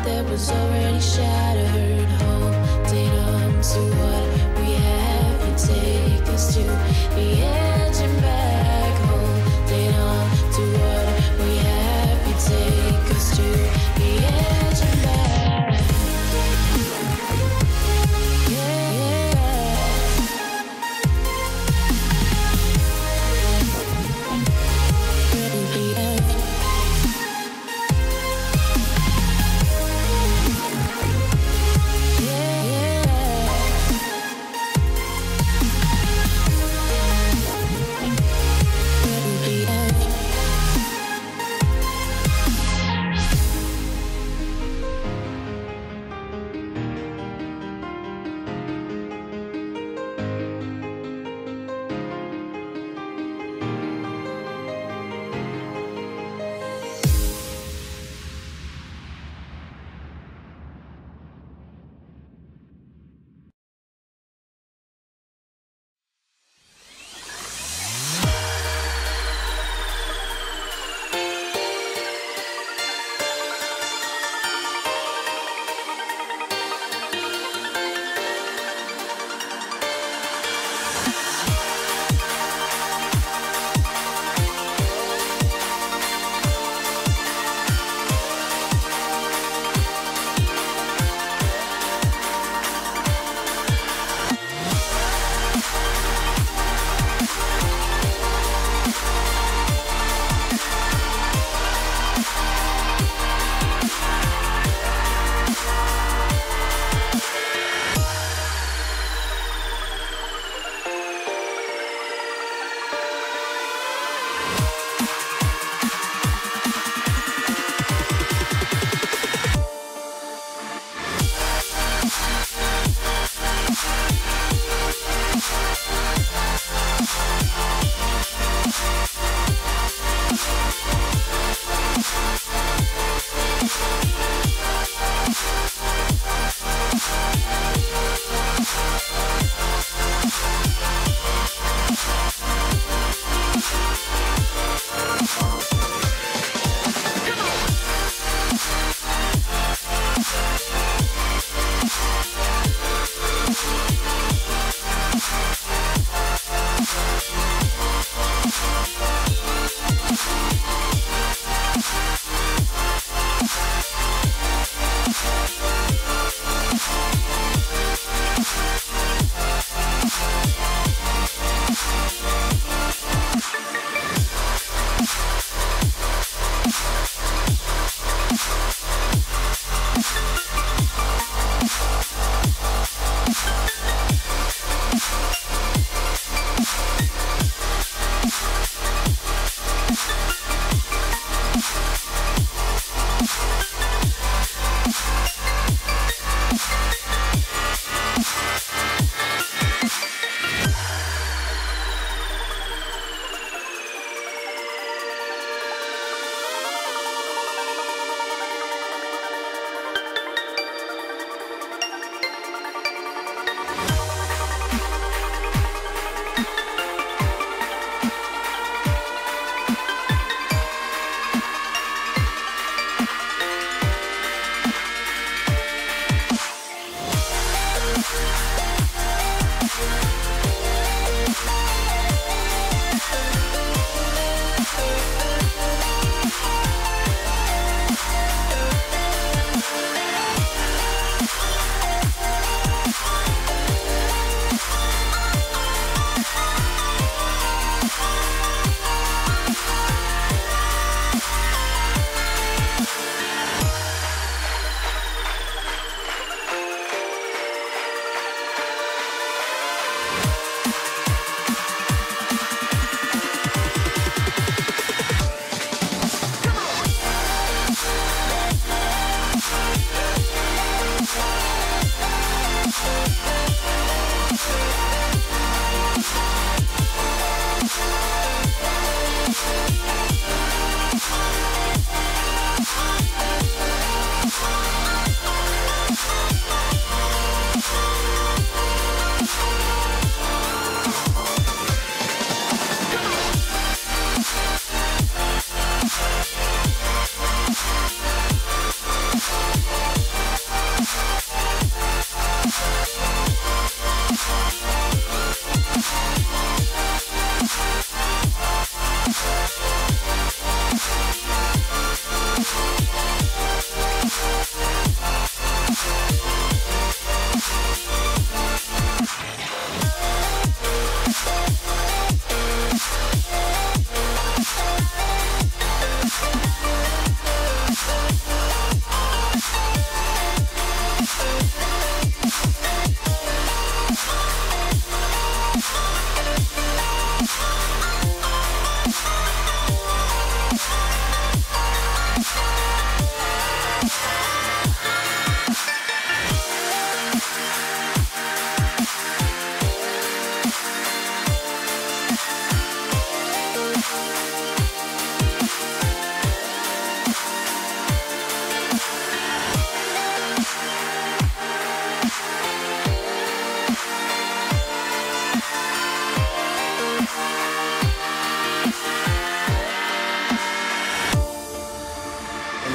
that was already shattered. Holding on to what we have, you take us to the edge and back. Holding on to what we have, you take us to the edge and back. Yeah,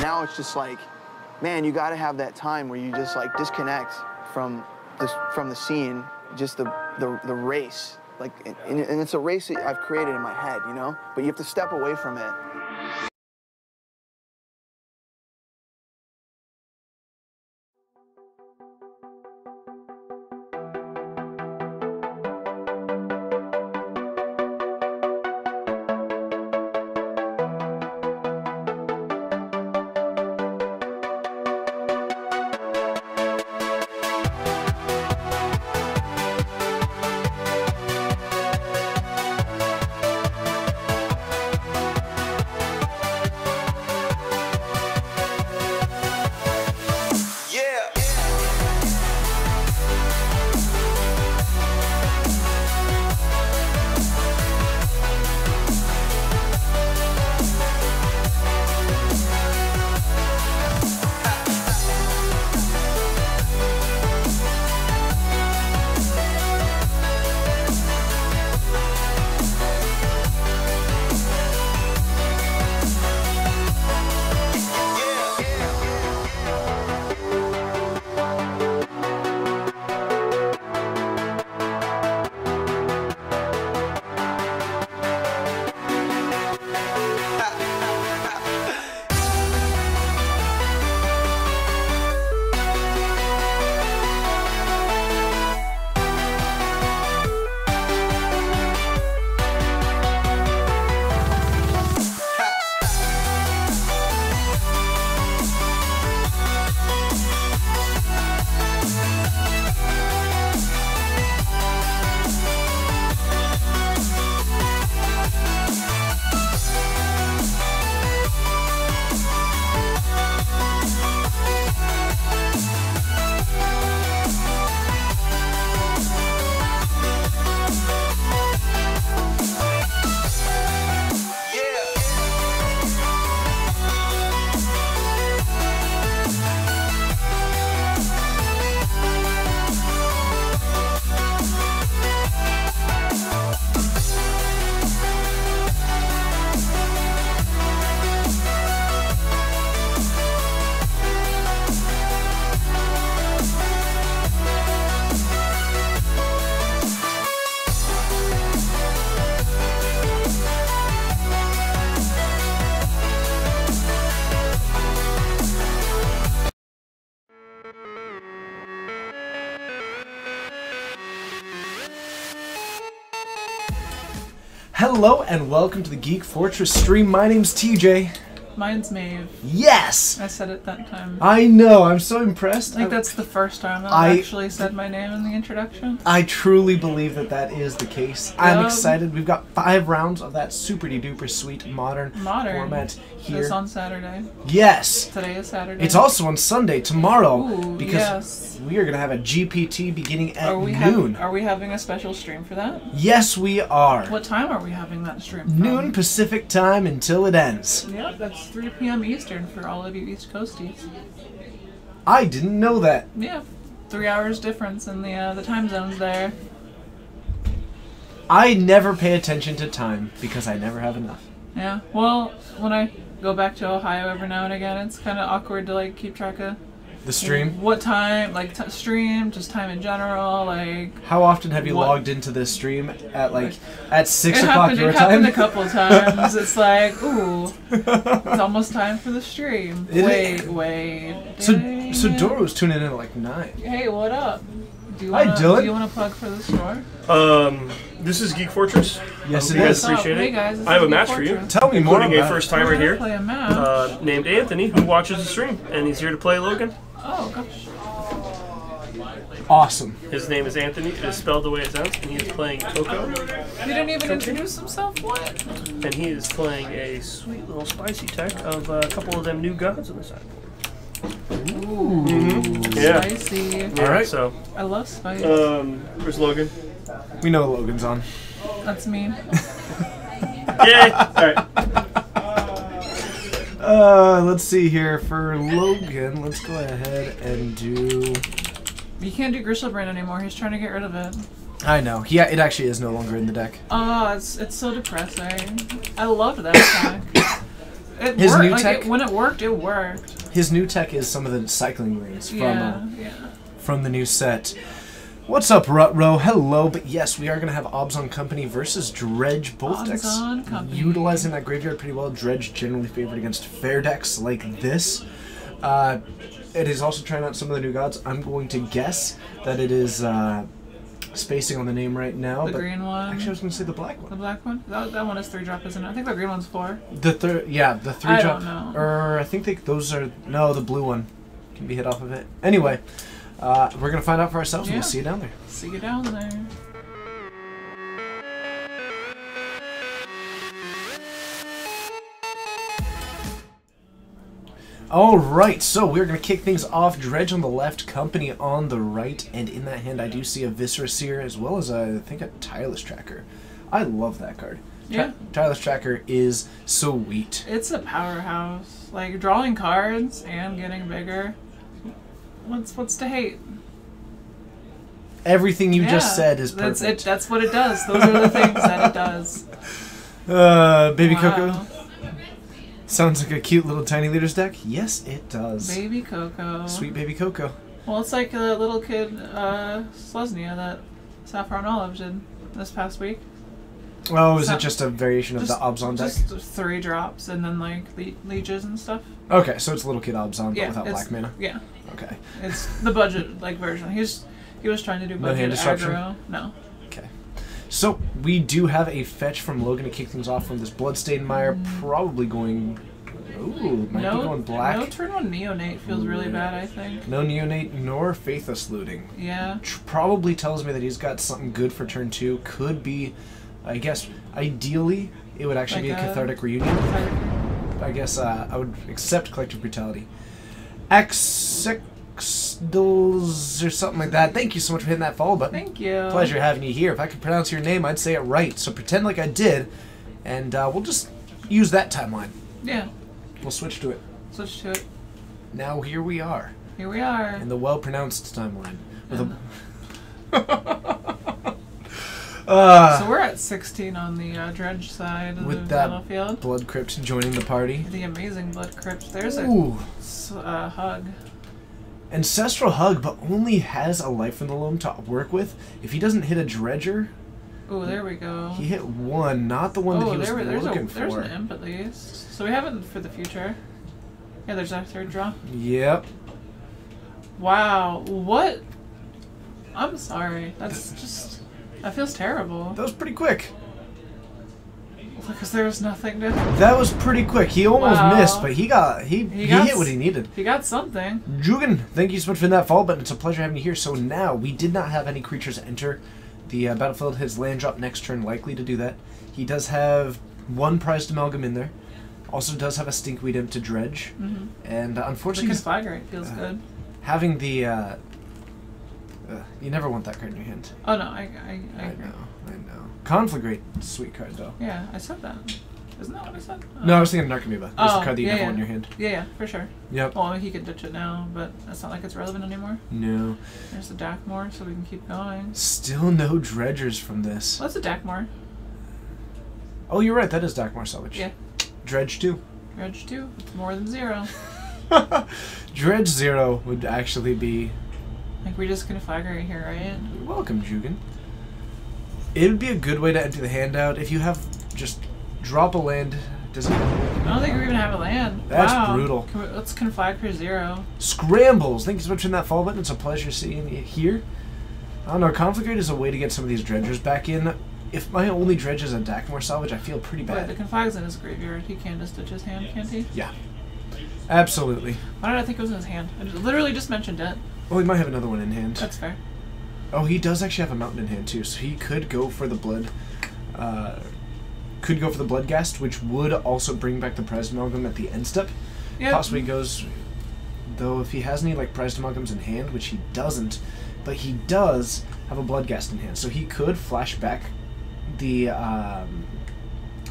now it's just like, man, you got to have that time where you just like disconnect from the scene, just the race. Like, and it's a race that I've created in my head, you know? But you have to step away from it. Hello and welcome to the Geek Fortress stream. My name's TJ. Mine's Maeve. Yes! I said it that time. I know, I'm so impressed. I think that's the first time I've actually said my name in the introduction. I truly believe that that is the case. I'm excited. We've got 5 rounds of that super duper sweet modern format here. It's on Saturday. Yes! Today is Saturday. It's also on Sunday, tomorrow. Ooh, because we are going to have a GPT beginning at noon. Are we having a special stream for that? Yes, we are. What time are we having that stream from? Noon Pacific time until it ends. Yep, that's 3 p.m. Eastern for all of you East Coasties. I didn't know that. Yeah, 3 hours difference in the time zones there. I never pay attention to time because I never have enough. Yeah, well, when I go back to Ohio every now and again, it's kind of awkward to like keep track of the stream. What time, like stream, just time in general, like. How often have you logged into this stream at at 6 o'clock your time? It happened a couple of times. It's like, ooh, it's almost time for the stream. Wait. So Dora was tuning in at like 9. Hey, what up? Hi, Dylan. Do you want to plug for the store? This is Geek Fortress. Yes, it is. Appreciate it. Hey guys, I have a match for you. Tell me more about it. Including a first timer here, play a match. named Anthony, who watches the stream, and he's here to play Logan. Oh gosh. Awesome. His name is Anthony. It is spelled the way it sounds, and he is playing Coco. He didn't even introduce himself. What? And he is playing a sweet little spicy tech of a couple of them new gods on the side. Ooh, yeah. Spicy. Yeah, all right. So. I love spice. Where's Logan? We know Logan's on. That's me. Yay! All right. Let's see here for Logan. Let's go ahead and do. You can't do Griselbrand anymore. He's trying to get rid of it. I know. Yeah, it actually is no longer in the deck. Oh, it's so depressing. I loved that attack. It His worked. new Like, tech? when it worked, it worked. His new tech is some of the cycling rings Yeah. from the new set. What's up, Rutro? Hello, but yes, we are going to have Obzon Company versus Dredge. Both decks Obzon Company. utilizing that graveyard pretty well. Dredge generally favored against fair decks like this. It is also trying out some of the new gods. I'm going to guess that it is spacing on the name right now. The but green one. Actually, I was going to say the black The one. black one? That one is 3-drop, isn't it? I think the green one's 4. The third, yeah, the 3-drop. I don't know. I think those are no, the blue one can be hit off of it. Anyway, we're gonna find out for ourselves, and Yeah. we'll see you down there. See you down there. Alright, so we're going to kick things off. Dredge on the left, Company on the right, and in that hand I do see a Viscera Seer as well as, I think, a Tireless Tracker. I love that card. Yeah. Tireless Tracker is sweet. It's a powerhouse. Like, drawing cards and getting bigger. What's to hate? Everything you just Yeah, said is that's perfect. it. That's what it does. Those are the things that it does. Baby Wow. Coco? Sounds like a cute little Tiny Leaders deck? Yes, it does. Baby Coco. Sweet Baby Coco. Well, it's like the little kid Selesnya that Saffron Olive did this past week. Oh, is So- it just a variation of the Obzon deck? Just 3 drops and then like leeches and stuff. Okay, so it's Little Kid Obzon, but Yeah, without it's- black mana. Yeah, Okay. it's the budget like version. He was trying to do No budget hand disruption? aggro. No. Okay. So, we do have a fetch from Logan to kick things off from this Bloodstained Mire, probably going... Ooh, might be going black. No turn 1 Neonate feels really bad, I think. No Neonate nor Faithless Looting. Yeah. Probably tells me that he's got something good for turn 2. Could be, I guess, ideally, it would actually be a Like a- Cathartic Reunion. I guess I would accept Collective Brutality. Exixdals or something like that. Thank you so much for hitting that follow button. Thank you. Pleasure having you here. If I could pronounce your name, I'd say it right. So pretend like I did, and we'll just use that timeline. Yeah. We'll switch to it. Switch to it. Now here we are, Here we are. in the well-pronounced timeline. With And- a So we're at 16 on the Dredge side of the with that battlefield. Blood Crypt joining the party. The amazing Blood Crypt. There's a Ooh. hug. Ancestral Hug, but only has a Life in the Loam to work with. If he doesn't hit a Dredger, Oh, there we go. he hit one, not the one that he was there's looking there's for. an imp at least. So we have it for the future. Yeah, there's our third draw. Yep. Wow, what? I'm sorry. That's just... That feels terrible. That was pretty quick. Because there was nothing to... That was pretty quick. He almost Wow. missed, but he got he got hit what he needed. He got something. Jugan, thank you so much for that follow button. It's a pleasure having you here. So now, we did not have any creatures enter the battlefield. His land drop next turn, likely to do that. He does have one Prized Amalgam in there. Also does have a Stinkweed Imp to Dredge. Mm-hmm. And The unfortunately, he's Conflagrate feels good. having the... you never want that card in your hand. Oh no, I I agree. know. Conflagrate, sweet card though. Yeah, I said that. Isn't that what I said? No, I was thinking Narcomoeba. There's Oh, the card that you yeah, never yeah. want in your hand. Yeah, for sure. Yep. Well, he could ditch it now, but that's not like it's relevant anymore. No. There's the Dakmore, so we can keep going. Still no Dredgers from this. What's a Dakmore? Oh, you're right. That is Darkmore Salvage. Yeah. Dredge 2. Dredge 2. It's more than 0. Dredge 0 would actually be... I think we just Conflagrate here, right? Welcome, Jugan. It would be a good way to enter the handout if you have just drop a land. Does it? I don't think we even have a land. That's wow. brutal. Let's Conflag for 0. Scrambles! Thank you so much for that follow button. It's a pleasure seeing you here. I don't know. Conflagrate is a way to get some of these dredgers back in. If my only dredge is a Dakmore Salvage, I feel pretty Wait, the bad. Conflag's in his graveyard. He can just ditch his hand, can't he? Yeah. Absolutely. Why did I think it was in his hand? I literally just mentioned it. Well, he might have another one in hand. That's fair. Oh, he does actually have a mountain in hand too, so he could go for the blood. Could go for the Bloodghast, which would also bring back the Prized Amalgam at the end step. Yep. Possibly goes, though, if he has any like Prized Amalgams in hand, which he doesn't, but he does have a Bloodghast in hand, so he could flash back the.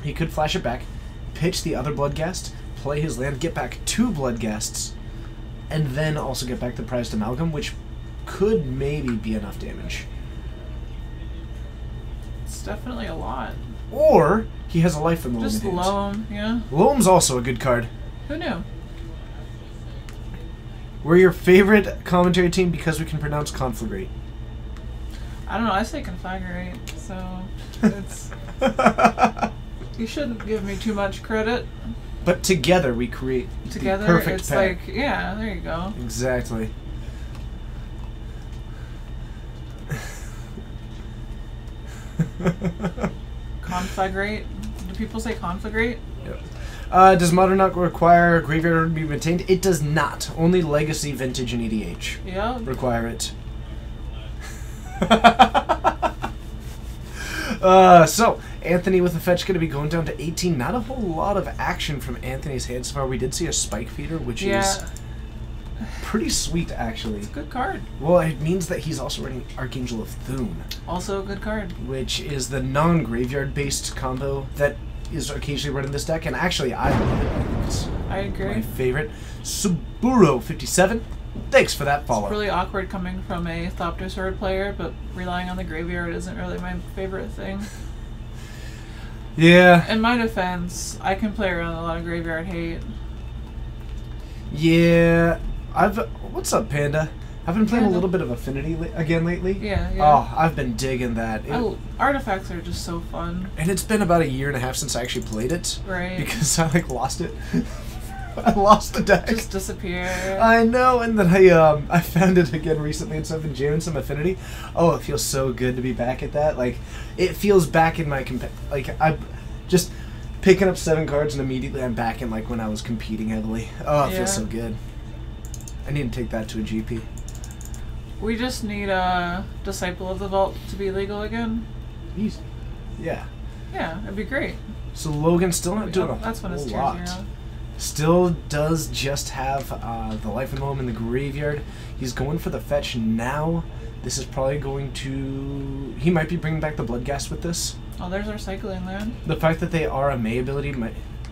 He could flash it back, pitch the other Bloodghast, play his land, get back 2 Bloodghasts, and then also get back the Prized Amalgam, which could maybe be enough damage. It's definitely a lot. Or he has a life from the Just Loam in hand. Loam, yeah. Loam's also a good card. Who knew? We're your favorite commentary team because we can pronounce conflagrate. I don't know, I say conflagrate, so it's... You shouldn't give me too much credit. But together we create Together, the perfect it's pack. like, yeah, there you go. Exactly. Conflagrate? Do people say conflagrate? Yep. Does Modern Arc require Graveyard to be maintained? It does not. Only Legacy, Vintage, and EDH Yeah. require it. So, Anthony with the fetch going to be going down to 18. Not a whole lot of action from Anthony's hand so far. We did see a Spike Feeder, which is Yeah. pretty sweet, actually. Good card. Well, it means that he's also running Archangel of Thune, Also a good card. which is the non-graveyard-based combo that is occasionally run in this deck. And actually, I love it. I think it's I agree. my favorite. Suburo57. Thanks for that follow. It's really awkward coming from a Thopter Sword player, but relying on the graveyard isn't really my favorite thing. Yeah. In my defense, I can play around a lot of graveyard hate. Yeah. What's up, Panda? I've been playing Yeah, a little bit of Affinity again lately. Yeah, yeah. Oh, I've been digging that. Artifacts are just so fun. And it's been about a year and a half since I actually played it. Right. Because I lost it. I lost the deck. Just disappear. I know, and then I found it again recently, and so I've been jamming some Affinity. Oh, it feels so good to be back at that. Like, it feels back in my I'm just picking up 7 cards and immediately I'm back in like when I was competing heavily. Oh, it feels so good. I need to take that to a GP. We just need a Disciple of the Vault to be legal again. Easy. Yeah. Yeah, it'd be great. So Logan's still not doing a That's when it's whole tier lot. 0. Still does just have the Life and Loam in the graveyard. He's going for the fetch now. This is probably going to... He might be bringing back the Bloodghast with this. Oh, there's our Cycling Land. The fact that they are a May ability,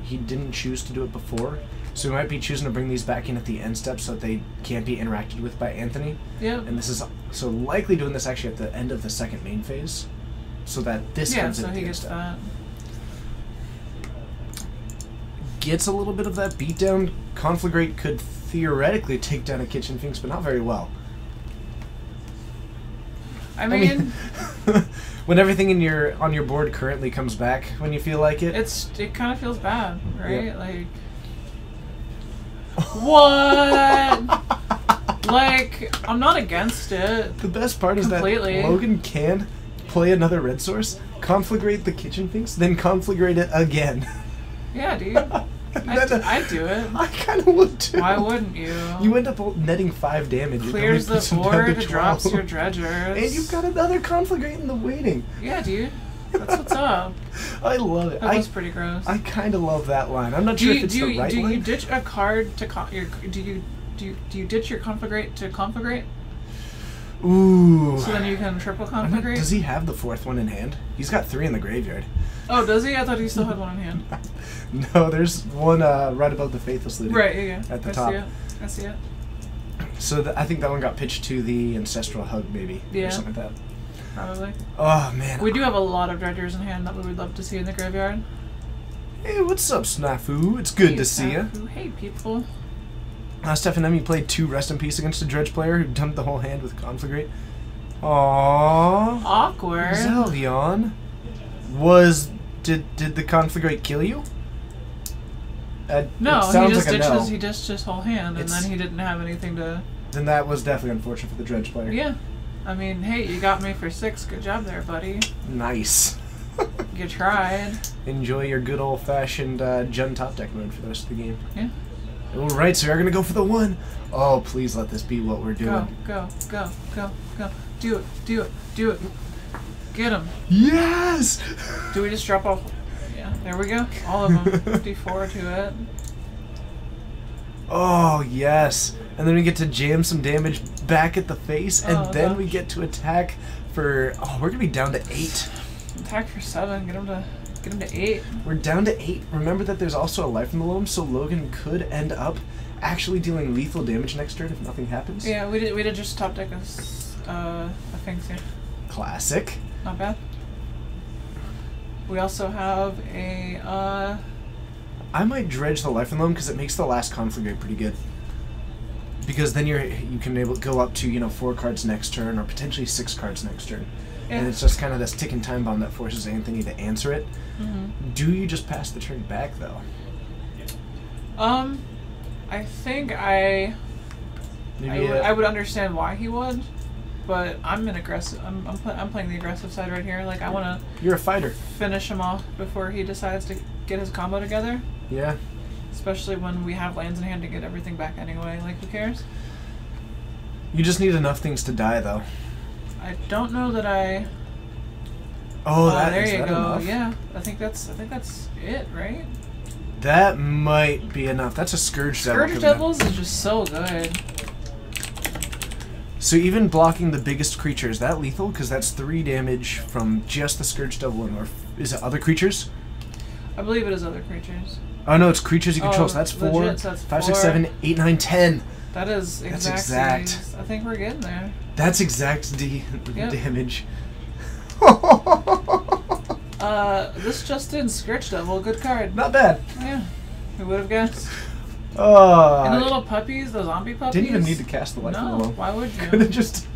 he didn't choose to do it before. So he might be choosing to bring these back in at the end step so that they can't be interacted with by Anthony. Yep. And this is so likely doing this actually at the end of the second main phase. So that this comes in so at the he end gets step. that. Gets a little bit of that beatdown. Conflagrate could theoretically take down a Kitchen Finks, but not very well. I mean, when everything on your board currently comes back when you feel like it. it kind of feels bad, right? Yep. Like, what? Like, I'm not against it. The best part is that Completely. Logan can play another red source, conflagrate the Kitchen Finks, then conflagrate it again. Yeah, dude. I'd do it. I kind of would too. Why wouldn't you? You end up netting 5 damage. It Clears only the puts him down to board, drops 12. your dredgers. And you've got another conflagrate in the waiting. Yeah, dude. That's what's up. I love it. That was pretty gross. I kind of love that line. I'm not sure if it's the right do line. you ditch a card to do you ditch your conflagrate to conflagrate? Ooh. So then you can triple I'm not- conflagrate? Does he have the 4th one in hand? He's got 3 in the graveyard. Oh, does he? I thought he still had one in hand. No, there's one right above the Faithless Looting. Right, yeah. At the I top. see it. I see it. So I think that one got pitched to the Ancestral Hug, maybe. Yeah. Or something like that. Probably. Oh, man. We do have a lot of dredgers in hand that we would love to see in the graveyard. Hey, what's up, Snafu? It's good Hey, to see you. Snafu. Hey, people. Steph and you played 2 Rest in Peace against a Dredge player who dumped the whole hand with Conflagrate. Aww. Awkward. Zelvion. Did the Conflagrate kill you? No, it he sounds just like a ditched no. his, he ditched his whole hand, and It's- then he didn't have anything to... Then that was definitely unfortunate for the Dredge player. Yeah. I mean, hey, you got me for 6. Good job there, buddy. Nice. You tried. Enjoy your good old-fashioned Jun top deck mode for the rest of the game. Yeah. Alright, so we're going to go for the 1. Oh, please let this be what we're doing. Go. Do it. Get him. Yes! Do we just drop off? Yeah, there we go. All of them. 54 to it. Oh, yes. And then we get to jam some damage back at the face, and Oh, then gosh. we get to attack for... Oh, we're going to be down to 8. Attack for 7. Get him to 8. We're down to 8. Remember that there's also a life in the loam, so Logan could end up actually dealing lethal damage next turn if nothing happens. Yeah, we did just top deck a Finks here. Classic. Not bad. We also have a I might dredge the Life and Loam because it makes the last conflict rate pretty good. Because then you can go up to 4 cards next turn or potentially 6 cards next turn, and it's just kind of this ticking time bomb that forces Anthony to answer it. Do you just pass the turn back though? I think I would understand why he would, but I'm an aggressive. I'm playing the aggressive side right here. Like I want to. You're a fighter. Finish him off before he decides to get his combo together. Yeah. Especially when we have lands in hand to get everything back anyway. Like who cares? You just need enough things to die though. I don't know that I. Oh, there is you that go. enough? Yeah, I think that's it, right? That might be enough. That's a Scourge Devil. Scourge Devils is just so good. So even blocking the biggest creature, is that lethal? Because that's 3 damage from just the Scourge Devil. Or is it other creatures? I believe it is other creatures. Oh no, it's creatures you control. So that's legit, 4, so that's 5, 6, 4. 7, 8, 9, 10. That is That's exact. exact. I think we're getting there. That's exact Yep. damage. This just in, Scourge Devil, good card. Not bad. Yeah, who would have guessed? And the Oh, little puppies, the zombie puppies. didn't even need to cast the Life No, and Loam. why would Could you? have just.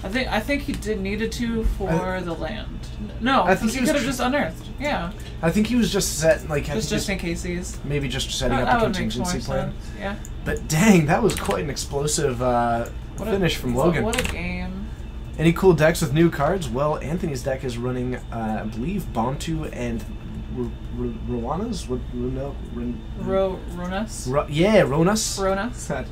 I think he needed to for the land. No, I think he he was could have just unearthed. Yeah, I think he was just set like just in case he's. maybe just setting That up a would make more contingency plan. sense. Yeah. But dang, that was quite an explosive finish from Logan. What a game. Any cool decks with new cards? Well, Anthony's deck is running, I believe, Bontu and Rowanas? Ronas. Ronas. Ronas.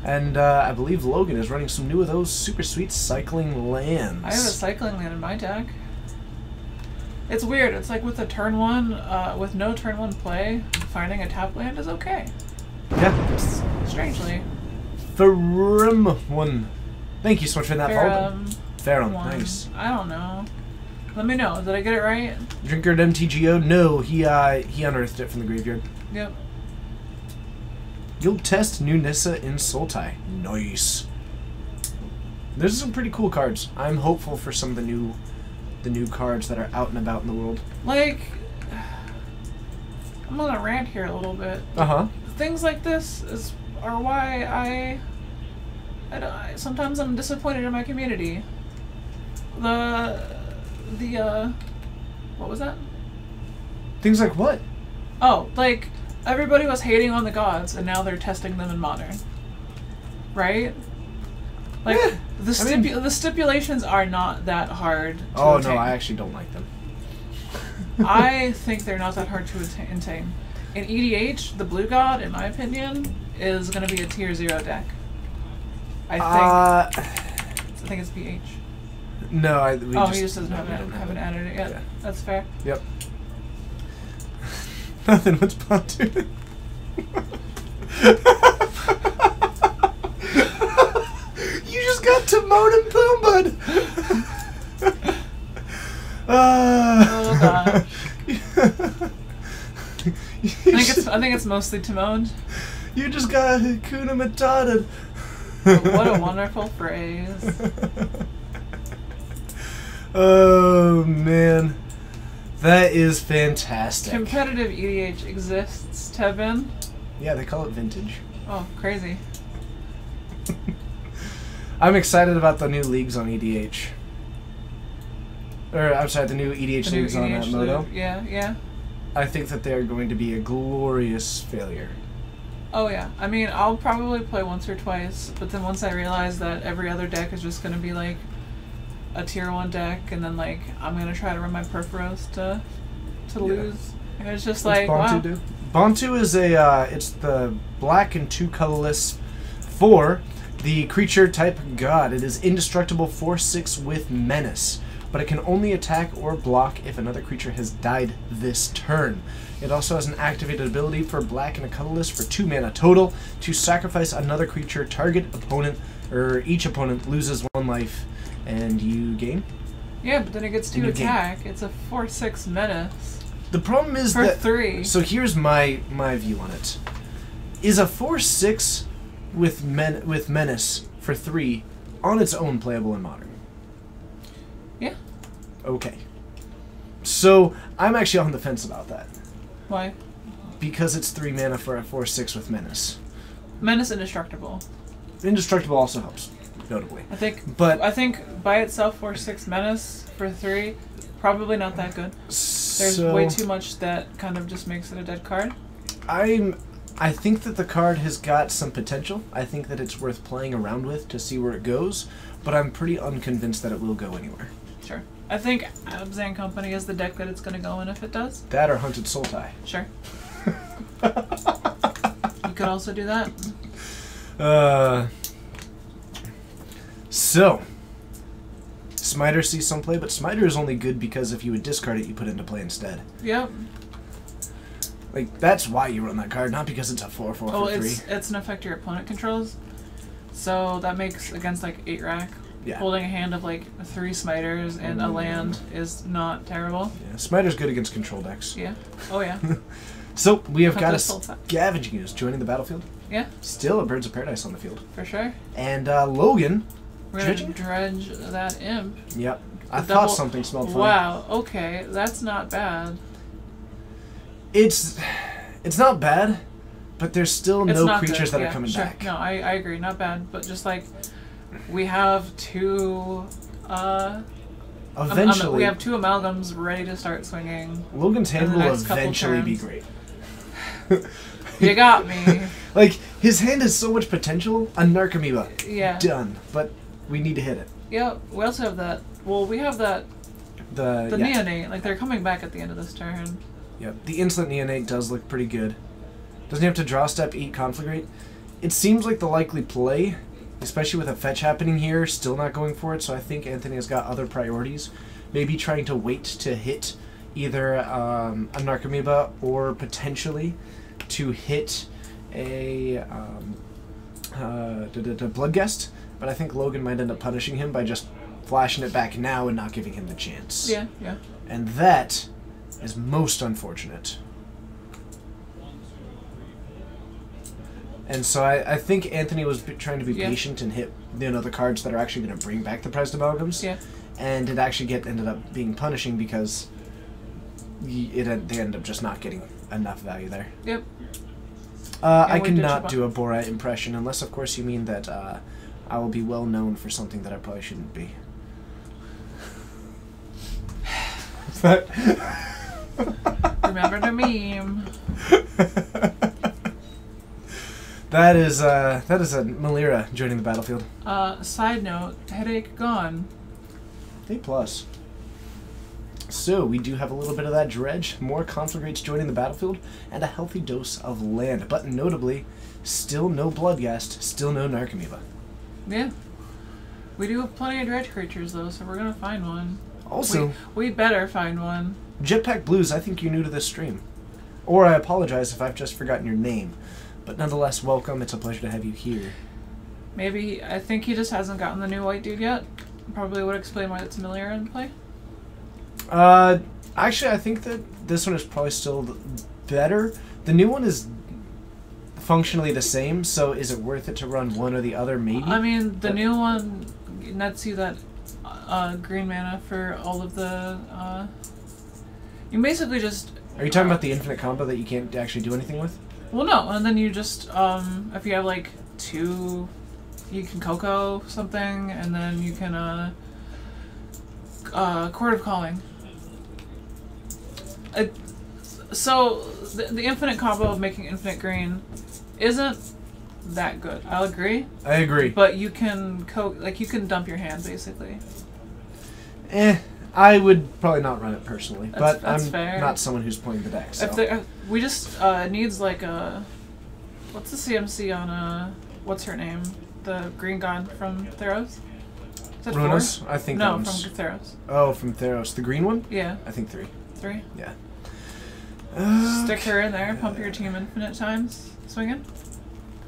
And I believe Logan is running some new of those super sweet cycling lands. I have a cycling land in my deck. It's weird. It's like with a turn 1, with no turn 1 play, finding a tap land is okay. Yeah. Strangely. Farum one. Thank you so much for that follow. Farum, one. nice. I don't know. Let me know. Did I get it right? Drinker at MTGO? No, he unearthed it from the graveyard. Yep. You'll test new Nissa in Sultai. Nice. There's some pretty cool cards. I'm hopeful for some of the new cards that are out and about in the world. Like, I'm gonna rant here a little bit. Uh-huh. Things like this are why sometimes I'm disappointed in my community. What was that? Things like what? Oh, like, everybody was hating on the gods, and now they're testing them in Modern. Right? Like, Eh, the stipulations are not that hard to Oh attain. no, I actually don't like them. I think they're not that hard to attain. In EDH, the blue god, in my opinion, is going to be a tier 0 deck. I think it's BH. No, He just doesn't haven't added it yet. Yeah. That's fair. Yep. Nothing. What's Pontu? You just got Timon and Pumbaa. Oh gosh. I think it's mostly Timon. You just got Hakuna Matata. What a wonderful phrase. Oh man, that is fantastic. Competitive EDH exists, Tevin. Yeah, they call it vintage. Oh, crazy. I'm excited about the new leagues on EDH. Or, I'm sorry, the new EDH The new leagues on EDH Moto. league. Yeah. I think that they're going to be a glorious failure. Oh yeah. I mean, I'll probably play once or twice, but then once I realize that every other deck is just going to be like a tier 1 deck, and then like I'm going to try to run my Perforos to lose. And it's just What's like, Bontu wow. do? Bontu is it's the black and 2 colorless 4, the creature type god. It is indestructible 4/6 with menace, but it can only attack or block if another creature has died this turn. It also has an activated ability for black and a colorless for 2 mana total to sacrifice another creature. Target opponent, or each opponent loses 1 life, and you gain. Yeah, but then it gets And to you gain. attack. It's a 4/6 menace. The problem is For that 3. So here's my view on it. Is a 4/6 with menace for 3 on its own playable in Modern? Yeah. Okay. So I'm actually on the fence about that Why? because it's 3 mana for a 4/6 with Menace. Menace Indestructible. Indestructible also helps, notably. I think But by itself 4/6 Menace for 3, probably not that good. There's so way too much that kind of just makes it a dead card. I think that the card has got some potential. I think that it's worth playing around with to see where it goes, but I'm pretty unconvinced that it will go anywhere. Sure. I think Abzan Company is the deck that it's going to go in if it does. That or Hunted Sultai. Sure. You could also do that. So Smiter sees some play, but Smiter is only good because if you would discard it, you put it into play instead. Yep. Like, that's why you run that card, not because it's a 4/4 Oh, for 3. it's an effect your opponent controls. So that makes against like 8 rack. Yeah. Holding a hand of like 3 Smiters and a land is not terrible. Yeah, Smiter's good against control decks. Yeah. Oh yeah. So we have got a Hunted Sultai. Scavenging Ooze joining the battlefield. Yeah, Still a Birds of Paradise on the field. for sure. And Logan. We're gonna Dredging? dredge that imp. Yep. I The thought double- something smelled funny. Wow. Okay, that's not bad. It's not bad, but there's still It's no not creatures good. that Yeah, are coming sure. back. No, I agree. Not bad, but just like we have 2. Eventually, we have 2 amalgams ready to start swinging. Logan's hand in the will next couple eventually be turns. great. You got me. Like, his hand has so much potential. A Narcomoeba. Yeah. Done. But we need to hit it. Yeah. We also have that. Well, we have that. The yeah. neonate. Like they're coming back at the end of this turn. Yep. The Insolent Neonate does look pretty good. Doesn't he have to draw step, eat Conflagrate? It seems like the likely play, especially with a fetch happening here, still not going for it, so I think Anthony has got other priorities. Maybe trying to wait to hit either a Narcomoeba or potentially to hit a Bloodghast, but I think Logan might end up punishing him by just flashing it back now and not giving him the chance. Yeah. Yeah. And that is most unfortunate. And so I think Anthony was trying to be Yeah. patient and hit the cards that are actually going to bring back the prized amalgams. Yeah. And it actually ended up being punishing because they ended up just not getting enough value there. Yep. I we did cannot chip do a Borat impression unless, of course, you mean that I will be well known for something that I probably shouldn't be. Remember the meme. That is a Malira joining the battlefield. Side note: headache gone. A+. So we do have a little bit of that dredge, more Conflagrates joining the battlefield, and a healthy dose of land. But notably, still no Bloodghast, still no Narcomoeba. Yeah. We do have plenty of dredge creatures though, so we're gonna find one. Also, we better find one. Jetpack Blues, I think you're new to this stream. Or I apologize if I've just forgotten your name. But nonetheless, welcome. It's a pleasure to have you here. Maybe I think he just hasn't gotten the new white dude yet. Probably would explain why it's Malira in play. Actually, I think that this one is probably still better. The new one is functionally the same, so is it worth it to run one or the other? Maybe. I mean, the new one nets you that green mana for all of the. You basically just. Are you talking about the infinite combo that you can't actually do anything with? Well, no, and then you just if you have like 2, you can Coco something, and then you can Court of Calling. So the infinite combo of making infinite green isn't that good. I'll agree. I agree. But you can you can dump your hand basically. I would probably not run it personally, but That's I'm fair. not someone who's playing the deck. So. If we just needs like a what's the CMC on what's her name, the green god from Theros? Is that Runas? 4? I think No, that from one's... Theros. Oh, from Theros. The green one? Yeah, I think 3. 3. Yeah. Stick her in there. Pump your team infinite times. Swinging.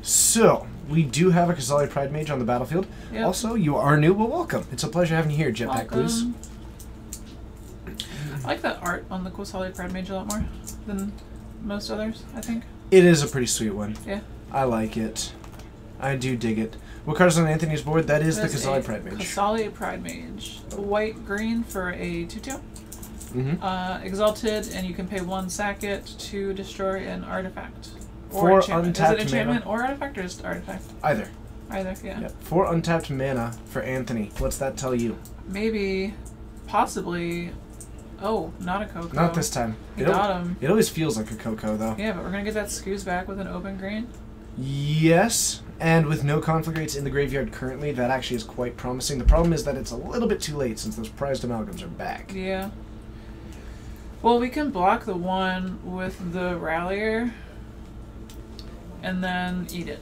So, we do have a Kazali Pride Mage on the battlefield. Yep. Also, you are new. Well, welcome. It's a pleasure having you here, Jetpack Blues. Welcome. I like that art on the Kosali Pride Mage a lot more than most others, I think. It is a pretty sweet one. Yeah. I like it. I do dig it. What card's on Anthony's board? That is the There's Kazali a Pride Mage. Kosali Pride Mage. White green for a 2/2. Exalted, and you can pay 1 sack it to destroy an artifact. Or 4 enchantment. untapped Is it enchantment mana. or artifact or just artifact? Either. Either, yeah. Yeah. 4 untapped mana for Anthony. What's that tell you? Maybe, possibly. Oh, not a Coco. Not this time. You got him. It always feels like a Coco, though. Yeah, but we're gonna get that Scooze back with an open green. Yes, and with no Conflagrates in the graveyard currently, that actually is quite promising. The problem is that it's a little bit too late since those prized amalgams are back. Yeah. Well, we can block the one with the Rallier and then eat it.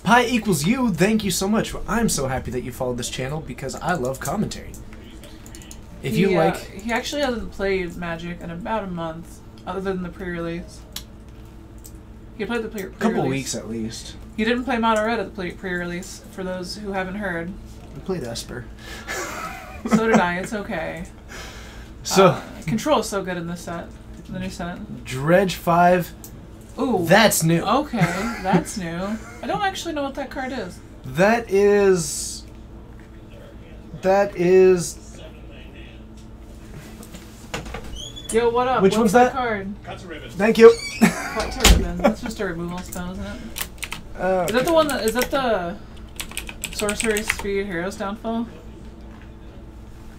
Pi equals you, thank you so much. I'm so happy that you followed this channel because I love commentary. If you like... He actually hasn't played Magic in about a month, other than the pre-release. He played the pre-release. Couple weeks at least. He didn't play Mono Red at the pre-release, for those who haven't heard. I played Esper. So did I, it's okay. So... Control is so good in this set. The new set. Dredge 5. Ooh. That's new. Okay, that's new. I don't actually know what that card is. That is... Yo, what up? Which What's one's that? card? Cut to ribbon. Thank you. Cut to ribbon. That's just a removal spell, isn't it? Is that the one that... Is that the... Sorcery Speed Heroes Downfall?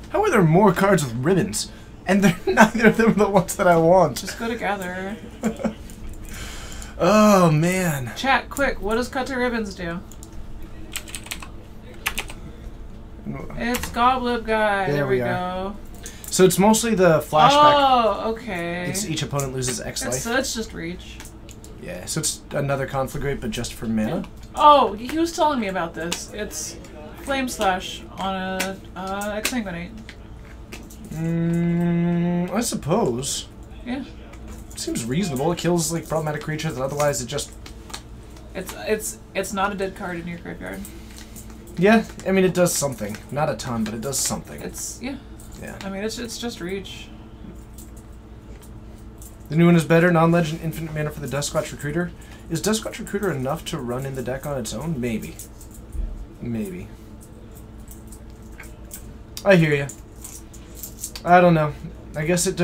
How are there more cards with ribbons? And they're neither of them are the ones that I want. Just go to Gather. Oh, man. Chat, quick, what does Cut to Ribbons do? It's Goblib Guy. There we go. So it's mostly the flashback. Oh, okay. It's each opponent loses X life. So it's just reach. Yeah, so it's another Conflagrate, but just for mana. Oh, he was telling me about this. It's Flame Slash on a Exsanguinate. I suppose. Yeah. Seems reasonable. It kills like problematic creatures, and otherwise it just... It's not a dead card in your graveyard. Yeah, I mean it does something. Not a ton, but it does something. Yeah. Yeah. I mean it's just reach. The new one is better. Non-legend infinite mana for the Duskwatch Recruiter. Is Duskwatch Recruiter enough to run in the deck on its own? Maybe. Maybe. I hear you. I don't know. I guess it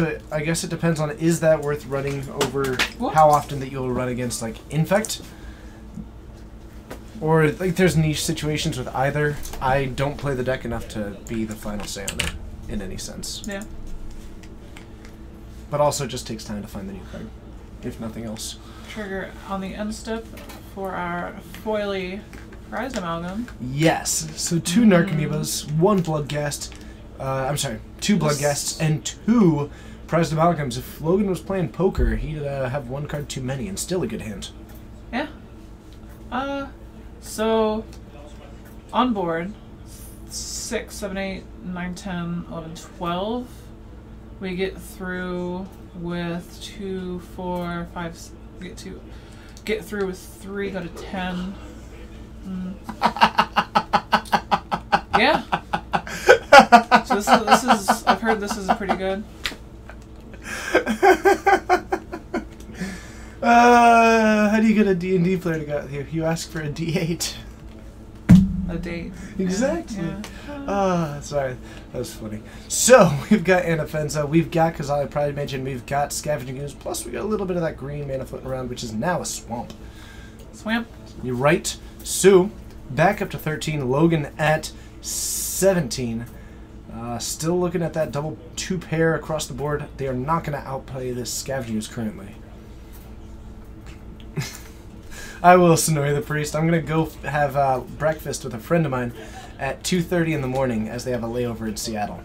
depends on is that worth running over how often that you'll run against like Infect, or like there's niche situations with either. I don't play the deck enough to be the final say on it in any sense. Yeah. But also it just takes time to find the new card, if nothing else. Trigger on the end step for our foily prized amalgam. Yes. So 2 Narcomoebas, 1 Bloodghast. I'm sorry, 2 Bloodghasts and 2 prized amalgams. If Logan was playing poker, he'd have 1 card too many and still a good hand. Yeah. So on board 6, 7, 8, 9, 10, 11, 12. We get through with 2, 4, 5. Get through with 3. Go to 10. Yeah. So this is. I've heard this is pretty good. How do you get a D&D player to go here? You ask for a D8. A date. Exactly. Yeah. Sorry. That was funny. So, we've got Anafenza, we've got Kazali Pride Mention, we've got Scavenging Ooze, plus we got a little bit of that green mana floating around, which is now a swamp. Swamp. You're right. Sue, back up to 13. Logan at 17. Still looking at that double 2 pair across the board. They are not going to outplay this Scavenging Ooze currently. I will Sonori the Priest. I'm going to go have breakfast with a friend of mine at 2:30 in the morning as they have a layover in Seattle.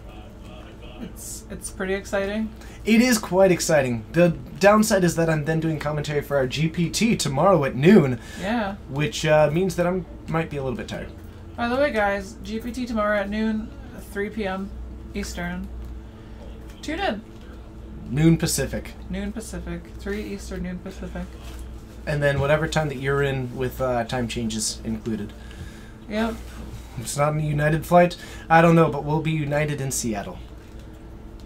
It's pretty exciting. It is quite exciting. The downside is that I'm then doing commentary for our GPT tomorrow at noon. Yeah. Which means that I might be a little bit tired. By the way, guys, GPT tomorrow at noon, 3 p.m. Eastern. Tune in. Noon Pacific. Noon Pacific. 3 Eastern, noon Pacific. And then whatever time that you're in with time changes included. Yep. It's not a United flight. I don't know, but we'll be united in Seattle.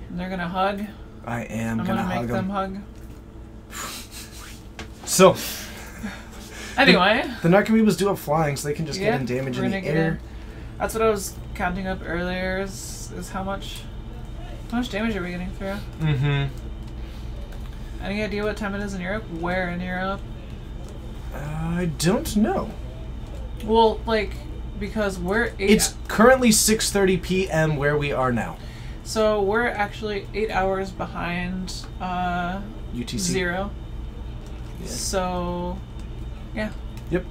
And they're going to hug. I am I'm going to make hug them hug. So... Anyway. The Narcomoebas do have flying, so they can just get in damage in the air. That's what I was counting up earlier, is how much How much damage are we getting through? Mm-hmm. Any idea what time it is in Europe? Where in Europe? I don't know. Well, like, because we're 8... It's currently 6:30 p.m. where we are now. So we're actually 8 hours behind UTC. 0. Yeah. So, yeah. Yep.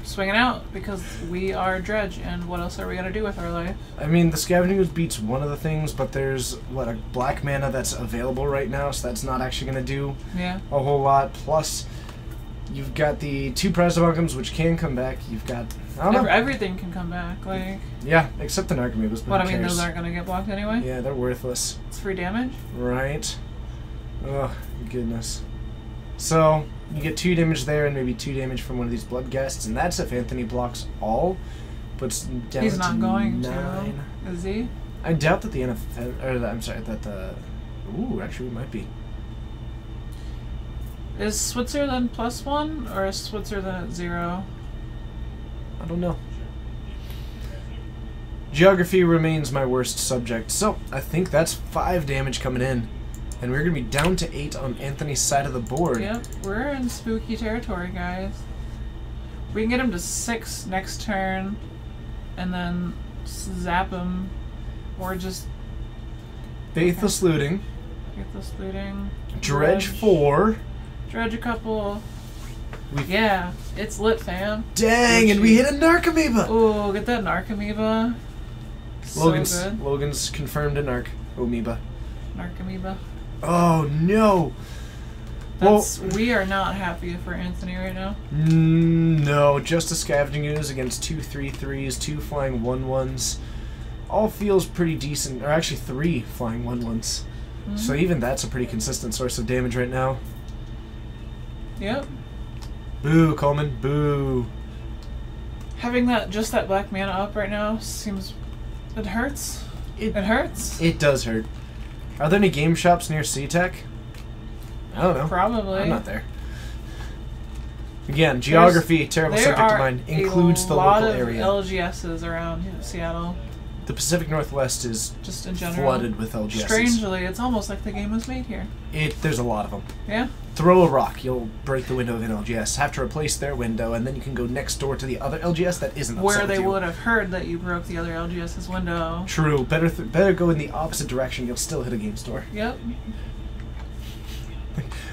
Swinging out because we are Dredge, and what else are we gonna do with our life? I mean, the Scavenging Ooze beats one of the things, but there's, what, a black mana that's available right now, so that's not actually going to do Yeah. a whole lot. Plus, you've got the 2 Prazodontrums, which can come back. You've got, I don't know. Everything can come back. Like, Yeah, except the Narcomoebas, but what I who mean, cares? those aren't gonna get blocked anyway. Yeah, they're worthless. It's free damage. Right. Oh, goodness. So, you get 2 damage there and maybe 2 damage from one of these Bloodghasts, and that's if Anthony blocks all. Puts down He's to not going 9. to. Is he? I doubt that the NFL, or I'm sorry, that the... Ooh, actually we might be. Is Switzerland +1 or is Switzerland at 0? I don't know. Geography remains my worst subject, so I think that's 5 damage coming in. And we're going to be down to 8 on Anthony's side of the board. Yep, we're in spooky territory, guys. We can get him to 6 next turn, and then zap him, or just Faithless Looting. get this looting. Dredge 4. Dredge a couple. We Yeah, it's lit, fam. Dang, and we hit a Narcomoeba! Ooh, get that Narcomoeba. So good. Logan's confirmed a Narcomoeba. Narcomoeba. Oh no! That's, we are not happy for Anthony right now. No, just a Scavenging Ooze against 2 3/3s, 2 flying 1/1s. All feels pretty decent, or actually 3 flying 1/1s. So even that's a pretty consistent source of damage right now. Yep. Boo, Coleman, boo. Having just that black mana up right now seems... It hurts. It hurts. It does hurt. Are there any game shops near SeaTech? I don't know. Probably. I'm not there. Again, geography, terrible there subject are of mine, includes the local area. a lot of LGSs around Seattle. The Pacific Northwest is Just in general. flooded with LGSs. Strangely, it's almost like the game was made here. There's a lot of them. Yeah? Throw a rock, you'll break the window of an LGS. Have to replace their window, and then you can go next door to the other LGS that isn't upset Where with they you. would have heard that you broke the other LGS's window. True. Better go in the opposite direction. You'll still hit a game store. Yep.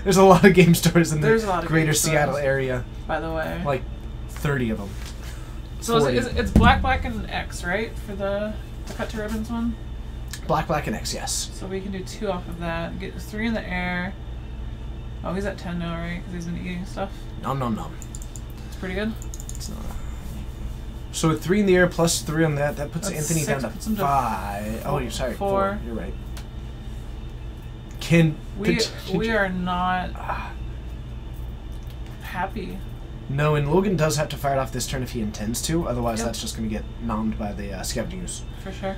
There's a lot of game stores in There's a the lot of greater game Seattle stores. area. By the way. Like 30 of them. So 40. it's black, and X, right? For the cut to ribbons one? Black, and X, yes. So we can do 2 off of that. Get 3 in the air. Oh, he's at 10 now, right? Because he's been eating stuff. Nom nom nom. It's pretty good. It's not. So with 3 in the air plus 3 on that puts That's Anthony 6, down puts to him to 5. Oh, you're sorry. 4. You're right. Can We are not happy. No, and Logan does have to fire it off this turn if he intends to. Otherwise, Yep. that's just going to get nommed by the Scavenging Ooze. For sure.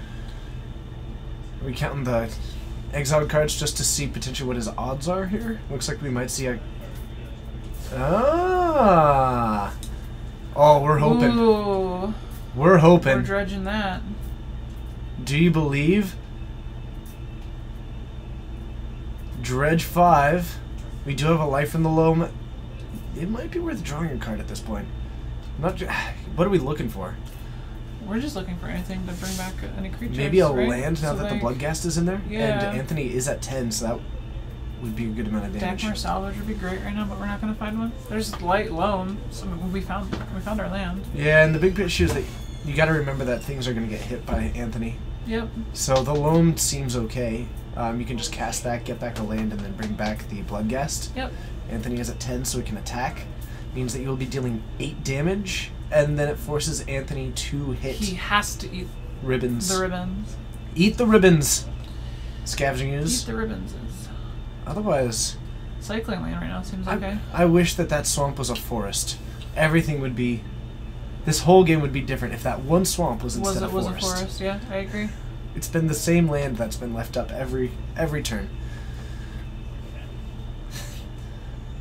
Are we counting the exiled cards just to see potentially what his odds are here? Looks like we might see a... Ah! Oh, we're hoping. Ooh. We're hoping. We're dredging that. Do you believe? Dredge 5. We do have a life in the loam. It might be worth drawing a card at this point. What are we looking for? We're just looking for anything to bring back any creatures. Maybe a right? land now So, that the like, Bloodghast is in there? Yeah. And Anthony is at 10, so that would be a good amount of damage. Dagmar Salvage would be great right now, but we're not going to find one. There's light loam. So we found our land. Yeah, and the big issue is that you got to remember that things are going to get hit by Anthony. Yep. So the loam seems okay. You can just cast that, get back a land, and then bring back the Bloodghast. Yep. Anthony is at 10, so he can attack. Means that you will be dealing 8 damage, and then it forces Anthony to hit He has to eat ribbons. the ribbons. Eat the ribbons! Scavenging Ooze. Eat the ribbons. Otherwise, Cycling lane right now seems okay. I wish that swamp was a forest. Everything would be... This whole game would be different if that one swamp was instead of Was forest. a forest, yeah, I agree. It's been the same land that's been left up every turn.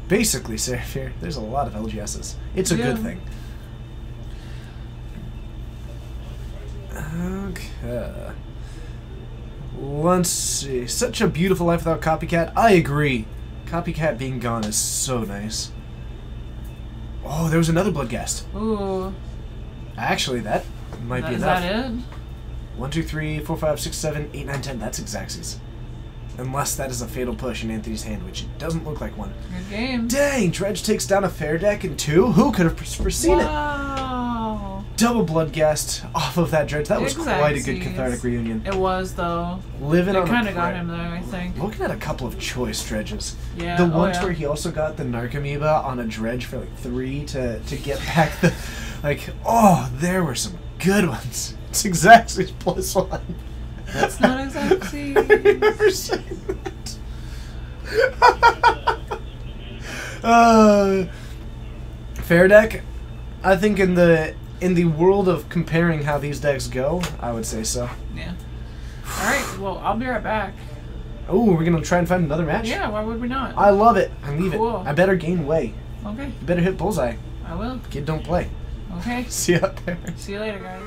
Basically, Seraphir, there's a lot of LGSs. It's a good Yeah. thing. Okay. Let's see. Such a beautiful life without Copycat. I agree. Copycat being gone is so nice. Oh, there was another Bloodghast. Ooh. Actually, that might be Is enough. that it? 1, 2, 3, 4, 5, 6, 7, 8, 9, 10. That's Xaxes. Unless that is a fatal push in Anthony's hand, which it doesn't look like one. Good game. Dang, Dredge takes down a fair deck in 2? Who could have foreseen it? Wow. Double Bloodghast off of that Dredge. That was quite a good Xaxes. cathartic reunion. It was, though. Living It on kind a of got prayer. him there, I think. Looking at a couple of choice Dredges. Yeah. The oh, ones yeah. where he also got the Narcomoeba on a Dredge for like 3 to get back the... Like, oh, there were some good ones. It's Xaxes +1. That's not exactly. I've never seen that. Fair deck. I think in the world of comparing how these decks go, I would say so. Yeah. Alright, well, I'll be right back. Oh, we're gonna try and find another match. Yeah, why would we not? I love it. I leave Cool. it. I better gain weight. Okay, You better hit bullseye. I will. Kid, don't play. Okay. See you out there. See you later, guys.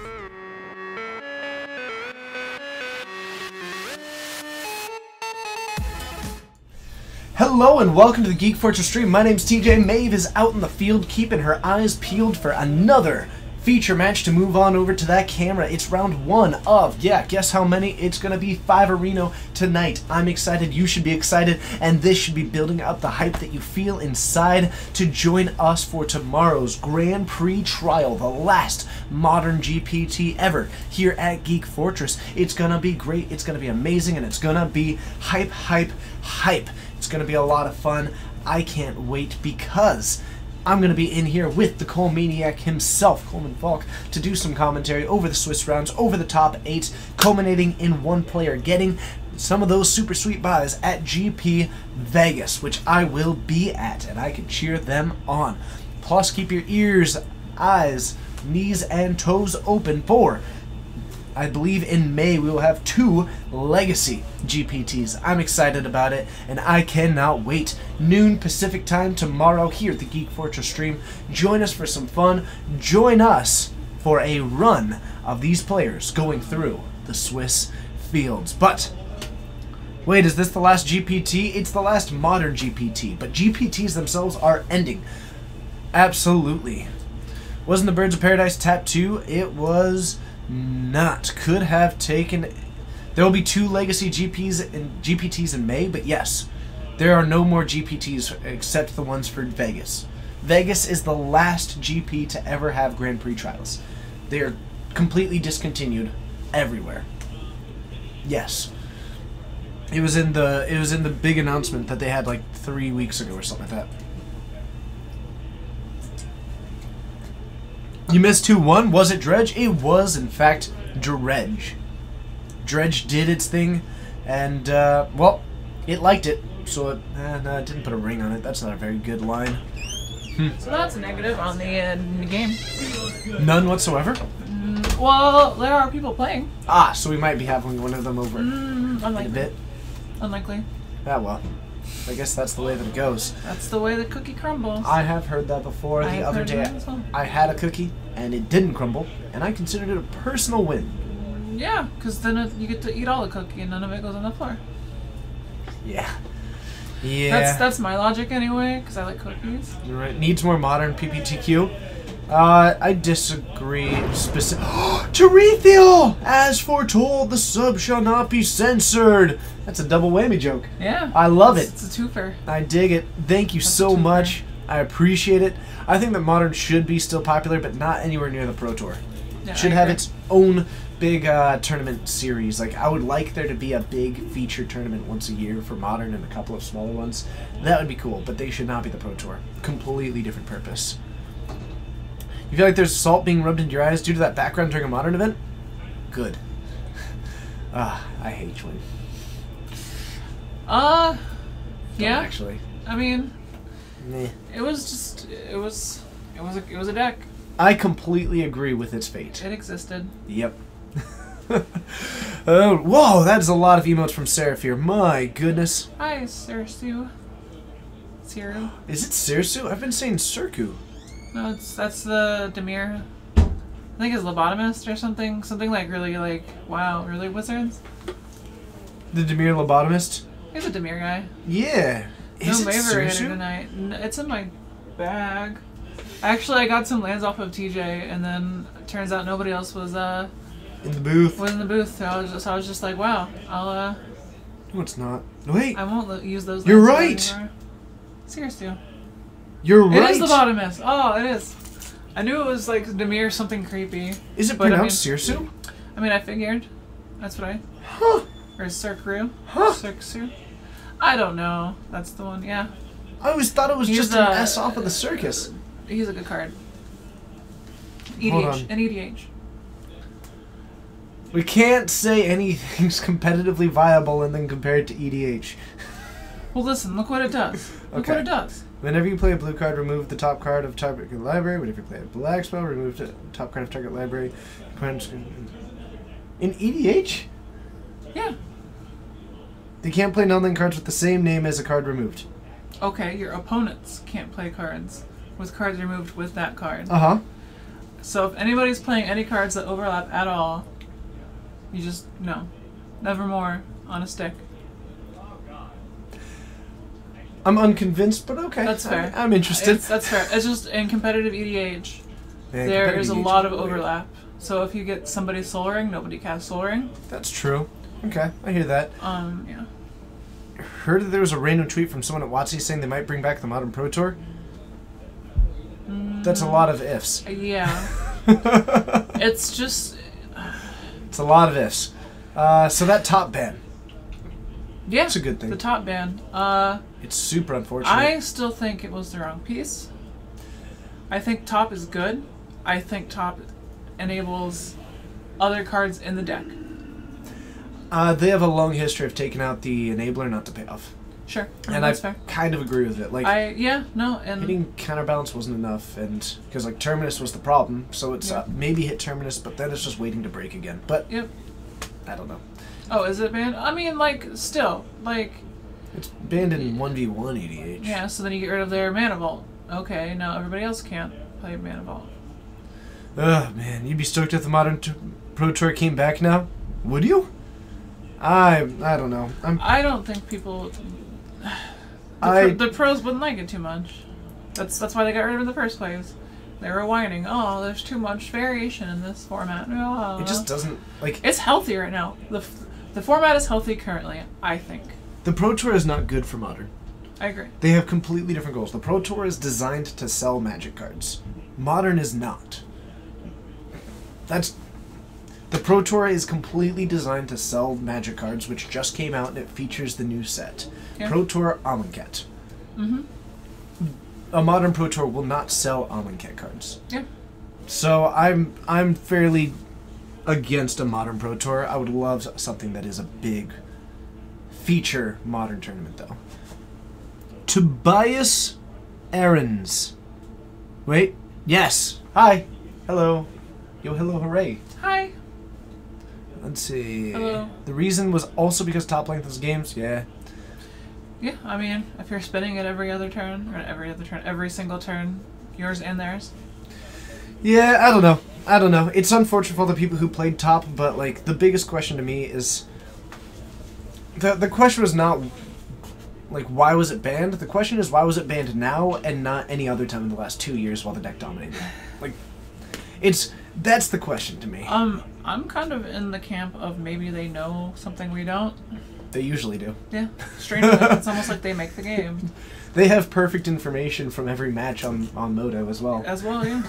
Hello and welcome to the Geek Fortress stream. My name's TJ. Maeve is out in the field keeping her eyes peeled for another feature match to move on over to that camera. It's round 1 of, yeah, guess how many? It's gonna be 5 Areno tonight. I'm excited, you should be excited, and this should be building up the hype that you feel inside to join us for tomorrow's Grand Prix trial, the last modern GPT ever here at Geek Fortress. It's gonna be great, it's gonna be amazing, and it's gonna be hype, hype, hype. It's gonna be a lot of fun. I can't wait because I'm going to be in here with the Colemaniac himself, Coleman Falk, to do some commentary over the Swiss rounds, over the top 8, culminating in one player getting some of those super sweet buys at GP Vegas, which I will be at, and I can cheer them on. Plus, keep your ears, eyes, knees, and toes open for, I believe in May, we will have 2 Legacy GPTs. I'm excited about it, and I cannot wait. Noon Pacific time tomorrow here at the Geek Fortress stream. Join us for some fun. Join us for a run of these players going through the Swiss fields. But, wait, is this the last GPT? It's the last modern GPT, but GPTs themselves are ending. Absolutely. Wasn't the Birds of Paradise Tap 2? It was not. Could have taken... There will be 2 Legacy GPTs in May, but yes, there are no more GPTs except the ones for Vegas. Vegas is the last GP to ever have Grand Prix trials. They are completely discontinued everywhere. Yes. It was in the big announcement that they had like 3 weeks ago or something like that. You missed 2-1. Was it Dredge? It was, in fact, Dredge. Dredge did its thing, and, well, it liked it, so it didn't put a ring on it. That's not a very good line. So that's a negative on the game. None whatsoever? Well, there are people playing. Ah, so we might be having one of them over in a Unlikely. bit. Unlikely. Ah, well. I guess that's the way that it goes. That's the way the cookie crumbles. I have heard that before. The I've other heard day, that as well. I had a cookie, and it didn't crumble, and I considered it a personal win. Yeah, because then you get to eat all the cookie and none of it goes on the floor. Yeah. Yeah. That's my logic anyway, because I like cookies. You're right. Needs more modern PPTQ. I disagree. Terethiel! As foretold, the sub shall not be censored. That's a double whammy joke. Yeah. I love it. It's a twofer. I dig it. Thank you so twofer. much. I appreciate it. I think that modern should be still popular, but not anywhere near the Pro Tour. Yeah, Should I have agree. its own big tournament series. Like, I would like there to be a big feature tournament once a year for modern and a couple of smaller ones. That would be cool, but they should not be the Pro Tour. Completely different purpose. You feel like there's salt being rubbed into your eyes due to that background during a modern event? Good. I hate Chwin. Yeah. Actually. I mean, Meh. it was a deck. I completely agree with its fate. It existed. Yep. Oh, whoa, that is a lot of emotes from Seraph here. My goodness. Hi, Sirsu. Siru. Is it Sirsu? I've been saying Sirku. No, that's the Demir. I think it's lobotomist or something. Something like really like wow, really wizards. The Demir lobotomist? He's a Demir guy. Yeah. Is No it Maver Susu? tonight. It's in my bag. Actually, I got some lands off of TJ, and then it turns out nobody else was In the booth. in the booth. So I was just like, wow, No, it's not. Wait. I won't use those. You're lands right. anymore. Seriously. You're right. It is the lobotomist. Oh, it is. I knew it was like Demir something creepy. Is it but pronounced Sirsu? I mean, I figured. That's what I. Huh. Or Circru. Huh. Circu. I don't know. That's the one. Yeah. I always thought it was He's just an S off of the circus. He's a good card. Hold EDH. on. An EDH. We can't say anything's competitively viable and then compare it to EDH. Well, listen. Look what it does. Look Okay. what it does. Whenever you play a blue card, remove the top card of target library. Whenever you play a black spell, remove the top card of target library. In EDH? Yeah. They can't play non-land cards with the same name as a card removed. Okay. Your opponents can't play cards with cards removed with that card. Uh-huh. So if anybody's playing any cards that overlap at all, you just no. Nevermore on a stick. I'm unconvinced, but okay. That's fair. I'm interested. That's fair. It's just in competitive EDH, Yeah, there is a competitive lot of EDH is weird. overlap. So if you get somebody Soul Ring, nobody casts Soul Ring. That's true. Okay, I hear that. Yeah. Heard that there was a random tweet from someone at WotC saying they might bring back the Modern Pro Tour. That's a lot of ifs. Yeah. It's just. It's a lot of ifs. So that top ban, Yeah. That's a good thing. The top ban. it's super unfortunate. I still think it was the wrong piece. I think top is good. I think top enables other cards in the deck. They have a long history of taking out the enabler, not the payoff. Sure. And that's I fair. kind of agree with it. Like, And hitting counterbalance wasn't enough, and because like Terminus was the problem, so it's Yeah. maybe hit Terminus, but then it's just waiting to break again. But Yep. I don't know. Oh, is it banned? I mean, like, still, like, It's banned in 1v1 EDH. yeah. So then you get rid of their Mana Vault. Okay, now everybody else can't play Mana Vault. Ugh, man, you'd be stoked if the Modern Pro Tour came back now? Would you? I don't know. I don't think people. The pros wouldn't like it too much. That's why they got rid of it in the first place. They were whining, oh, there's too much variation in this format. Oh. It just doesn't like. It's healthy right now. The format is healthy currently, I think. The Pro Tour is not good for Modern. I agree. They have completely different goals. The Pro Tour is designed to sell Magic cards. Modern is not. The Pro Tour is completely designed to sell Magic cards, which just came out and it features the new set. Yeah. Pro Tour Amonkhet. Mm-hmm. A Modern Pro Tour will not sell Amonkhet cards. Yeah. So I'm fairly against a Modern Pro Tour. I would love something that is a big feature Modern tournament, though. Tobias Aarons. Wait. Yes. Hi. Hello. Yo, hello, hooray. Hi. Let's see. Hello. The reason was also because top length of games. Yeah. Yeah, I mean, if you're spinning it every every single turn, yours and theirs. Yeah, I don't know. It's unfortunate for the people who played top, but like the biggest question to me is the question was not like why was it banned? The question is why was it banned now and not any other time in the last 2 years while the deck dominated? Like that's the question to me. I'm kind of in the camp of maybe they know something we don't. They usually do. Yeah, strangely, it's almost like they make the game They have perfect information from every match on Moto as well. as well. Yeah.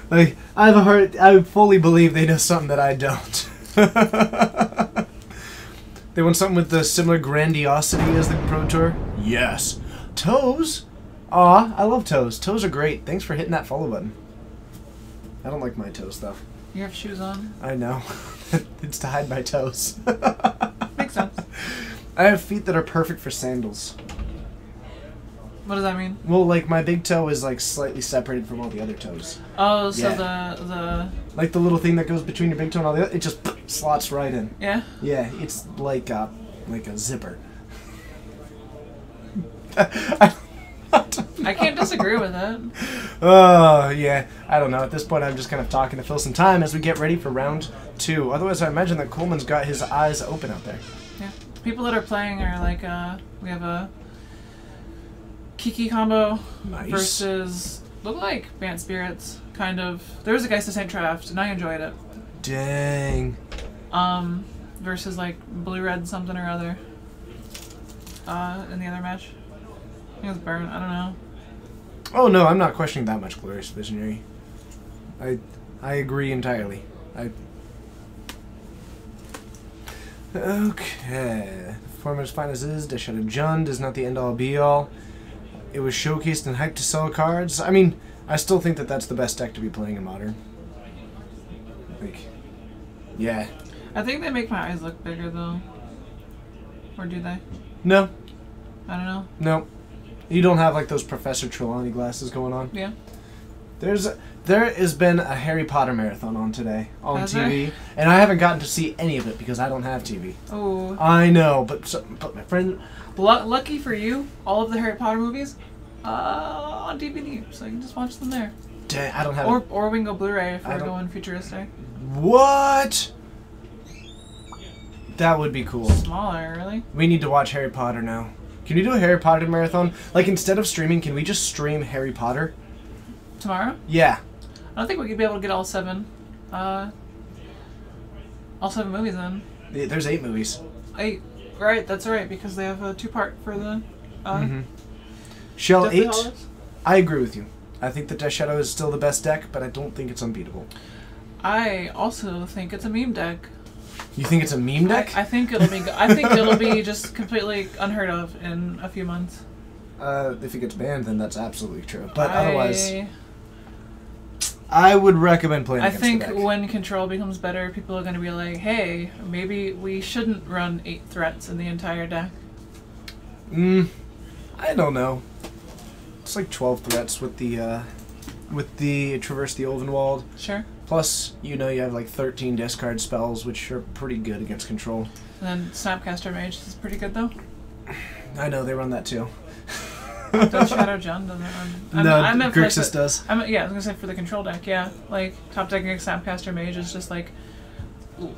Like I fully believe they know something that I don't. They want something with the similar grandiosity as the Pro Tour? Yes. Toes? Aw, I love toes. Toes are great. Thanks for hitting that follow button. I don't like my toes, though. You have shoes on. I know. It's to hide my toes. Makes sense. I have feet that are perfect for sandals. What does that mean? Well, like, my big toe is, like, slightly separated from all the other toes. Oh, so Yeah. Like the little thing that goes between your big toe and all the other, it just slots right in. yeah. Yeah, it's like a zipper. I can't disagree with it. Oh, yeah. I don't know. At this point, I'm just kind of talking to fill some time as we get ready for round 2. Otherwise, I imagine that Coleman's got his eyes open out there. Yeah. People that are playing are like, we have a Kiki combo Nice. versus, look like Bant Spirits, kind of. There was a Geist of St. Traft, and I enjoyed it. Dang. Versus like blue-red something or other. In the other match. I think it was Burn, I don't know. Oh, no, I'm not questioning that much, Glorious Visionary. I agree entirely. Okay. Performance fine as is. Dash out of Jund is not the end-all be-all. It was showcased and hyped to sell cards. I mean, I still think that that's the best deck to be playing in Modern. Like, yeah. I think they make my eyes look bigger though. Or do they? No. I don't know. No. You don't have like those Professor Trelawney glasses going on. Yeah. There has been a Harry Potter marathon on today on Has TV, there? and I haven't gotten to see any of it because I don't have TV. Oh. I know, but my friend, Lucky for you, all of the Harry Potter movies on DVD, so you can just watch them there. dang, I don't have. Or we can go Blu-ray if I we're don't- going futuristic. What? That would be cool. Smaller, really? We need to watch Harry Potter now. Can you do a Harry Potter marathon? Like instead of streaming, can we just stream Harry Potter? Tomorrow? Yeah. I don't think we could be able to get all 7. All 7 movies in. There's 8 movies. 8. Right, that's right, because they have a 2-part for the Shell Deathly 8. Hallows. I agree with you. I think that Death Shadow is still the best deck, but I don't think it's unbeatable. I also think it's a meme deck. You think it's a meme deck? I think it'll be. I think it'll be just completely unheard of in a few months. If it gets banned, then that's absolutely true. But otherwise, I would recommend playing I against think the deck. when control becomes better, people are going to be like, "Hey, maybe we shouldn't run 8 threats in the entire deck." I don't know. It's like 12 threats with the Traverse the Ulvenwald. Sure. Plus, you have like 13 discard spells, which are pretty good against control. And then Snapcaster Mage is pretty good though. I know, they run that too. Does Shadow Jund doesn't run? I meant for Grixis does. Yeah, I was gonna say for the control deck. Yeah, like top decking Snapcaster Mage is just like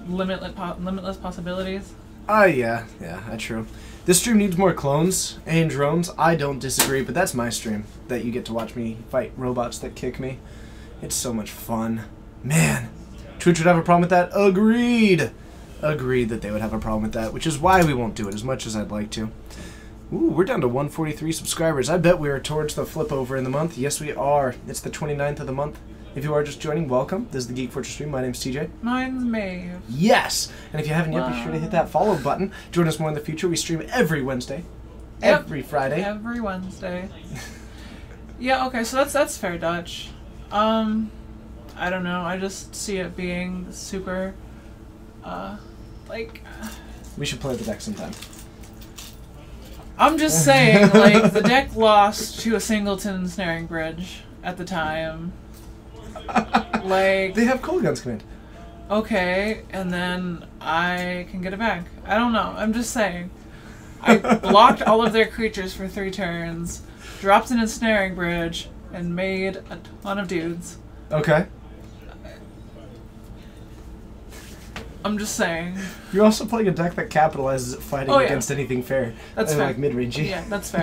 limitless possibilities. Yeah, that's true. This stream needs more clones and drones. I don't disagree, but that's my stream, that you get to watch me fight robots that kick me. It's so much fun. Man, Twitch would have a problem with that? Agreed that they would have a problem with that, which is why we won't do it as much as I'd like to. Ooh, we're down to 143 subscribers. I bet we are towards the flip over in the month. Yes, we are. It's the 29th of the month. If you are just joining, welcome. This is the Geek Fortress stream. My name's TJ. Mine's Maeve. Yes! And if you haven't yet, be sure to hit that follow button. Join us more in the future. We stream every Wednesday. Yep. Every Friday. Every Wednesday. Yeah, okay, so that's fair, Dutch. I don't know, I just see it being super, We should play the deck sometime. I'm just saying, like, the deck lost to a Singleton Snaring Bridge at the time. Like, They have Cold Guns Command. okay, and then I can get it back. I don't know, I'm just saying. I blocked all of their creatures for 3 turns, dropped in a Snaring Bridge, and made a ton of dudes. Okay. I'm just saying. You're also playing a deck that capitalizes at fighting Oh, yeah. against anything fair. That's fair. Like mid-rangey. Yeah, that's fair.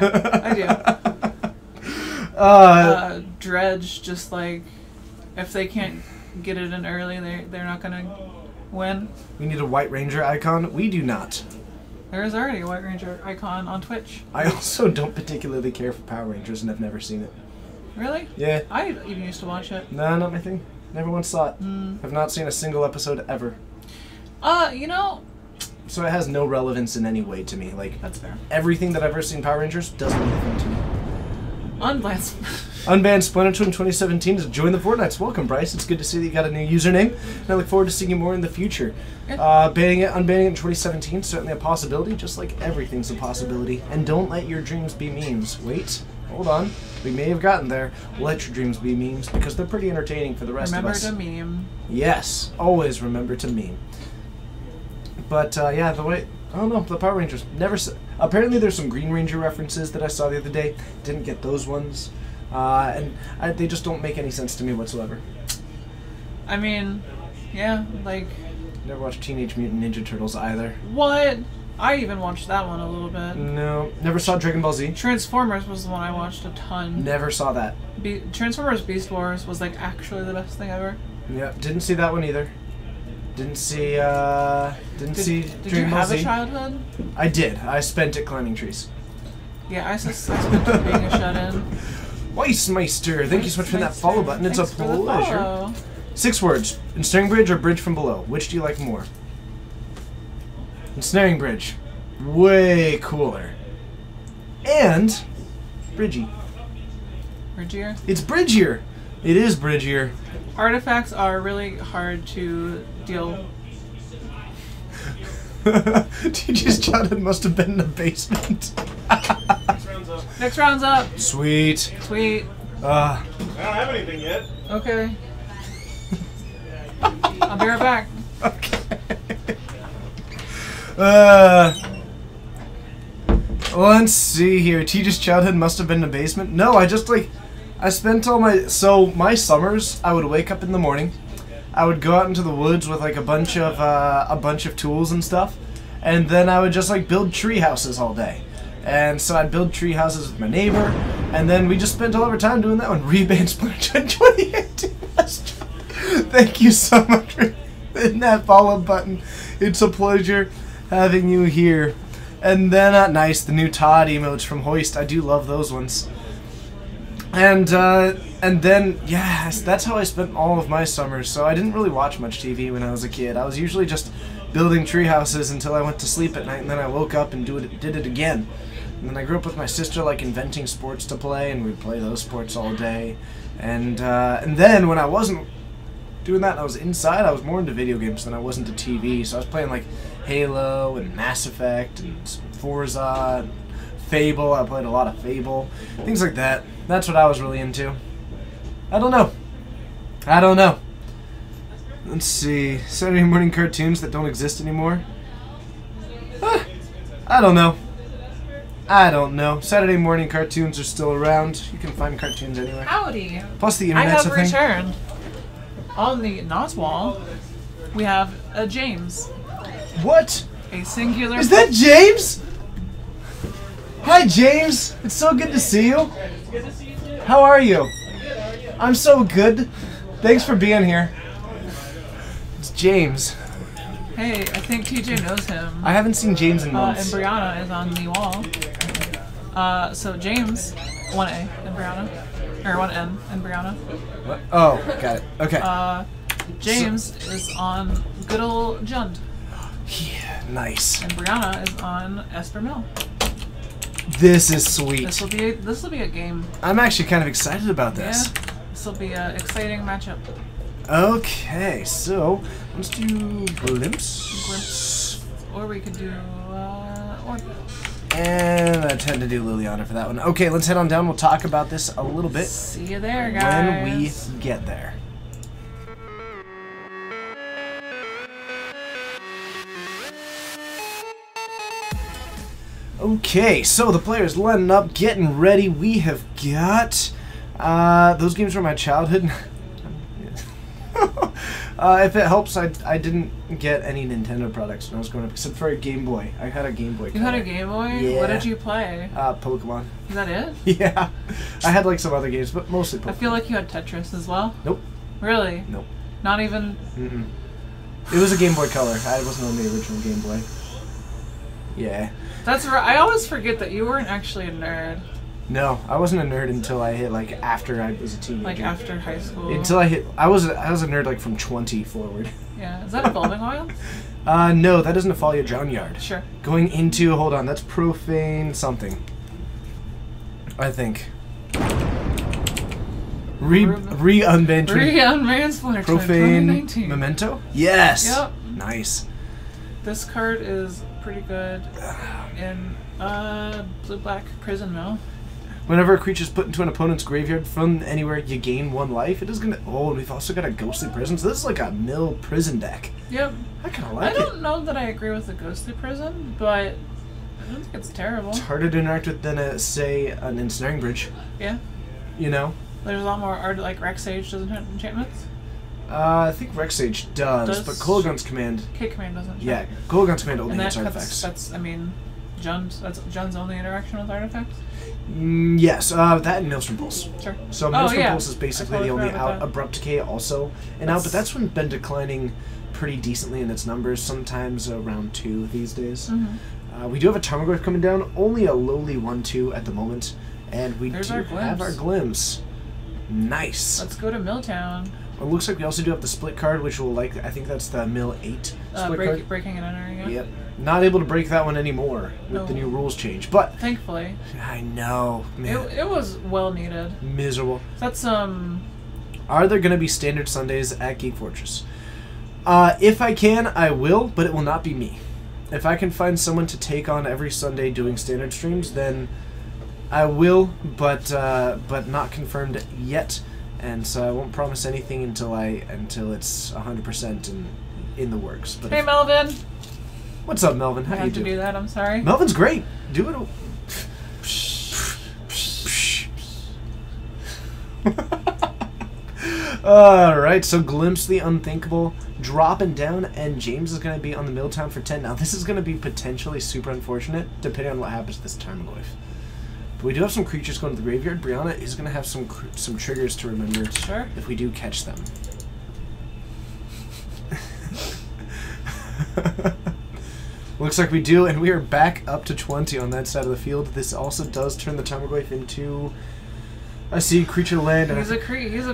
I do. Dredge, just like, if they can't get it in early, they're not gonna win. We need a White Ranger icon. We do not. There is already a White Ranger icon on Twitch. I also don't particularly care for Power Rangers and I've never seen it. Really? Yeah. I even used to watch it. No, not my thing. Never once saw it. Mm. I've not seen a single episode ever. You know, So it has no relevance in any way to me. Like, that's fair. everything that I've ever seen Power Rangers doesn't mean anything to me. Unblast. Unbanned Splinter in 2017 to join the Fortnites. Welcome, Bryce. It's good to see that you got a new username, and I look forward to seeing you more in the future. Unbanning it in 2017 certainly a possibility, just like everything's a possibility. And don't let your dreams be memes. Wait, hold on. We may have gotten there. Let your dreams be memes, because they're pretty entertaining for the rest Remember of us. to meme. Yes, always remember to meme. But yeah, the way I don't know the Power Rangers never. Apparently, there's some Green Ranger references that I saw the other day. Didn't get those ones, and they just don't make any sense to me whatsoever. I mean, yeah, like Never watched Teenage Mutant Ninja Turtles either. what? I even watched that one a little bit. No, never saw Dragon Ball Z. Transformers was the one I watched a ton. Never saw that. Transformers Beast Wars was like actually the best thing ever. Yeah, didn't see that one either. Didn't see. Did Did you Dragon Ball have Z. a childhood? I did. I spent it climbing trees. Yeah, I spent it being a shut-in. Weissmeister, thank you so much for that follow button. It's Thanks a for the pleasure. follow. 6 words. Ensnaring Bridge or Bridge from Below? Which do you like more? Ensnaring Bridge. Way cooler. And Bridgie. Bridgier. It's Bridgier. It is Bridgier. Artifacts are really hard to deal. TJ's childhood must have been in the basement. Next round's up. Sweet. Sweet. Uh, I don't have anything yet. Okay. I'll be right back. okay. Let's see here. TJ's childhood must have been in the basement. No, I spent all my summers, I would wake up in the morning. I would go out into the woods with like a bunch of tools and stuff, and then I would just like build tree houses all day. And so I'd build tree houses with my neighbor, and then we just spent all of our time doing that one. Reband Splinter 2018. Thank you so much for hitting that follow button. It's a pleasure having you here. And then nice, the new Todd emotes from Hoist. I do love those ones. And then yes, that's how I spent all of my summers. So I didn't really watch much TV when I was a kid. I was usually just building tree houses until I went to sleep at night, and then I woke up and did it again. And then I grew up with my sister, like inventing sports to play, and we'd play those sports all day. And then when I wasn't doing that and I was inside, I was more into video games than I was into TV. So I was playing like Halo and Mass Effect and Forza, and Fable. I played a lot of Fable, things like that. That's what I was really into. I don't know. Let's see. Saturday morning cartoons that don't exist anymore. I don't know. Saturday morning cartoons are still around. You can find cartoons anywhere. Howdy. Plus the I internet's have a thing. returned. On the Nos wall, we have a James. What? A singular. Is that James? Hi, James. It's so good to see you. How are you? I'm so good. Thanks for being here. It's James. Hey, I think TJ knows him. I haven't seen James in And months. Brianna is on the wall. So James, 1A and Brianna. Or 1N and Brianna. What? Oh, got it. Okay. James is on good old Jund. Yeah, nice. And Brianna is on Esper Mill. This is sweet. This will be a game. I'm actually kind of excited about Yeah. this. This will be an exciting matchup. Okay, so let's do Glimpse. Glimpse. Or we could do Orb. And I tend to do Liliana for that one. Okay, let's head on down. We'll talk about this a little bit See you there, guys. when we get there. Okay, so the players lining up, getting ready. We have got those games from my childhood. If it helps, I didn't get any Nintendo products when I was growing up, except for a Game Boy. I had a Game Boy. You had a Game Boy? Yeah. What did you play? Pokemon. Is that it? Yeah, I had like some other games, but mostly Pokemon. I feel like you had Tetris as well. Nope. Really? Nope. Not even. Mm-mm. It was a Game Boy Color. I wasn't on the original Game Boy. Yeah. That's right. I always forget that you weren't actually a nerd. No, I wasn't a nerd until I hit like after I was a teenager. Like after high school. Until I was a nerd like from 20 forward. Yeah. Is that Evolving Wilds? No, that isn't a Folly Drown Yard. Sure. Going into, hold on, that's Profane something. I think. Re-Unbanned Tree. Re-Unbanned Splinter Twin Profane 2019. Memento? Yes! Yep. Nice. This card is pretty good in Blue Black Prison Mill. Whenever a creature is put into an opponent's graveyard from anywhere, you gain 1 life. It is gonna. Oh, and we've also got a Ghostly Prison. So this is like a mill prison deck. Yep. I kind of I like it. don't know that I agree with the Ghostly Prison, but I don't think it's terrible. It's harder to interact with than, say, an Ensnaring Bridge. Yeah. You know? There's a lot more art, like Rex Sage doesn't have enchantments. I think Rex Sage does, but Kolaghan's Command. K-Command doesn't. Yeah, Kolaghan's Command only And hits that's, artifacts. that's, I mean, that's Jun's only interaction with artifacts? Yes, that and Maelstrom Pulse. Sure. So Maelstrom yeah. Pulse is basically I the totally only forgot about out. that. Abrupt Decay also. And out, but that's been declining pretty decently in its numbers, sometimes around 2 these days. Mm-hmm. We do have a Tarmogoyf coming down, only a lowly 1/2 at the moment. And we There's do our have our glimpse. Glimpse. Nice. Let's go to Milltown. It looks like we also do have the split card, which will I think that's the Mill 8 split card. Breaking and entering. Yeah. Yep. Not able to break that one anymore with the No. new rules change. But Thankfully. I know, man. It was well needed. Miserable. That's Are there going to be standard Sundays at Geek Fortress? If I can, I will, but it will not be me. If I can find someone to take on every Sunday doing standard streams, then I will, but not confirmed yet. And so I won't promise anything until it's 100% in the works. But Hey Melvin. what's up, Melvin? How I you have to doing? do that. I'm sorry. Melvin's great. Do it. Alright, so Glimpse the Unthinkable dropping down, and James is going to be on the Milltown for 10. Now, this is going to be potentially super unfortunate, depending on what happens to this Tarmogoyf. But we do have some creatures going to the graveyard. Brianna is going to have some triggers to remember Sure. if we do catch them. Looks like we do, and we are back up to 20 on that side of the field. This also does turn the Tarmogoyf into a seed creature land. He's a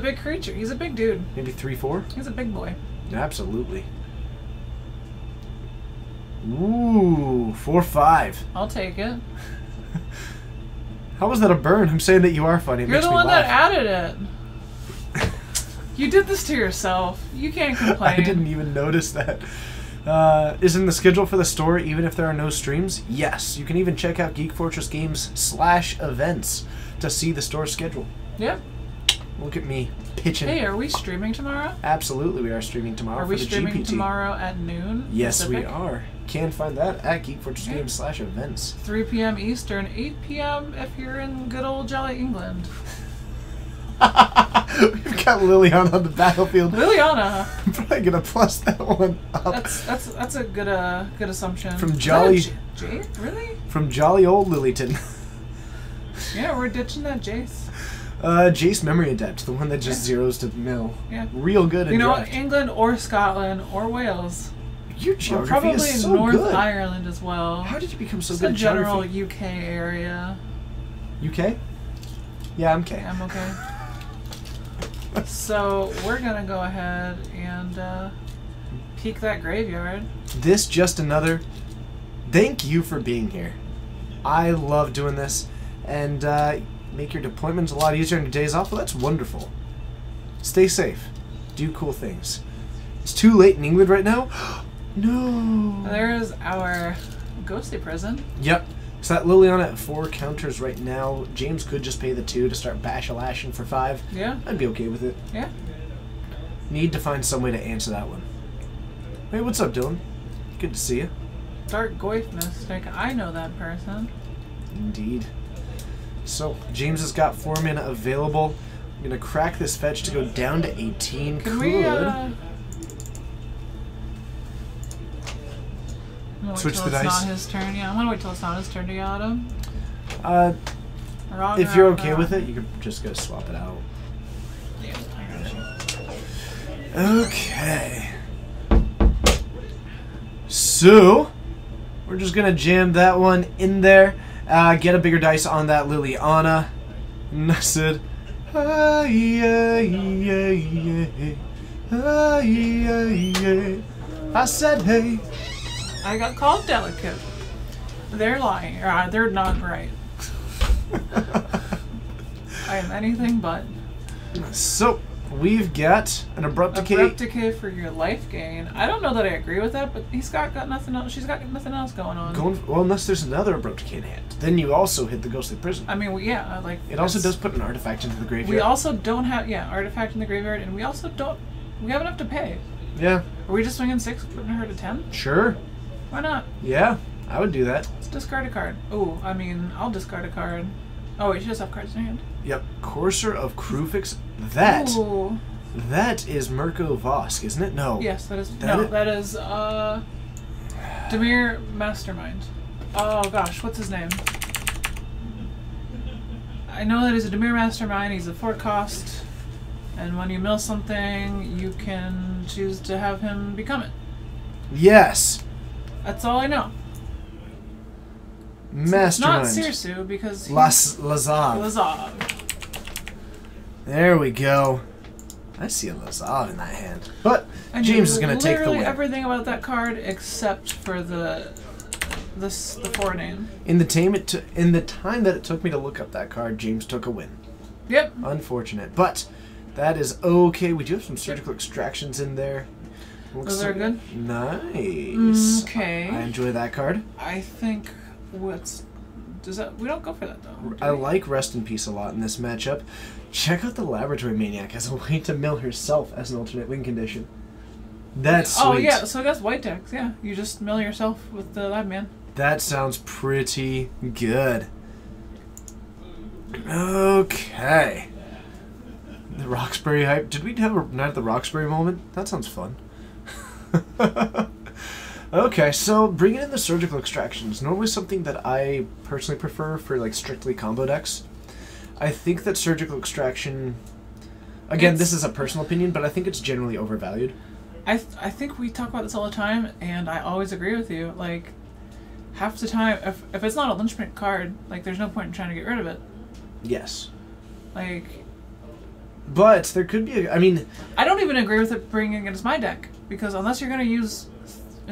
big creature. He's a big dude. Maybe 3/4? He's a big boy. Absolutely. Ooh, 4/5. I'll take it. How was that a burn? I'm saying that you are funny. It You're makes the me one that laugh. added it. You did this to yourself. You can't complain. I didn't even notice that. Is in the schedule for the store even if there are no streams? Yes. You can even check out Geek Fortress Games /events to see the store schedule. Yep. Look at me pitching. Hey, are we streaming tomorrow? Absolutely, we are streaming tomorrow Are for we the streaming GPT. tomorrow at noon? Yes, Pacific? we are. Can find that at Geek Fortress Yeah. Games /events. 3 p.m. Eastern, 8 p.m. if you're in good old jolly England. We've got Liliana on the battlefield. Liliana. I'm probably gonna plus that one up. That's a good assumption. From Is that a Jolly- Jade? Really? From jolly old Lilyton. Yeah, we're ditching that Jace. Jace Memory Adept, the one that just zeros to mill. Yeah. Real good in You know what? draft. England or Scotland or Wales. Your Or geography probably is so North good. Ireland as well. How did you become so Just good the at general geography? UK area. UK? Yeah, I'm K. Yeah, I'm okay. So we're gonna go ahead and peek that graveyard. This just another. Thank you for being here. I love doing this, and make your deployments a lot easier on your days off. Well, that's wonderful. Stay safe. Do cool things. It's too late in England right now. No. There's our ghostly prison. Yep. So that Liliana at 4 counters right now. James could just pay the 2 to start Bash-a-lashing for 5. Yeah, I'd be okay with it. yeah. Need to find some way to answer that one. Hey, what's up, Dylan? Good to see you. Dark Goyf Mystic. I know that person. Indeed. So, James has got 4 mana available. I'm going to crack this fetch to go down to 18. Can Could. we Switch the It's dice. not his turn. Yeah, I'm gonna wait till it's not his turn to yell at him. If you're okay with it, you could just go swap it out. Yeah, I got you. Okay. So, we're just going to jam that one in there. Get a bigger dice on that Liliana. And I said, I said, hey. I got called delicate. They're lying. They're not right. I am anything but. So, we've got an Abrupt Decay. Abrupt Decay for your life gain. I don't know that I agree with that, but he's got nothing else. She's got nothing else going on. Well, unless there's another Abrupt Decay in hand. Then you also hit the Ghostly Prison. I mean, yeah, like... It also does put an artifact into the graveyard. We also don't have... Yeah, artifact in the graveyard, and we also don't... We have enough to pay. Yeah. Are we just swinging 6, putting her to 10? Sure. Why not? Yeah, I would do that. Let's discard a card. Oh, I mean, I'll discard a card. Oh, wait, she does have cards in her hand. Yep. Courser of Krufix. That Ooh. is Mirko Vosk, isn't it? No. Yes, that is... That that is, Dimir Mastermind. Oh, gosh, what's his name? I know that he's a Dimir Mastermind. He's a 4 cost. And when you mill something, you can choose to have him become it. Yes. That's all I know. Mastermind. It's not Sirsu because he's Lazav. Lazav. There we go. I see a Lazav in that hand. But I James is going to take the literally win. everything about that card except for the 4 name. In the time that it took me to look up that card, James took a win. Yep. Unfortunate, but that is okay. We do have some surgical extractions in there. Those are good. Nice. Okay. I enjoy that card. I think we don't go for that though. I like Rest in Peace a lot in this matchup. Check out the Laboratory Maniac as a way to mill herself as an alternate win condition. That's sweet. Oh yeah, so I guess white decks. Yeah, you just mill yourself with the Lab Man. That sounds pretty good. Okay. The Roxbury hype. Did we have a Night at the Roxbury moment? That sounds fun. Okay, so bringing in the surgical extractions, normally something that I personally prefer for like strictly combo decks. I think that surgical extraction, again, this is a personal opinion, but I think it's generally overvalued. I think we talk about this all the time, and I always agree with you. Like, half the time, if it's not a linchpin card, like, there's no point in trying to get rid of it. Yes. Like... But there could be I mean... I don't even agree with it bringing it as my deck, because unless you're going to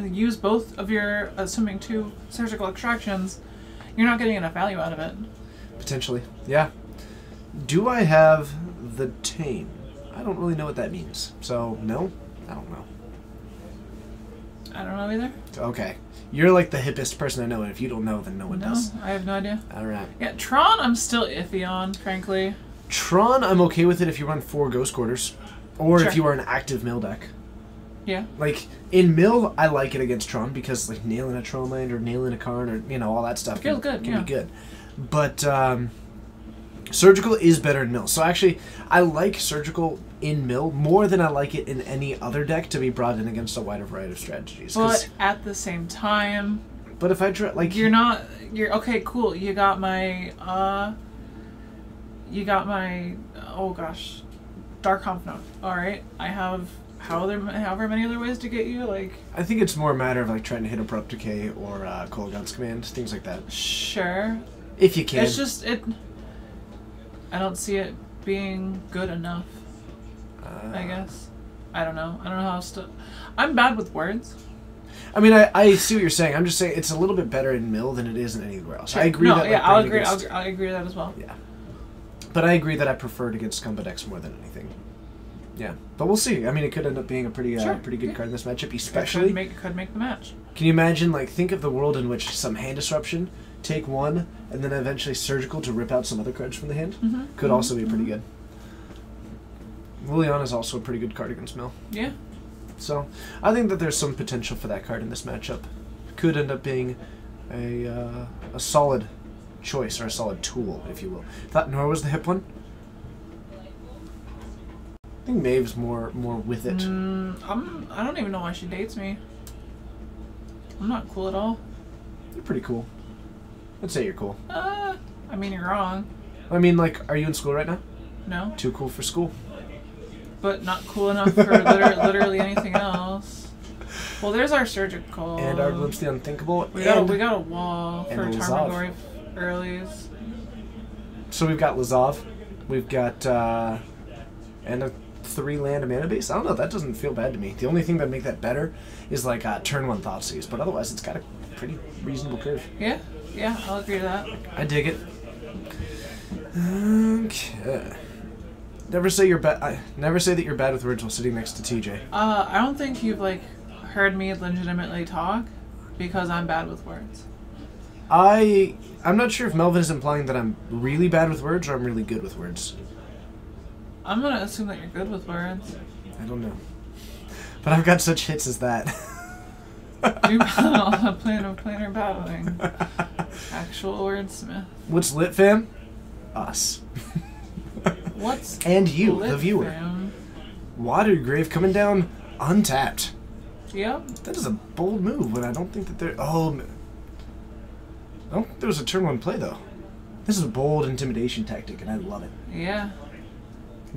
use both of your, assuming 2 surgical extractions, you're not getting enough value out of it. Potentially, yeah. Do I have the Tame? I don't really know what that means. So, no? I don't know. I don't know either. Okay. You're like the hippest person I know, and if you don't know, then no one does. I have no idea. Alright. Yeah, Tron I'm still iffy on, frankly. Tron, I'm okay with it if you run 4 Ghost Quarters. Or Sure. if you are an active mill deck. Yeah. Like, in mill, I like it against Tron, because, like, nailing a Tron land or nailing a Karn or, you know, all that stuff Feels can good, yeah. be good. But, Surgical is better in mill. So actually, I like Surgical in mill more than I like it in any other deck to be brought in against a wider variety of strategies. But at the same time... But if I try, like... You're okay, cool. You got my, oh gosh, Dark Confidant. Alright, I have however many other ways to get you, like... I think it's more a matter of, like, trying to hit Abrupt Decay or Kolaghan's Command, things like that. Sure. If you can. It's just, I don't see it being good enough, I guess. I don't know. I don't know how else to... I'm bad with words. I mean, I see what you're saying. I'm just saying it's a little bit better in mill than it is in anywhere else. Sure. I agree no, that... yeah, like, I'll agree. against, I'll agree with that as well. Yeah. But I agree that I prefer it against combo decks more than anything. Yeah. But we'll see. I mean, it could end up being a pretty pretty good card in this matchup, especially... Could make the match. Can you imagine, like, think of the world in which some hand disruption, take 1, and then eventually surgical to rip out some other cards from the hand? Mm-hmm. Could also be pretty good. Liliana is also a pretty good card against mill. Yeah. So, I think that there's some potential for that card in this matchup. Could end up being a solid choice, or a solid tool, if you will. Thought Nora was the hip one? I think Maeve's more with it. I don't even know why she dates me. I'm not cool at all. You're pretty cool. I'd say you're cool. I mean, you're wrong. I mean, like, are you in school right now? No. Too cool for school. But not cool enough for literally anything else. Well, there's our surgical. And our Glimpse the Unthinkable. We got a wall for and Tarmogoyf earlies. So we've got Lazav. We've got, and a 3-land mana base. I don't know, that doesn't feel bad to me. The only thing that'd make that better is, like, turn 1 Thoughtseize. But otherwise, it's got a pretty reasonable curve. Yeah, I'll agree to that. I dig it. Okay. Never say you're bad. Never say that you're bad with words while sitting next to TJ. I don't think you've like heard me legitimately talk because I'm bad with words. I'm not sure if Melvin is implying that I'm really bad with words or I'm really good with words. I'm gonna assume that you're good with words. I don't know. But I've got such hits as that. You battle on a plane of planar battling. Actual wordsmith. What's lit, fam? Us. What's And you, lit, the viewer. fam? Water Grave coming down untapped. Yep. That is a bold move, but I don't think that there... Oh, I don't think there was a turn one play, though. This is a bold intimidation tactic, and I love it. Yeah.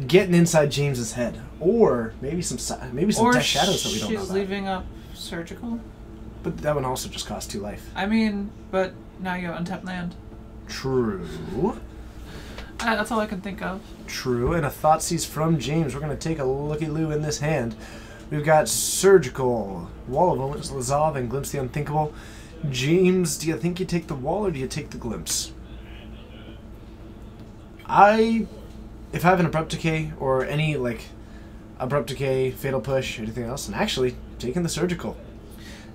Getting inside James's head. Or maybe some Or death shadows that we don't know she's about. leaving up surgical. But that one also just cost 2 life. I mean, but now you have untapped land. True. That's all I can think of. True. And a Thoughtseize from James. We're going to take a looky-loo in this hand. We've got Surgical, Wall of Omens, Lazav, and Glimpse the Unthinkable. James, do you think you take the wall or do you take the glimpse? If I have an Abrupt Decay or any, like, Abrupt Decay, Fatal Push, anything else, and actually, taking the Surgical.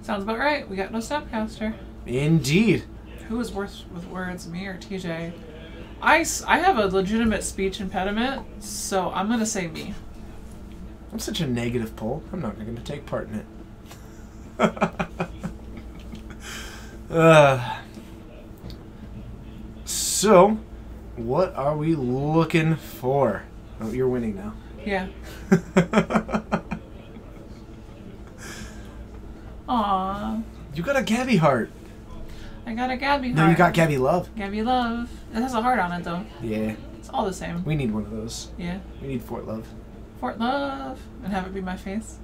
Sounds about right. We got no Snapcaster. Indeed. Who is worse with words, me or TJ? I have a legitimate speech impediment, so I'm going to say me. I'm such a negative poll. I'm not going to take part in it. So, what are we looking for? Oh, you're winning now. Yeah. Aww. You got a Gabby heart. I got a Gabby heart. No, you got Gabby love. Gabby Love. It has a heart on it, though. Yeah. It's all the same. We need one of those. Yeah. We need Fort Love. Fort Love. And have it be my face.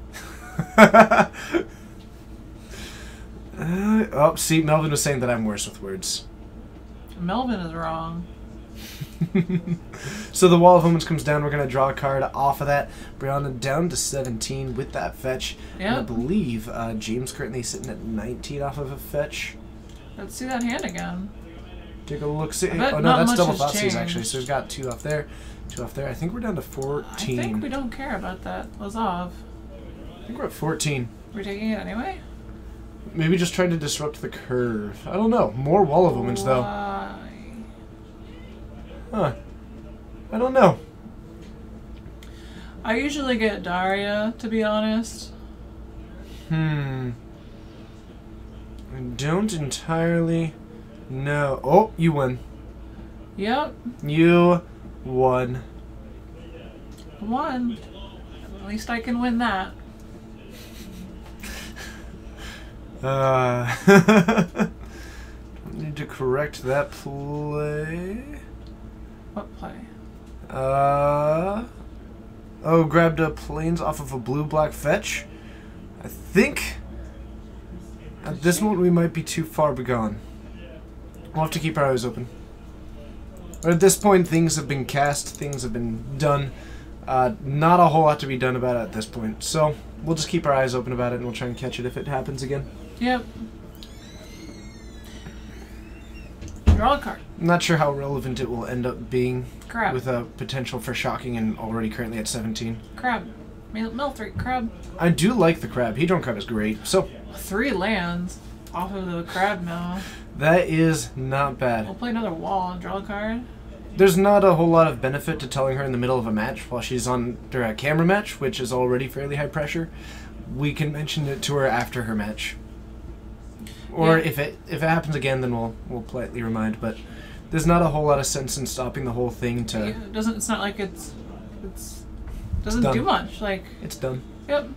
Oh, see, Melvin was saying that I'm worse with words. Melvin is wrong. So the Wall of Omens comes down. We're going to draw a card off of that. Brianna down to 17 with that fetch. Yep. And I believe James currently sitting at 19 off of a fetch. Let's see that hand again. Take a look. See, bet oh no, not that's much double has Thoughtseize changed. actually. So he's got 2 off there, 2 off there. I think we're down to 14. I think we don't care about that. Lazav. I think we're at 14. We're taking it anyway? Maybe just trying to disrupt the curve. I don't know. More Wall of Omens though. Why? Huh. I don't know. I usually get Daria, to be honest. I don't entirely know. Oh, you won. Yep. You won. One. At least I can win that. Need to correct that play. What play? Oh, grabbed a planes off of a blue-black fetch. I think at this moment we might be too far begone. We'll have to keep our eyes open. But at this point, things have been cast, things have been done. Not a whole lot to be done about it at this point. So we'll just keep our eyes open about it and we'll try and catch it if it happens again. Yep. Draw a card. I'm not sure how relevant it will end up being. Crab. With a potential for shocking and already currently at 17. Crab. Mill 3. Crab. I do like the crab. Hedron crab is great. So 3 lands off of the crab mill. that is not We'll bad. play another wall and draw a card. There's not a whole lot of benefit to telling her in the middle of a match while she's under a camera match, which is already fairly high pressure. We can mention it to her after her match. Or Yeah. if it happens again, then we'll politely remind. But there's not a whole lot of sense in stopping the whole thing to. Yeah, it doesn't. It's not like it's doesn't done. do much. Like, It's done. yep.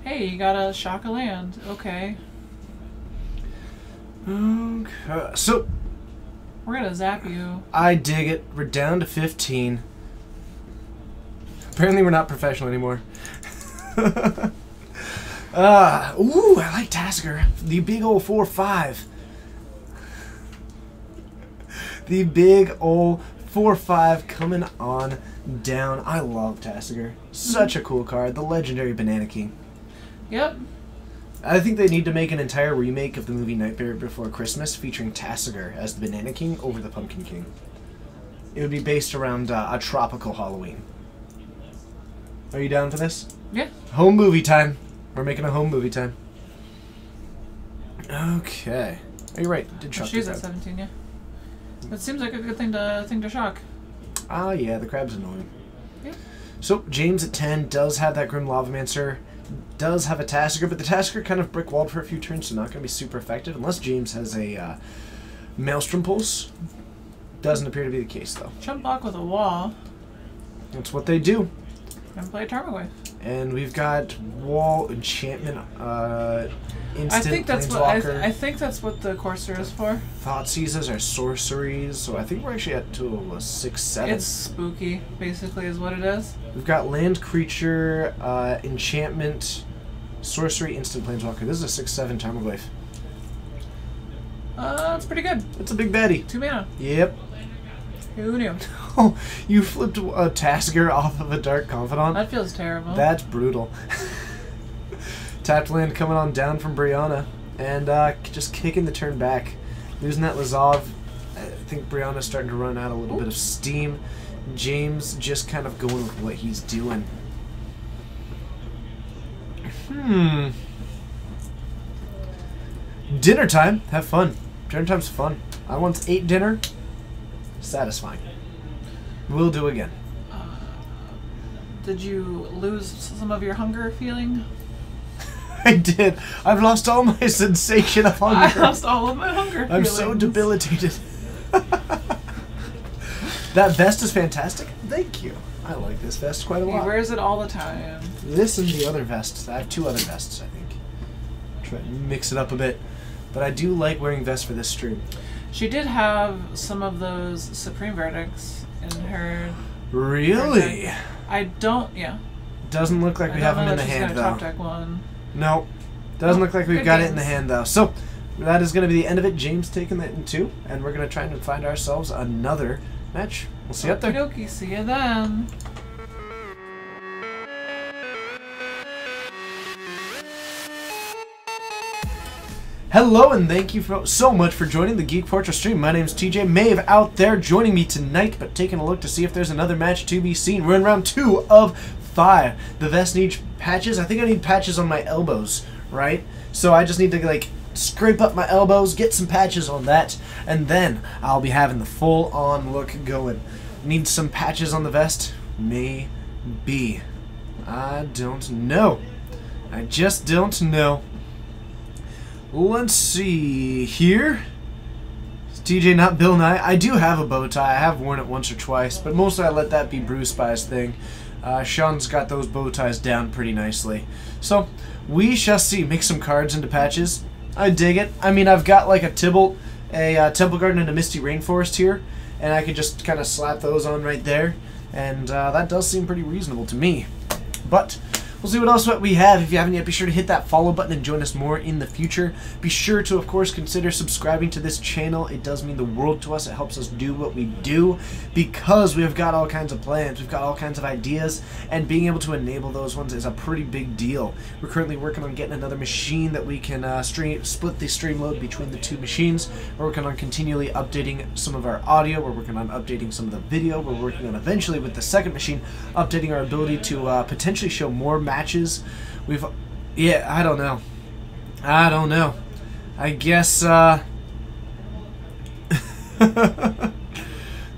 Hey, you gotta shock a land. Okay. Okay. So We're gonna zap you. I dig it. We're down to 15. Apparently we're not professional anymore. Ooh, I like Tasker. The big old 4/5. The big old 4/5 coming on down. I love Tasker. Such a cool card. The legendary Banana King. Yep. I think they need to make an entire remake of the movie Nightmare Before Christmas featuring Tasker as the Banana King over the Pumpkin King. it would be based around a tropical Halloween. Are you down for this? Yeah. Home movie time. We're making a home movie time. Okay. Oh, you're right. Did shock She's the at crab. 17, yeah. That seems like a good thing to shock. Ah, yeah, the crab's annoying. Yeah. So, James at 10 does have that Grim Lavamancer, does have a Tasigur, but the Tasigur kind of brick-walled for a few turns, so not going to be super effective, unless James has a Maelstrom Pulse. Doesn't appear to be the case, though. Chump block with a wall That's what they do. and play Tarmogoyf. And we've got Wall, Enchantment, Instant, I think that's what Planeswalker. I think that's what the Courser is for. Thoughtseizes are sorceries, so I think we're actually at to a 6-7. It's spooky, basically, is what it is. We've got land creature, enchantment, sorcery, instant planeswalker. This is a 6-7 Tarmogoyf. It's pretty good. It's a big baddie. 2 mana. Yep. Who knew? Oh, you flipped a Tasigur off of a Dark Confidant? That feels terrible. That's brutal. Tapped land coming on down from Brianna, and just kicking the turn back. Losing that Lazav. I think Brianna's starting to run out a little bit of steam. James just kind of going with what he's doing. Dinner time. Have fun. Dinner time's fun. I once ate dinner. Satisfying. We'll do again. Did you lose some of your hunger feeling? I did. I've lost all my sensation of hunger. I lost all of my hunger I'm feelings. so debilitated. That vest is fantastic. Thank you. I like this vest quite a He lot. wears it all the time. This and the other vests. I have 2 other vests, I think. Try to mix it up a bit. But I do like wearing vests for this stream. She did have some of those Supreme Verdicts in her. Really? I don't. Yeah. Doesn't look like we have them in the hand, though. Top though. deck one. No. Doesn't Oh, look like we've good got it in the games. hand, though. So, that is going to be the end of it. James taking that in 2. And we're going to try and find ourselves another match. We'll see you up there. Okie dokie, see you then. Hello and thank you so much for joining the Geek Fortress stream. My name is TJ Mave out there joining me tonight, but taking a look to see if there's another match to be seen. We're in round 2 of 5. The vest needs patches. I think I need patches on my elbows, right? So I just need to like scrape up my elbows, get some patches on that, and then I'll be having the full-on look going. Need some patches on the vest? Maybe. I don't know. I just don't know. Let's see here. It's TJ, not Bill Nye. I do have a bow tie. I have worn it once or twice, but mostly I let that be Bruce by his thing. Sean's got those bow ties down pretty nicely. So, we shall see. Make some cards into patches. I dig it. I mean, I've got like a Tybalt, a Temple Garden, and a Misty Rainforest here, and I could just kind of slap those on right there, and that does seem pretty reasonable to me. But we'll see what else we have. If you haven't yet, be sure to hit that follow button and join us more in the future. Be sure to, of course, consider subscribing to this channel. It does mean the world to us. It helps us do what we do because we've got all kinds of plans. We've got all kinds of ideas, and being able to enable those ones is a pretty big deal. We're currently working on getting another machine that we can split the stream load between the 2 machines. We're working on continually updating some of our audio. We're working on updating some of the video. We're working on eventually with the second machine updating our ability to potentially show more matches. I don't know. I guess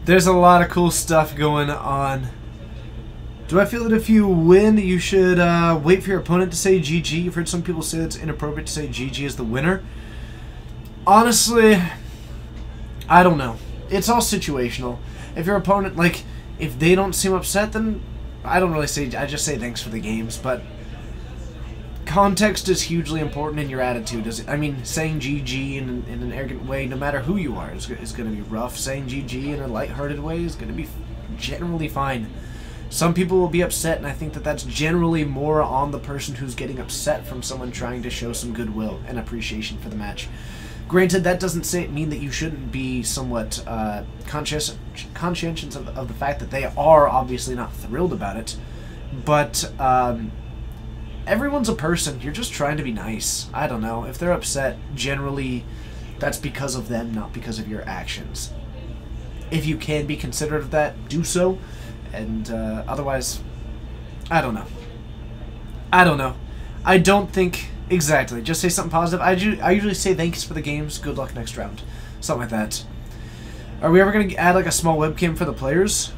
there's a lot of cool stuff going on. Do I feel that if you win, you should wait for your opponent to say GG? You've heard some people say it's inappropriate to say GG as the winner. Honestly, I don't know. It's all situational. If your opponent, like, if they don't seem upset, then I don't really say, I just say thanks for the games, but context is hugely important in your attitude. I mean, saying GG in an arrogant way, no matter who you are, is going to be rough. Saying GG in a lighthearted way is going to be generally fine. Some people will be upset, and I think that that's generally more on the person who's getting upset from someone trying to show some goodwill and appreciation for the match. Granted, that doesn't mean that you shouldn't be somewhat conscientious of the fact that they are obviously not thrilled about it, but everyone's a person. You're just trying to be nice. I don't know. If they're upset, generally that's because of them, not because of your actions. if you can be considerate of that, do so. And otherwise, I don't know. I don't think exactly. Just say something positive. I usually say thanks for the games. Good luck next round. Something like that. Are we ever gonna add like a small webcam for the players?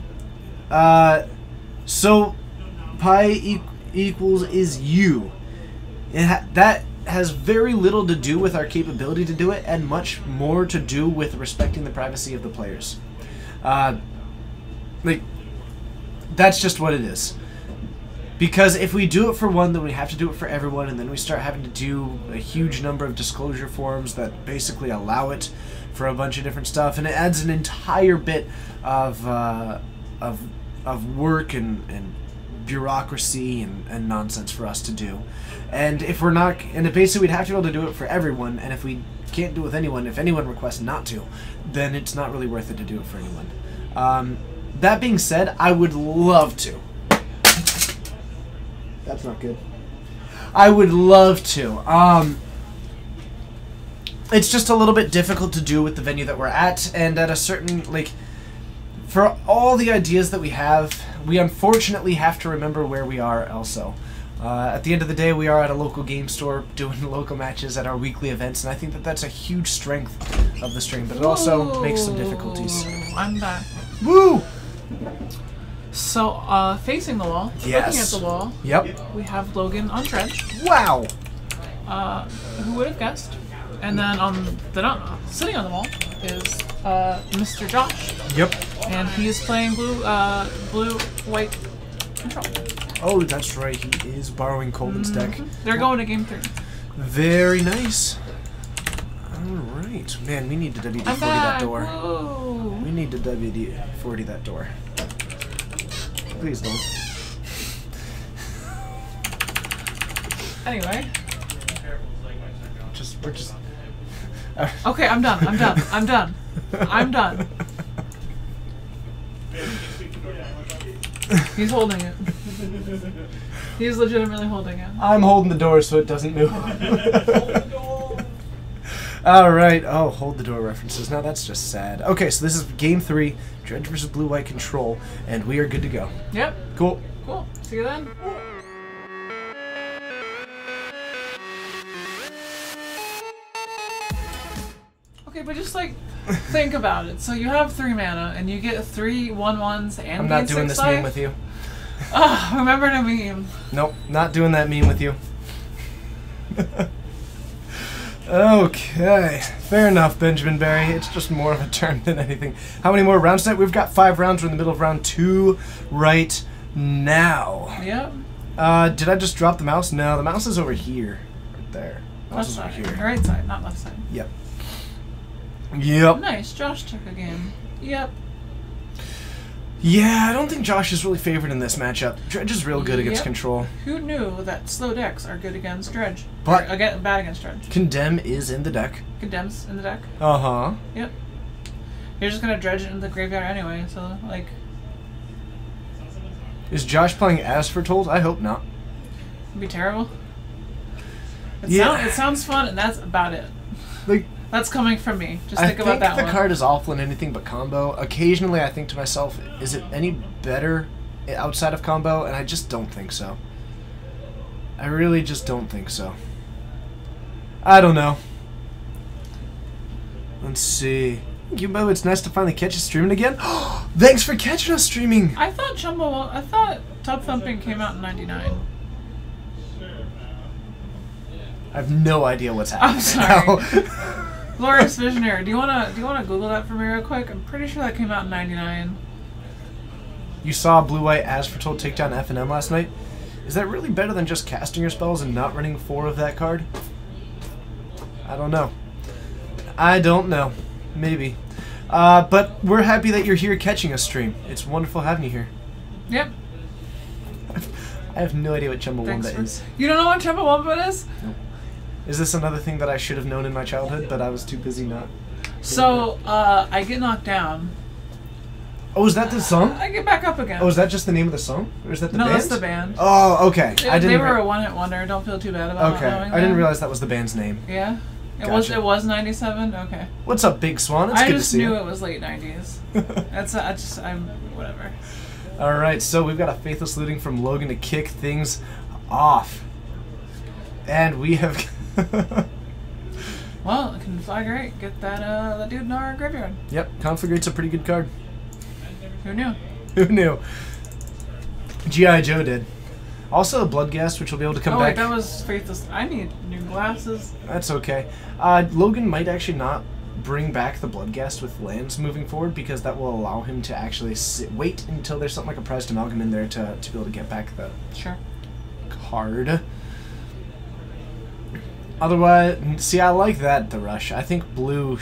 So pi equals is you. That has very little to do with our capability to do it, and much more to do with respecting the privacy of the players. Like, that's just what it is. Because if we do it for one, then we have to do it for everyone, and then we start having to do a huge number of disclosure forms that basically allow it for a bunch of different stuff, and it adds an entire bit of work and bureaucracy and nonsense for us to do. And if we're not, and basically we'd have to be able to do it for everyone, and if we can't do it with anyone, if anyone requests not to, then it's not really worth it to do it for anyone. That being said, I would love to. That's not good. I would love to. It's just a little bit difficult to do with the venue that we're at, and at a certain, like, for all the ideas that we have, we unfortunately have to remember where we are also. At the end of the day, we are at a local game store doing local matches at our weekly events, and I think that that's a huge strength of the stream, but it also makes some difficulties. I'm back. Woo! So, facing the wall, Yes. looking at the wall, Yep. we have Logan on Dredge. Wow! Who would have guessed? And then on the sitting on the wall is Mr. Josh, Yep. and he is playing blue-white control. Oh, that's right, he is borrowing Colvin's deck. They're going to game 3. Very nice. Alright. Man, we need to WD-40 I'm that back. door. Whoa. We need to WD-40 that door. Please don't. Anyway. We're just... Okay, I'm done. I'm done. He's holding it. He's legitimately holding it. I'm holding the door so it doesn't move. Alright. Oh, hold the door references. Now that's just sad. Okay, so this is game 3, Dredge versus Blue-White Control, and we are good to go. Yep. Cool. Cool. See you then. Okay, but just like think about it. So you have 3 mana, and you get 3 1/1s and I'm not gain doing 6 this meme life. with you. Ah, remember the meme. Nope, not doing that meme with you. Okay, fair enough, Benjamin Barry. It's just more of a turn than anything. How many more rounds tonight? We've got 5 rounds. We're in the middle of round 2 right now. Yep. Did I just drop the mouse? No, the mouse is over here. Right there. Mouse Left is over side. here. Right side, not left side. Yep. Yep. Nice. Josh took a game. Yep. Yeah, I don't think Josh is really favored in this matchup. Dredge is real good against Yep. control. Who knew that slow decks are good against Dredge? But- Or, bad against Dredge. Condemn is in the deck. Condemns in the deck. Uh-huh. Yep. You're just gonna dredge it into the graveyard anyway, so like. Is Josh playing as foretold? I hope not. It'd be terrible. Yeah. It sounds fun, and that's about it. Like, That's coming from me. Just I think about that the one. card is awful in anything but combo. Occasionally I think to myself, is it any better outside of combo? And I just don't think so. I really just don't think so. I don't know. Let's see. Thank you, Bo. It's nice to finally catch you streaming again. Thanks for catching us streaming. I thought Tub Thumping came out in '99. I have no idea what's happening I'm sorry. right now. Glorious Visionary. Do you wanna Google that for me real quick? I'm pretty sure that came out in '99. You saw Blue-White as foretold take down F&M last night. Is that really better than just casting your spells and not running 4 of that card? I don't know. I don't know. Maybe. But we're happy that you're here catching us stream. It's wonderful having you here. Yep. I have no idea what Thanks Chumbawamba for. is. You don't know what Chumbawamba is? Is this another thing that I should have known in my childhood, but I was too busy not? So I get knocked down. Oh, is that the song? I get back up again. Oh, is that just the name of the song? Or is that the no, band? that's the band. Oh, okay. They, I didn't they were a one-hit wonder. Don't feel too bad about Okay. not knowing I didn't them. realize that was the band's name. Yeah. It was 97. Okay. What's up, Big Swan? It's I good to just see knew you. it was late 90s. I'm whatever. All right, so we've got a Faithless Looting from Logan to kick things off. And we have... Well, it can fly great. Get that dude in our graveyard. Yep, Conflagrate's a pretty good card. Who knew? Who knew? G.I. Joe did. Also a Bloodghast, which will be able to come Oh back. wait, that was Faithless. I need new glasses. That's okay. Logan might actually not bring back the Bloodghast with lands moving forward because that will allow him to actually wait until there's something like a Prized Amalgam in there to be able to get back the Sure. card. Otherwise, see, I like that, the Rush. I think blue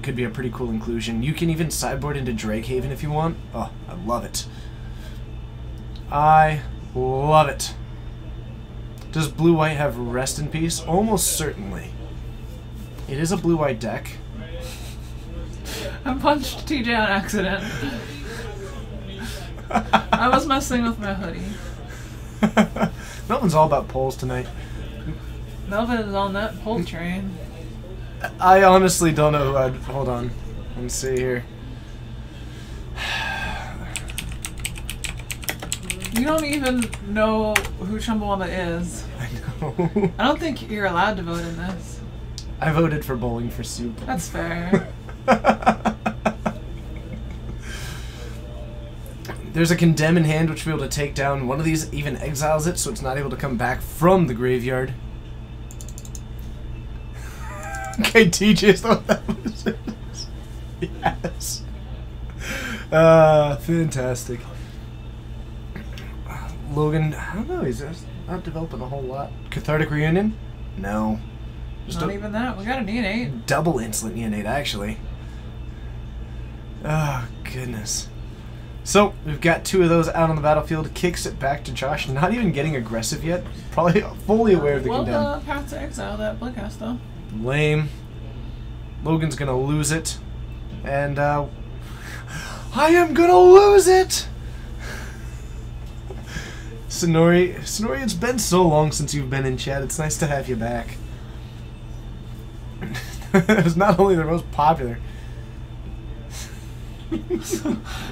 could be a pretty cool inclusion. You can even sideboard into Drakehaven if you want. Oh, I love it. I love it. Does blue-white have Rest in Peace? Almost certainly. It is a blue-white deck. I punched TJ on accident. I was messing with my hoodie. Melvin's all about polls tonight. Melvin is on that pole train. I honestly don't know who I'd... Hold on. Let's see here. You don't even know who Chumbawamba is. I know. I don't think you're allowed to vote in this. I voted for Bowling for Soup. That's fair. There's a Condemn in hand, which will be able to take down one of these, even exiles it, so it's not able to come back from the graveyard. Okay, TJ, so that was it. Yes. Fantastic. Logan, I don't know, he's just not developing a whole lot. Cathartic Reunion? No. Just Not a even that. We got a Neonate. double Insolent Neonate, actually. Oh, goodness. So, we've got two of those out on the battlefield. Kicks it back to Josh, not even getting aggressive yet. Probably fully aware of the Well, Condemn. path to exile that Bloodcast though. Lame. Logan's gonna lose it. And, I am gonna lose it! Sonori, it's been so long since you've been in chat. It's nice to have you back. It's not only the most popular.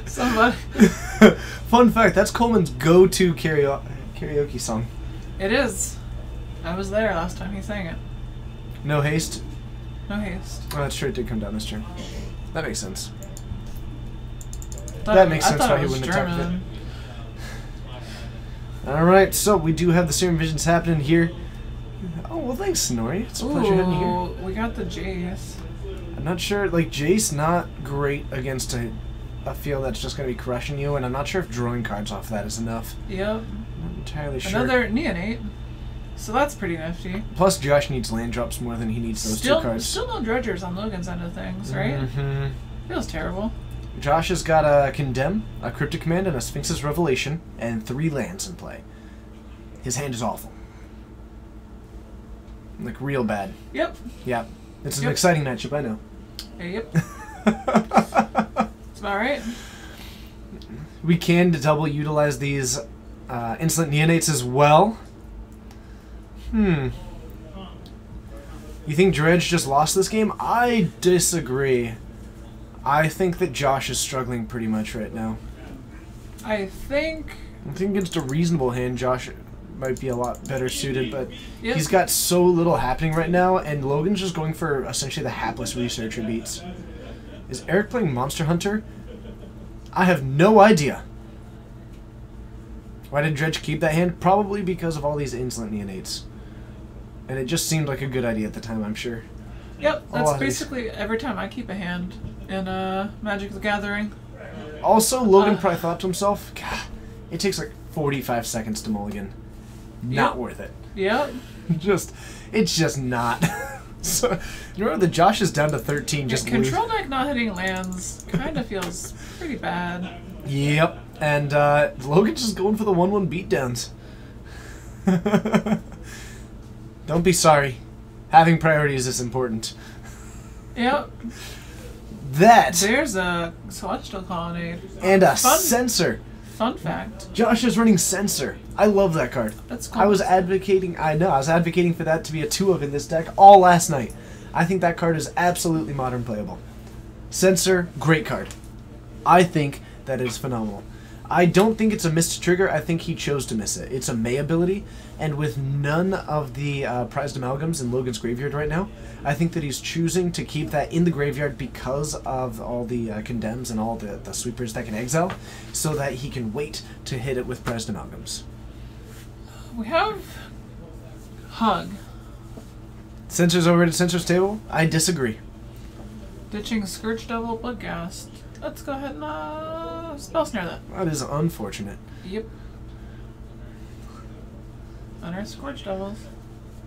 Somebody. Fun fact, that's Coleman's go-to karaoke song. It is. I was there last time he sang it. No Haste. No haste. Oh, that's true, it did come down this turn. That makes sense. Thought That it- makes I sense thought why it he was wouldn't have talked of it. German. Alright, so we do have the Serum Visions happening here. Oh, well thanks, Sonori. It's a pleasure having you here. Ooh, we got the Jace. I'm not sure, like, Jace not great against a field that's just going to be crushing you, and I'm not sure if drawing cards off that is enough. Yep. I'm not entirely sure. Another Neonate. So that's pretty nifty. Plus, Josh needs land drops more than he needs those Still, two cards. still no Dredgers on Logan's end of things, right? Mm-hmm. Feels terrible. Josh has got a Condemn, a Cryptic Command, and a Sphinx's Revelation, and 3 lands in play. His hand is awful. Like, real bad. Yep. Yeah. It's an Yep. exciting matchup, I know. Yep. It's about right. We can double utilize these Insolent Neonates as well. You think Dredge just lost this game? I disagree. I think that Josh is struggling pretty much right now. I think against a reasonable hand, Josh might be a lot better suited, but Yep. he's got so little happening right now, and Logan's just going for essentially the hapless researcher beats. Is Eric playing Monster Hunter? I have no idea. Why did Dredge keep that hand? Probably because of all these Insolent Neonates. And it just seemed like a good idea at the time, I'm sure. Yep, A that's lot of these. basically every time I keep a hand in Magic the Gathering. Also, Logan probably thought to himself, God, it takes like 45 seconds to mulligan. Not Yep. worth it. Yep. It's just not. So, you remember that Josh is down to 13, just Control deck not hitting lands kind of feels pretty bad. Yep, and Logan's just going for the 1/1 beatdowns. Don't be sorry. Having priorities is important. Yep. That There's a Celestial Colonnade. and a Fun- Censor. Fun fact. Josh is running Censor. I love that card. That's cool. I was advocating for that to be a 2 of in this deck all last night. I think that card is absolutely modern playable. Censor, great card. I think that is phenomenal. I don't think it's a missed trigger. I think he chose to miss it. It's a May ability, and with none of the prized amalgams in Logan's graveyard right now, I think that he's choosing to keep that in the graveyard because of all the condemns and all the sweepers that can exile, so that he can wait to hit it with prized amalgams. We have Hug. Censor's over to Censor's table? I disagree. Ditching Scourge Devil, Bloodghast. Let's go ahead and spell snare that. That is unfortunate. Yep. Unearth Scourge Devils.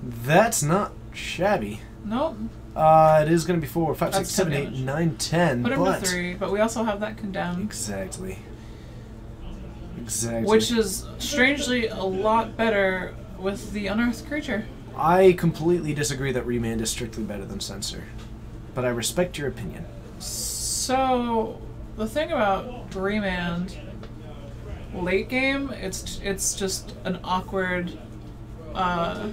That's not shabby. Nope. It is going to be 4, 5, That's 6, 7, 8, damage. 9, 10. Put him but to 3, but we also have that condemned. Exactly. Exactly. Which is strangely a lot better with the unearthed creature. I completely disagree that Remand is strictly better than Censor, but I respect your opinion. So the thing about Remand, late game, it's just an awkward I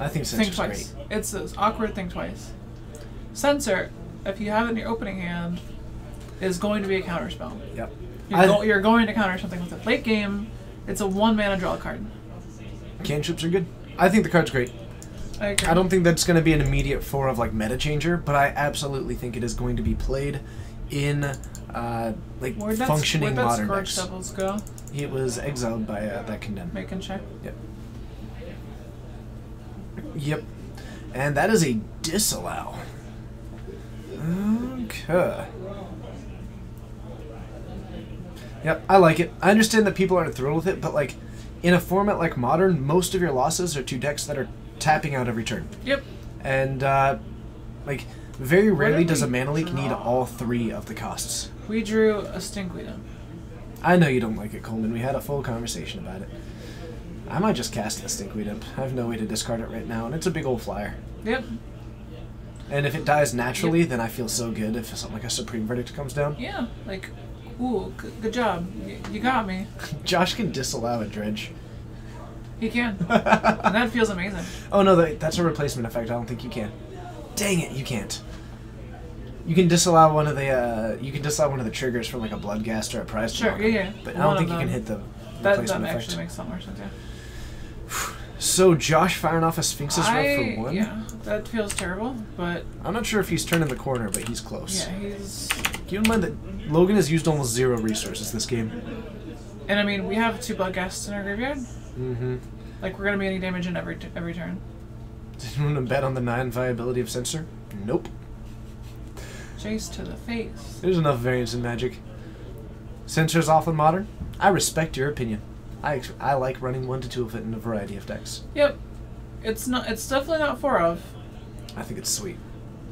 think think Censor's twice. great. It's an awkward think twice. Censor, if you have it in your opening hand, is going to be a counterspell. Yep. You're going to counter something with it. Late game, it's a 1-mana draw card. Cantrips are good. I think the card's great. I agree. I don't think that's going to be an immediate 4 of like meta changer, but I absolutely think it is going to be played in like functioning modern Where'd that decks. Scourge Devils go? It was exiled by that condemn. Making check. Yep. Yep. And that is a disallow. Okay. Yep, I like it. I understand that people aren't thrilled with it, but like in a format like Modern, most of your losses are to decks that are tapping out every turn. Yep. And like very rarely did does a we mana leak need draw? all 3 of the costs. We drew a Stinkweed. I know you don't like it, Coleman. We had a full conversation about it. I might just cast the Stinkweed Imp. I have no way to discard it right now, and it's a big old flyer. Yep. And if it dies naturally, then I feel so good if something like a Supreme Verdict comes down. Yeah. Like, ooh, good job. You got me. Josh can disallow a Dredge. He can. And that feels amazing. Oh no, that's a replacement effect. I don't think you can. Dang it, you can't. You can disallow one of the triggers from like a Bloodghast or a Prize. Sure, yeah. But I don't One think of you can them. hit the That replacement actually effect. makes some more sense, yeah. So Josh firing off a Sphinx's Rev for 1? Yeah, that feels terrible, but I'm not sure if he's turning the corner, but he's close. yeah, he's... Keep in mind that Logan has used almost 0 resources this game. And I mean, we have 2 Bloodghasts in our graveyard. Mm-hmm. Like, we're gonna be any damage in every turn. Did you want to bet on the non-viability of Censor? Nope. Jace to the face. There's enough variance in Magic. Censor's off in Modern? I respect your opinion. I like running 1 to 2 of it in a variety of decks. Yep. It's definitely not 4 of. I think it's sweet.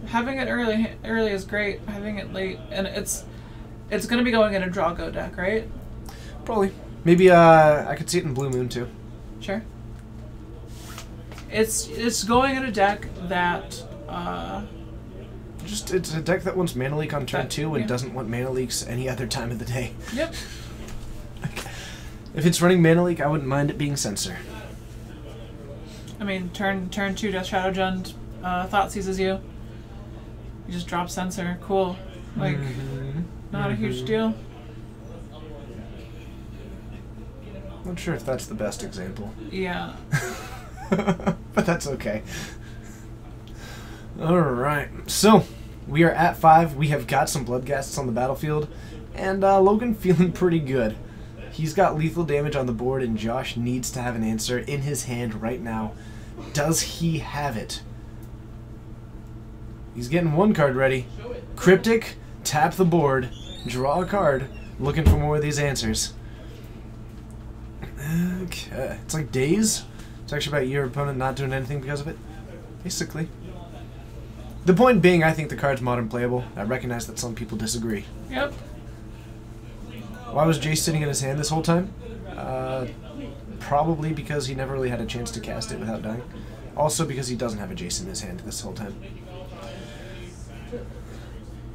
Having it early is great. Having it late, and it's gonna be going in a draw go deck, right? Probably. Maybe I could see it in Blue Moon too. Sure. It's going in a deck that Just it's a deck that wants Mana Leak on turn 2 and yeah. doesn't want Mana Leaks any other time of the day. Yep. If it's running Mana Leak, I wouldn't mind it being Censor. I mean, turn 2 Death Shadow Jund, Thought seizes you. You just drop Censor. Cool. Like, not a huge deal. Not sure if that's the best example. Yeah. But that's okay. Alright, so we are at 5. We have got some Bloodghasts on the battlefield, and Logan feeling pretty good. He's got lethal damage on the board, and Josh needs to have an answer in his hand right now. Does he have it? He's getting 1 card ready. Cryptic, tap the board, draw a card, looking for more of these answers. Okay, it's like Days. It's actually about your opponent not doing anything because of it, basically. The point being, I think the card's modern playable. I recognize that some people disagree. Yep. Why was Jace sitting in his hand this whole time? Probably because he never really had a chance to cast it without dying. Also because he doesn't have a Jace in his hand this whole time.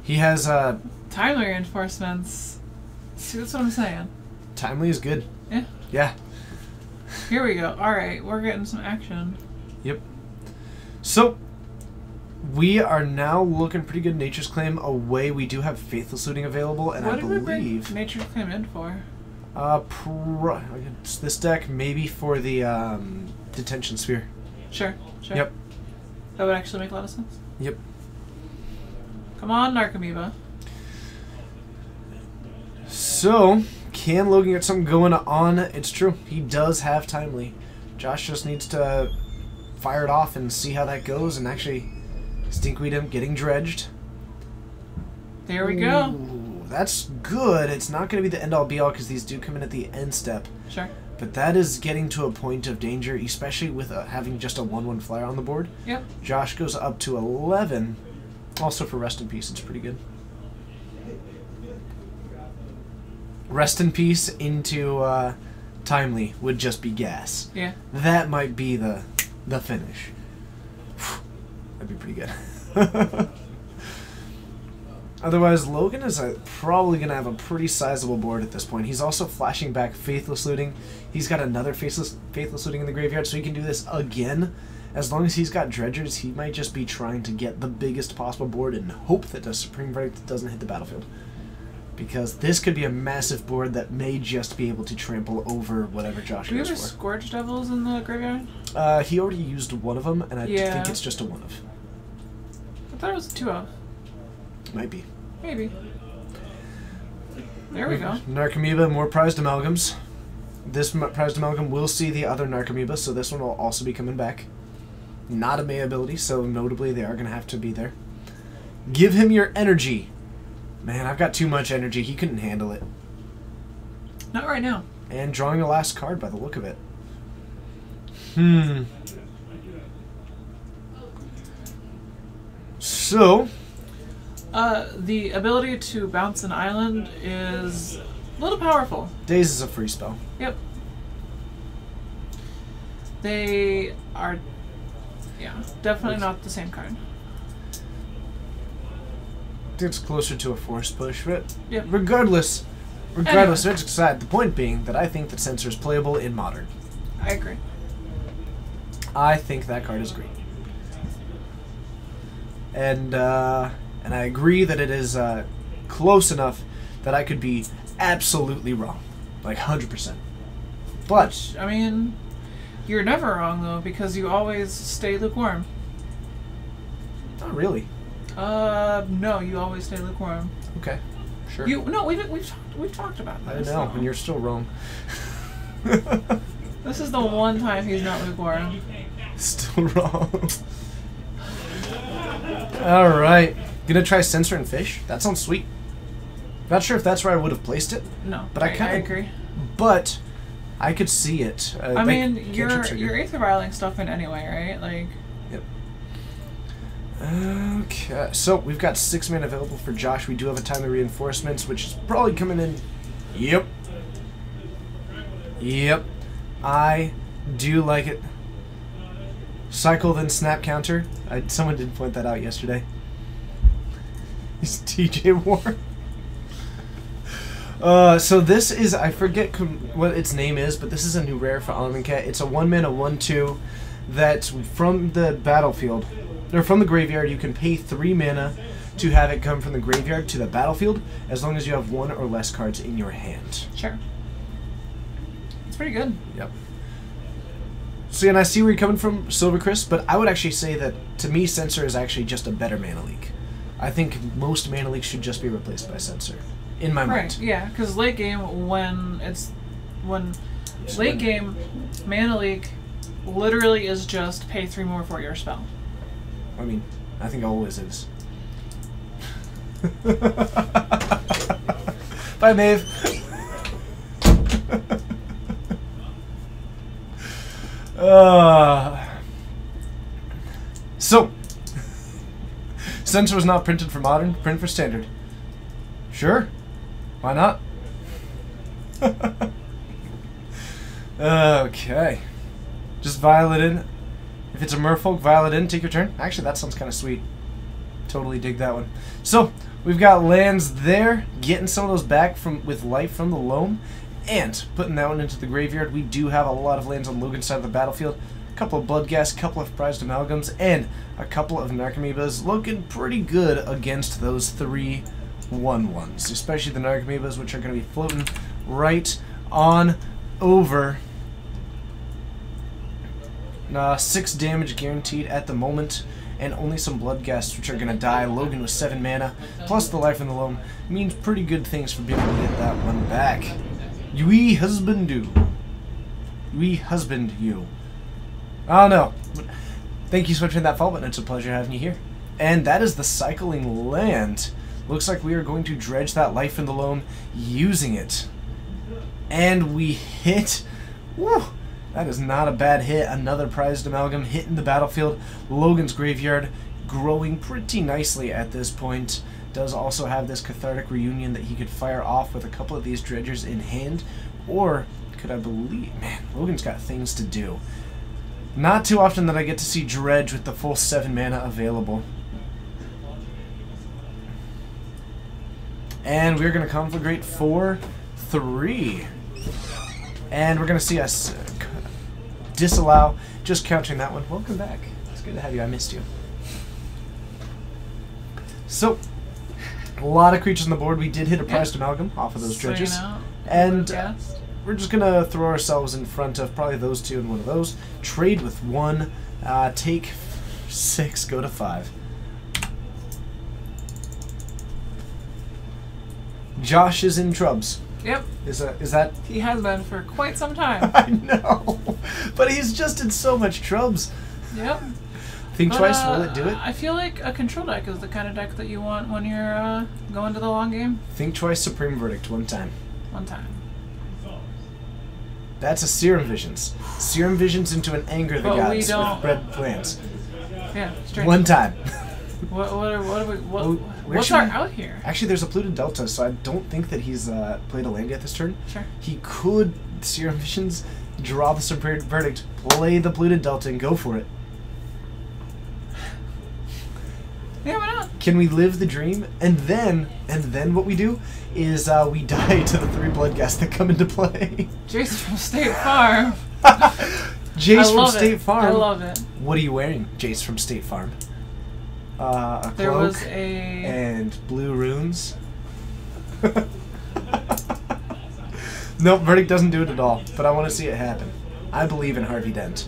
He has, Timely reinforcements. See, that's what I'm saying. Timely is good. Yeah. Yeah. Here we go. Alright, we're getting some action. Yep. So, We are now looking pretty good. Nature's Claim away. We do have Faithless Looting available, and What I did we bring believe Nature's Claim in for? it's this deck maybe for the Detention Sphere. Sure. Yep. That would actually make a lot of sense. Yep. Come on, Narcomoeba. So, can Logan get something going on? It's true. He does have Timely. Josh just needs to fire it off and see how that goes, and actually Stinkweed him getting dredged. There we go. Ooh, that's good. It's not going to be the end-all be-all because these do come in at the end step. Sure. But that is getting to a point of danger, especially with having just a 1/1 flyer on the board. Yep. Josh goes up to 11. Also for Rest in Peace, it's pretty good. Rest in Peace into Timely would just be gas. Yeah. That might be the finish. That'd be pretty good. Otherwise, Logan is probably going to have a pretty sizable board at this point. He's also flashing back Faithless Looting. He's got another Faithless Looting in the graveyard, so he can do this again. As long as he's got Dredgers, he might just be trying to get the biggest possible board and hope that the Supreme Verdict doesn't hit the battlefield. Because this could be a massive board that may just be able to trample over whatever Josh Do we goes have for. Scourge Devils in the graveyard? He already used one of them, and I Yeah. think it's just a one of. I thought it was a 2 of. Might be. Maybe. There we go. Narcomoeba, more prized amalgams. This prized amalgam will see the other Narcomoeba, so this one will also be coming back. Not a May ability, so notably they are going to have to be there. Give him your energy. Man, I've got too much energy. He couldn't handle it. Not right now. And drawing a last card by the look of it. So, The ability to bounce an island is a little powerful. Daze is a free spell. Yep. They are, yeah, definitely not the same card. It's closer to a force push, but Yep. regardless of its side, the point being that I think that Censor is playable in Modern. I agree. I think that card is great. And I agree that it is close enough that I could be absolutely wrong. Like 100%. But, I mean, you're never wrong though because you always stay lukewarm. not really. No, you always stay lukewarm. Okay, sure. We've talked about I this. know, so. and you're still wrong. This is the one time he's not lukewarm. Still wrong. Alright. Gonna try Censor and Fish? That sounds sweet. Not sure if that's where I would have placed it, No, but I kinda agree. but I could see it. I mean, you're Aether Vialing stuff in anyway, right? Like, Yep. Okay, so we've got 6 mana available for Josh. We do have a Timely Reinforcements, which is probably coming in. Yep. Yep. I do like it. Cycle, then Snap Counter. Someone did point that out yesterday. It's TJ War. So this is, I forget what its name is, but this is a new rare for Alumincat. It's a 1-mana 1/2 that from the battlefield, or from the graveyard, you can pay 3 mana to have it come from the graveyard to the battlefield, as long as you have 1 or less cards in your hand. sure. It's pretty good. Yep. So, and I see where you're coming from, Silvercrest, but I would actually say that, to me, Censor is actually just a better mana leak. I think most mana leaks should just be replaced by Censor, in my Right, mind. yeah, because late game, late game, Mana Leak literally is just pay 3 more for your spell. I mean, I think it always is. Bye, Maeve. So, Censor was not printed for Modern, print for Standard. Sure, why not? Okay, just Violet in. If it's a Merfolk, Violet in, take your turn. Actually, that sounds kind of sweet. Totally dig that one. So, we've got lands there, getting some of those back with life from the loam, and putting that one into the graveyard. We do have a lot of lands on Logan's side of the battlefield. a couple of Bloodghast, a couple of prized amalgams, and a couple of Narcomoebas, looking pretty good against those 3/1/1s, especially the Narcomoebas, which are going to be floating right on over. 6 damage guaranteed at the moment, and only some Bloodghasts, which are going to die. Logan with 7 mana, plus the Life in the Loam, means pretty good things for being able to get that one back. We husband do. We husband you. Oh no. Thank you so much for that follow button. It's a pleasure having you here. And that is the Cycling Land. Looks like we are going to dredge that Life in the Loam using it. And we hit. Woo! That is not a bad hit. Another prized amalgam hitting the battlefield. Logan's Graveyard growing pretty nicely at this point. Does also have this Cathartic Reunion that he could fire off with a couple of these dredgers in hand. Or could I believe... Man, Logan's got things to do. Not too often that I get to see dredge with the full 7 mana available. And we're going to conflagrate for 3. And we're going to see us disallow. Just countering that one. Welcome back. It's good to have you. I missed you. So, a lot of creatures on the board. We did hit a prized amalgam off of those dredges. And we're just going to throw ourselves in front of probably those 2 and one of those. Trade with 1. Take 6. Go to 5. Josh is in trubs. Yep. Is that? He has been for quite some time. I know, but he's just in so much trubs. Yep. Think twice. Will it do it? I feel like a control deck is the kind of deck that you want when you're going to the long game. Think twice. Supreme Verdict. One time. One time. That's a Serum Visions. Serum Visions into an Anger the But we Gods don't- with red plants. Yeah. Strange. One time. What's our out here? Actually, there's a Polluted Delta, so I don't think that he's played a land yet this turn. Sure. He could Serum Visions, draw the Supreme Verdict, play the Polluted Delta, and go for it. Yeah, why not? Can we live the dream? And then what we do is we die to the 3 Bloodghast that come into play. Jason from State Farm. Jace from State Farm. I love it. What are you wearing, Jace from State Farm? A There cloak was a... and blue runes. Nope, Verdict doesn't do it at all, but I want to see it happen. I believe in Harvey Dent.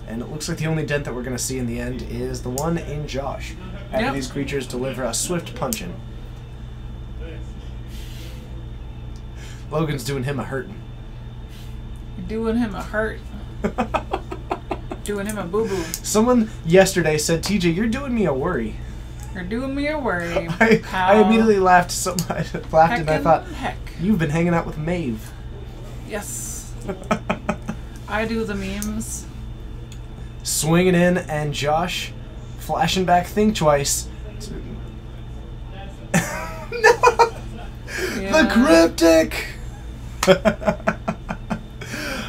And it looks like the only dent that we're going to see in the end is the one in Josh. Having these creatures deliver a swift punch-in. Logan's doing him a hurtin'. Doing him a hurt. Doing him a boo-boo. Someone yesterday said, TJ, you're doing me a worry. You're doing me a worry. I immediately laughed so much. Laughed and I thought, heck. you've been hanging out with Maeve. Yes. I do the memes. Swinging in, and Josh flashing back Think Twice. No! The Cryptic!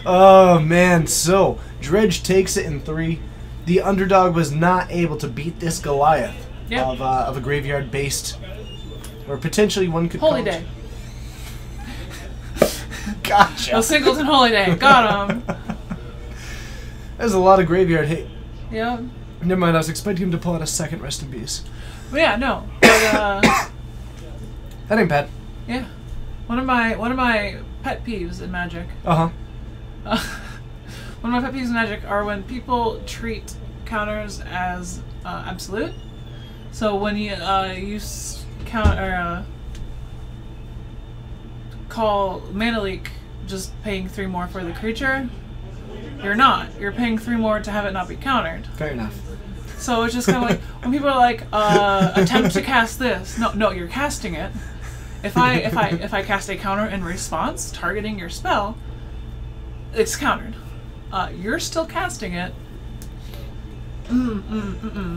Oh man, so Dredge takes it in 3. The underdog was not able to beat this Goliath of a graveyard based, or potentially one could Holy call Day. Gotcha. A Singleton Holy Day. Got him. There's a lot of graveyard hate. Yep. Never mind, I was expecting him to pull out a second Rest in Peace. But yeah, no. But, That ain't bad. yeah. One of my pet peeves in Magic. Uh-huh. One of my pet peeves in Magic are when people treat counters as absolute. So when you call Mana Leak just paying 3 more for the creature, you're not. You're paying 3 more to have it not be countered. Fair enough. So it's just kind of like when people are like, attempt to cast this. No, you're casting it. If I cast a counter in response, targeting your spell, it's countered. You're still casting it.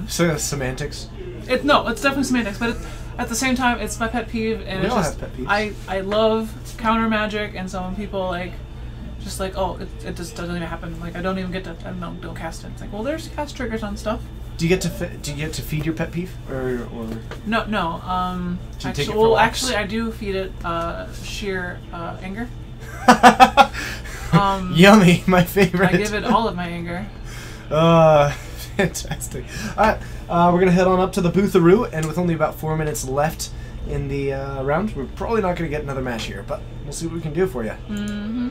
So semantics. It's definitely semantics, but at the same time, it's my pet peeve, and We it's all just have pet peeves. I love counter Magic, and so when people just oh, it just doesn't even happen. Like I don't even get to don't cast it. It's like, well, there's cast triggers on stuff. Do you get to feed your pet peeve or? No. Do you take it Actually, for walks? actually, I do feed it sheer anger. Yummy, my favorite. I give it all of my anger. Fantastic. Alright, we're gonna head on up to the Bootharoo, and with only about 4 minutes left in the round, we're probably not gonna get another match here, but we'll see what we can do for you. Mm-hmm.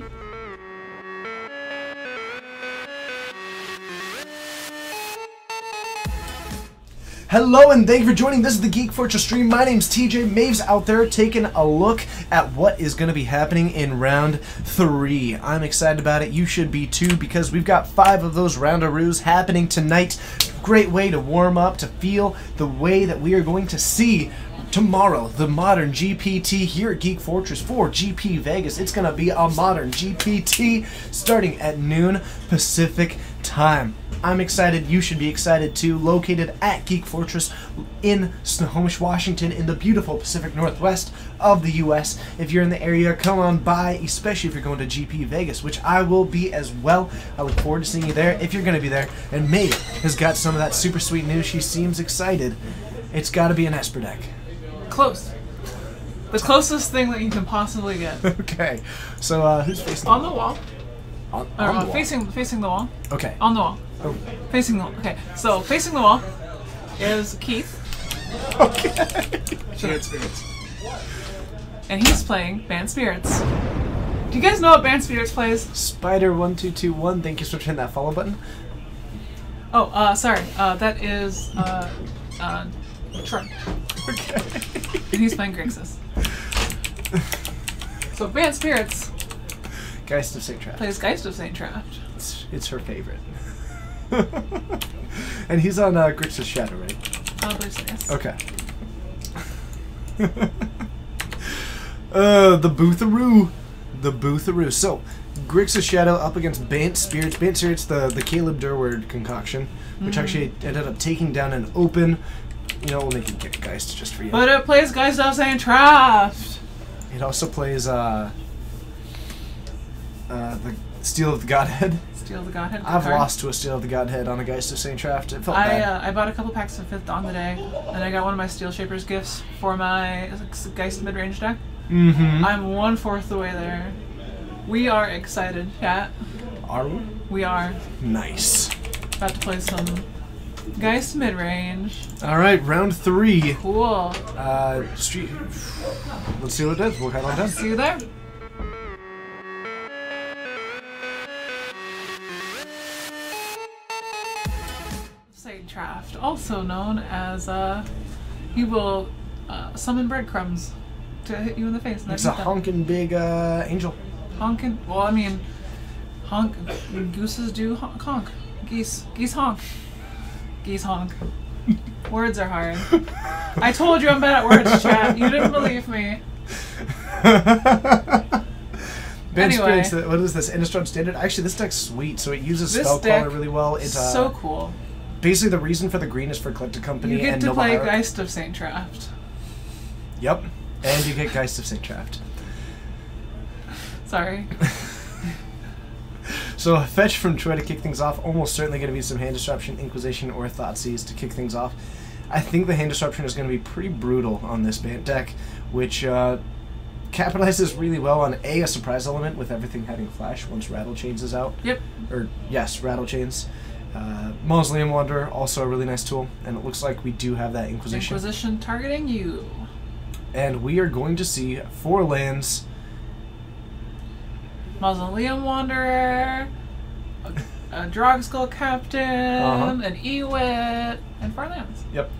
Hello and thank you for joining. This is the Geek Fortress stream. My name's TJ. Maeve's out there taking a look at what is going to be happening in round 3. I'm excited about it. You should be too, because we've got 5 of those roundaroos happening tonight. Great way to warm up, to feel the way that we are going to see tomorrow the modern GPT here at Geek Fortress for GP Vegas. It's going to be a modern GPT starting at noon Pacific time. I'm excited. You should be excited too. Located at Geek Fortress in Snohomish, Washington, in the beautiful Pacific Northwest of the U.S. If you're in the area, come on by, especially if you're going to GP Vegas, which I will be as well. I look forward to seeing you there if you're going to be there. And Maeve has got some of that super sweet news. She seems excited. It's got to be an Esper deck. Close. The closest thing that you can possibly get. Okay. So who's facing On the wall. On Or, the wall. facing the wall. Okay. On the wall. Oh. Facing the wall. Okay. So facing the wall is Keith. Okay. And he's playing Band Spirits. Do you guys know what Band Spirits plays? Spider1221, thank you for hitting that follow button. Oh, sorry. That is Troy. Okay. And he's playing Grixis. So Band Spirits Geist of St. Traft. plays Geist of St. Traft. It's her favorite. And he's on Grixis Shadow, right? Probably so, yes. Okay. The Bootharoo. The Bootharoo. So, Grixis Shadow up against Bant Spirits. Bant Spirits, the Caleb Durward concoction, which actually ended up taking down an open. You know, we'll make it get Geist just for you. But it plays Geist of St. Traft. It also plays the Steel of the Godhead. Steel the Godhead. I've card. lost to a Steel of the Godhead on a Geist of St. Traft. It felt I bad. bought a couple packs of 5th on the day, and I got one of my Steel Shapers gifts for my Geist mid-range deck. Mm-hmm. I'm 1/4 the way there. We are excited, chat. Are we? We are Nice. about to play some Geist mid-range. All right, round 3. Cool. Street. Let's see what it does. We'll head on down. See you there. St. Traft, also known as he will summon breadcrumbs to hit you in the face. And It's a honking big angel. honkin'. Well, I mean, honk. Gooses do honk. Geese honk. Geese honk. Words are hard. I told you I'm bad at words, chat. You didn't believe me. Ben Anyway. Spirits, what is this? Innistrad Standard? Actually, this deck's sweet, so it uses This Spellcaller deck really well. It's so cool. basically the reason for the green is for Collected Company You get and to Noble play Hierarch. Geist of St. Traft. Yep. And you get Geist of St. Traft. Sorry. So fetch from Troy to kick things off. Almost certainly going to be some Hand Disruption, Inquisition, or Thoughtseize to kick things off. I think the Hand Disruption is going to be pretty brutal on this Bant deck, which capitalizes really well on a surprise element with everything having flash once Rattle Chains is out. Yep. Or yes, Rattle Chains. Mausoleum Wanderer, also a really nice tool, and it looks like we do have that Inquisition. Inquisition targeting you. And we are going to see 4 lands. Mausoleum Wanderer, a Drogskull Captain, an Ewit, and 4 lands. Yep.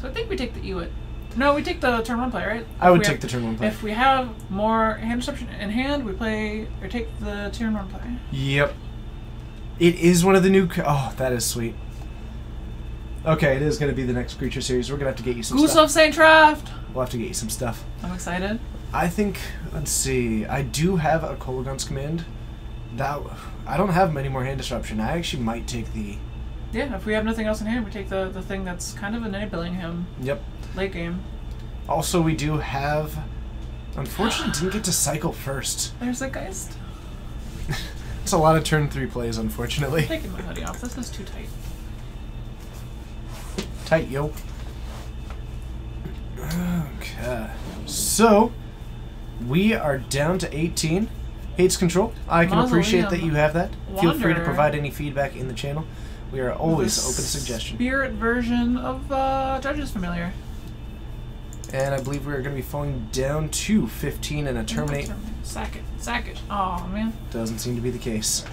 So I think we take the Ewit. No, we take the turn 1 play, right? I would take the turn 1 play. If we have more Hand Disruption in hand, we play, or take the turn 1 play. Yep. It is one of the new... Oh, that is sweet. Okay, it is going to be the next creature series. We're going to have to get you some Goose stuff. of St. Traft! We'll have to get you some stuff. I'm excited. I think... Let's see. I do have a Kolaghan's Command. I don't have many more Hand Disruption. I actually might take the... Yeah, if we have nothing else in hand, we take the thing that's kind of enabling him Yep. late game. Also, we do have... Unfortunately, didn't get to cycle first. There's a Geist. It's a lot of turn 3 plays, unfortunately. Taking my hoodie off. This is too tight. Tight, yo. Okay. So, we are down to 18. Hates Control. I can appreciate that you have that. Feel free to Wanderer. provide any feedback in the channel. We are always The open to suggestion. Spirit version of Judge's Familiar. And I believe we are going to be falling down to 15 and a Terminate. Sack it. Sack it. Oh, man. Doesn't seem to be the case.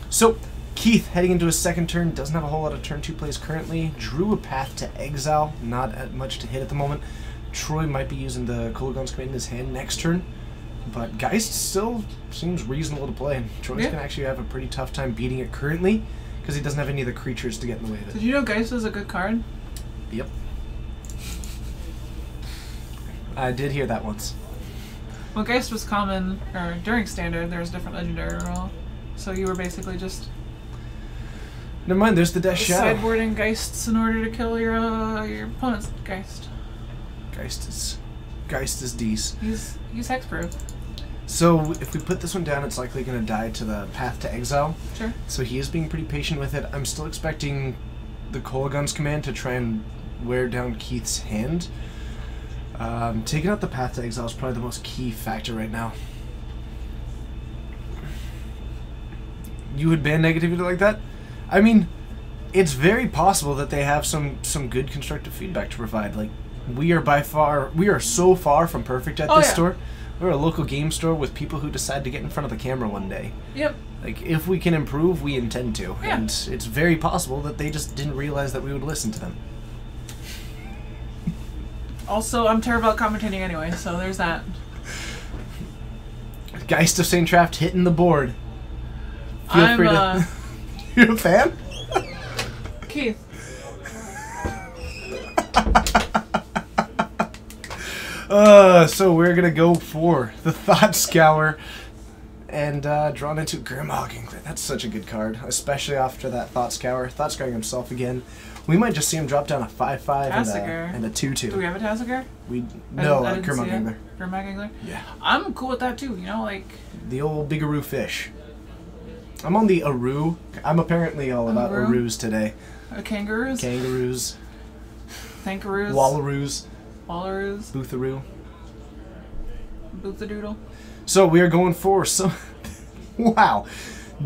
So, Keith, heading into his second turn, doesn't have a whole lot of turn 2 plays currently. Drew a Path to Exile, not much to hit at the moment. Troy might be using the Kolagon's command in his hand next turn, but Geist still seems reasonable to play. Troy's going to actually have a pretty tough time beating it currently, because he doesn't have any of the creatures to get in the way of it. Did you know Geist is a good card? Yep. I did hear that once. When Geist was common, or during Standard, there was a different legendary rule. So you were basically just Never mind, there's the Death Shadow. sideboarding Geists in order to kill your opponent's Geist. Geist is D's. He's hexproof. So if we put this one down, it's likely going to die to the Path to Exile. Sure. So he is being pretty patient with it. I'm still expecting the Kolagon's command to try and wear down Keith's hand. Taking out the Path to Exile is probably the most key factor right now. You would ban negativity like that? I mean, it's very possible that they have some good constructive feedback to provide. Like, we are so far from perfect at this store. We're a local game store with people who decide to get in front of the camera one day. Yep. Like, if we can improve, we intend to. Yeah. And it's very possible that they just didn't realize that we would listen to them. Also, I'm terrible at commentating anyway, so there's that. Geist of St. Traft hitting the board. Feel free to... You're a fan? Keith. So we're gonna go for the Thought Scour and drawn into Grandma Ginkler. That's such a good card, especially after that Thought Scour. Thought Scouring himself again. We might just see him drop down a 5/5 and a 2/2. Do we have a Tassiger? No, I didn't Grandma see it. Ginkler. Grandma Ginkler? Yeah. I'm cool with that too, you know, like... The old Bigaroo fish. I'm on the Aru. I'm apparently all about Aru? Arus today. Kangaroos? Kangaroos. Thankaroos? Wallaroos. Wallaroos? Bootharoo. Boothadoodle? So we are going for some... wow.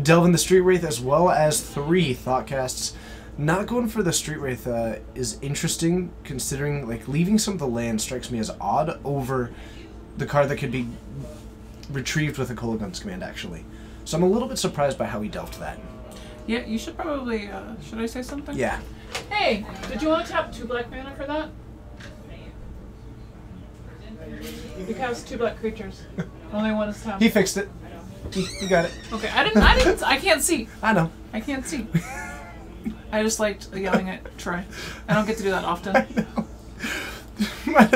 Delving the Street Wraith as well as 3 Thoughtcasts. Not going for the Street Wraith is interesting, considering like leaving some of the land strikes me as odd over the card that could be retrieved with a Kolagon's command, actually. So I'm a little bit surprised by how he dealt that. Yeah, you should probably, should I say something? Yeah. Hey, did you want to tap 2 black mana for that? Because 2 black creatures. Only one is tapped. He fixed it. He got it. Okay, I can't see. I know. I can't see. I just liked yelling at Troy. I don't get to do that often. I know.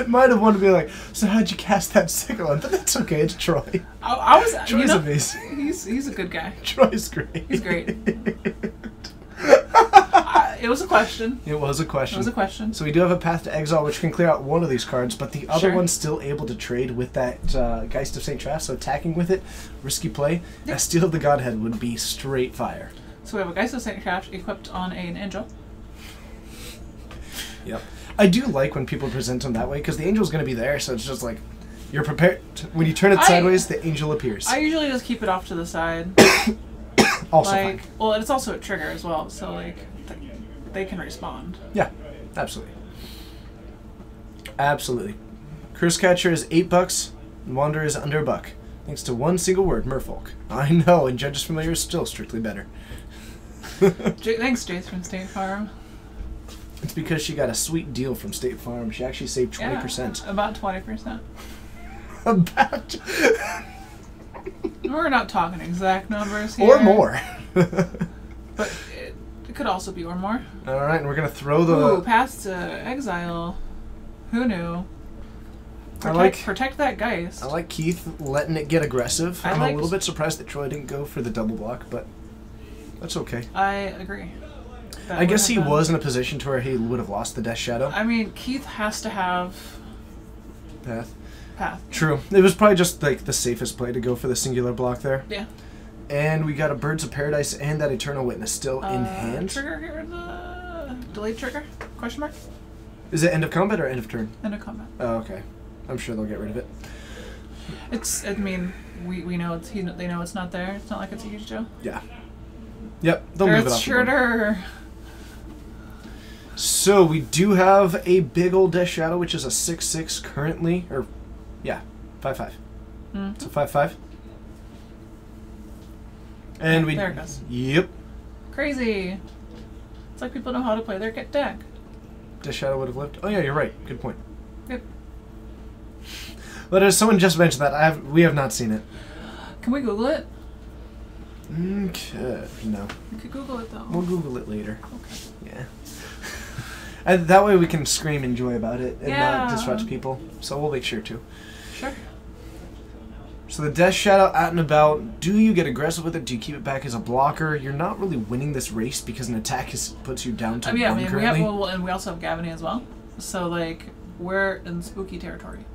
Might have wanted to be like, so how'd you cast that second one? But that's okay, it's Troy. I was, Troy's you know, amazing. he's a good guy. Troy's great. He's great. It was a question. It was a question. It was a question. So we do have a Path to Exile, which can clear out one of these cards, but the other Sure. one's still able to trade with that Geist of St. Traft, so attacking with it, risky play. Yep. A Steel of the Godhead would be straight fire. So we have a Geist of St. Traft equipped on an angel. Yep. I do like when people present them that way, because the angel's going to be there, so it's just like, you're prepared. When you turn it sideways, the angel appears. I usually just keep it off to the side. Also like, fine. well, it's also a trigger as well, so like, they can respond. Yeah, absolutely. Absolutely. Curse Catcher is $8, and Wanderer is under $1. Thanks to one single word, Merfolk. I know, and Judge's Familiar is still strictly better. Thanks, Jace from State Farm. It's because she got a sweet deal from State Farm. She actually saved 20%. Yeah, about 20%. About... We're not talking exact numbers here. or more. But it could also be or more. Alright, and we're going to throw the... Ooh, Path to Exile. Who knew? Protect that Geist. I like Keith letting it get aggressive. I'm a liked- little bit surprised that Troy didn't go for the double block, but that's okay. I agree. That I guess would he have was in a position to where he would have lost the Death Shadow I mean, Keith has to have path. Path. True. It was probably just like the safest play to go for the singular block there. Yeah. And we got a Birds of Paradise and that Eternal Witness still in hand. Trigger here, the delayed trigger? Question mark? Is it end of combat or end of turn? End of combat. Oh, okay. I'm sure they'll get rid of it. I mean, we know they know it's not there. It's not like it's a huge deal. Yeah. Yep, they'll move it off the board. Earthshooter. So we do have a big old Death Shadow, which is a 6/6 currently, or yeah, 5/5. So 5/5. And we there it goes. Yep. Crazy. It's like people know how to play their deck. Death Shadow would have lived. Oh yeah, you're right. Good point. Yep. But as someone just mentioned that, we have not seen it. Can we Google it? Okay. No. We could Google it though. We'll Google it later. Okay. Yeah. And that way we can scream and joy about it and not Yeah. disrupt people. So we'll make sure to. Sure. So the Death Shadow out and about, do you get aggressive with it? Do you keep it back as a blocker? You're not really winning this race because an attack puts you down to 1 Yeah, I mean, currently. and we also have Gavany as well. So like we're in spooky territory.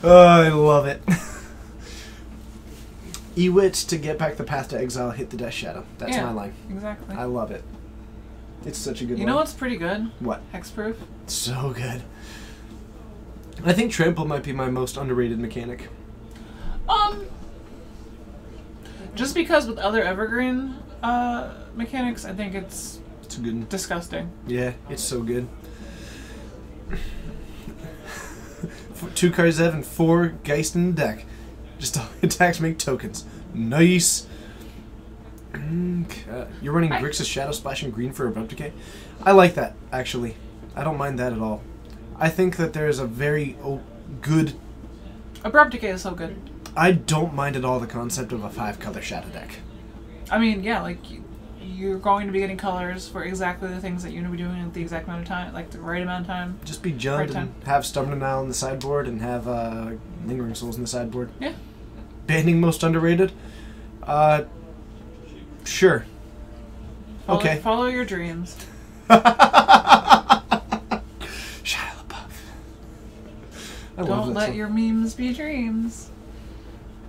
Oh, I love it. Ewit to get back the path to exile, hit the Death Shadow. That's Yeah, my line. Exactly. I love it. It's such a good You line. know what's pretty good? What? Hexproof. So good. I think Trample might be my most underrated mechanic. Just because with other Evergreen mechanics, I think it's It's a good. disgusting. Yeah, it's so good. 2 Karzev and 4 Geist in the deck. Just all attacks make tokens. Nice. Okay. You're running Grixis Shadow Splash and green for Abrupt Decay? I like that, actually. I don't mind that at all. I think that there is a very good... Abrupt Decay is so good. I don't mind at all the concept of a 5-color Shadow deck. I mean, yeah, like you're going to be getting colors for exactly the things that you're going to be doing at the exact amount of time, like the right amount of time. Just be Jund Right and time. have Stubborn Denial on the sideboard and have Lingering Souls on the sideboard. Yeah. Banning most underrated? Sure. Okay. Follow your dreams. Shia LaBeouf. I love Don't that let song. your memes be dreams.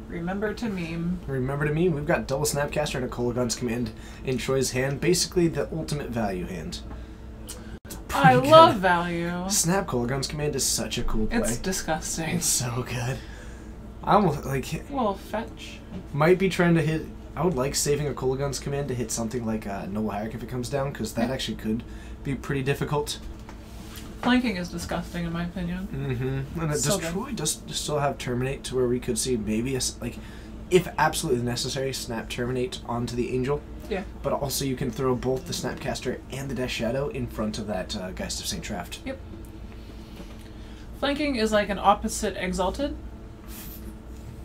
Remember to meme. Remember to me, we've got double Snapcaster and a Kolagon's Command in Troy's hand. Basically the ultimate value hand. I Pretty love good. value. Snap Kolagon's Command is such a cool play. It's disgusting. It's so good. I almost, like, Well, fetch. might be trying to hit... I would like saving a Kolagon's Command to hit something like Noble Hierarch if it comes down, because that actually could be pretty difficult. Flanking is disgusting in my opinion. Mm-hmm. And So does good. Troy just still have Terminate to where we could see maybe, like, if absolutely necessary, snap Terminate onto the Angel? Yeah. But also you can throw both the Snapcaster and the Death Shadow in front of that Geist of St. Traft. Yep. Flanking is like an opposite Exalted.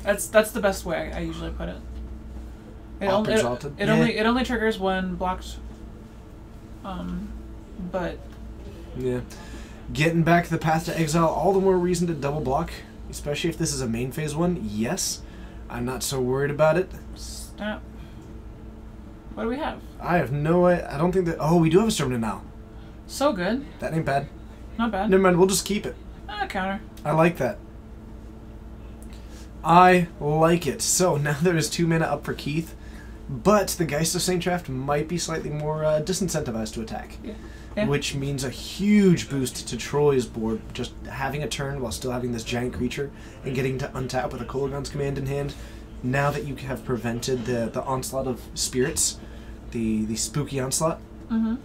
That's the best way I usually put it. Exalted? It Yeah. only triggers when blocked. But Yeah. Getting back the path to exile, all the more reason to double block, especially if this is a main phase one. Yes, I'm not so worried about it. snap. What do we have? I have no I don't think that... Oh, we do have a Stubborn now. So good. That ain't bad. Not bad. Never mind, we'll just keep it. Counter. I like that. I like it. So now there is 2 mana up for Keith, but the Geist of St. Traft might be slightly more disincentivized to attack. Yeah. Yeah. Which means a huge boost to Troy's board, just having a turn while still having this giant creature and getting to untap with a Kolagon's Command in hand. Now that you have prevented the onslaught of spirits, the spooky onslaught. Mm-hmm.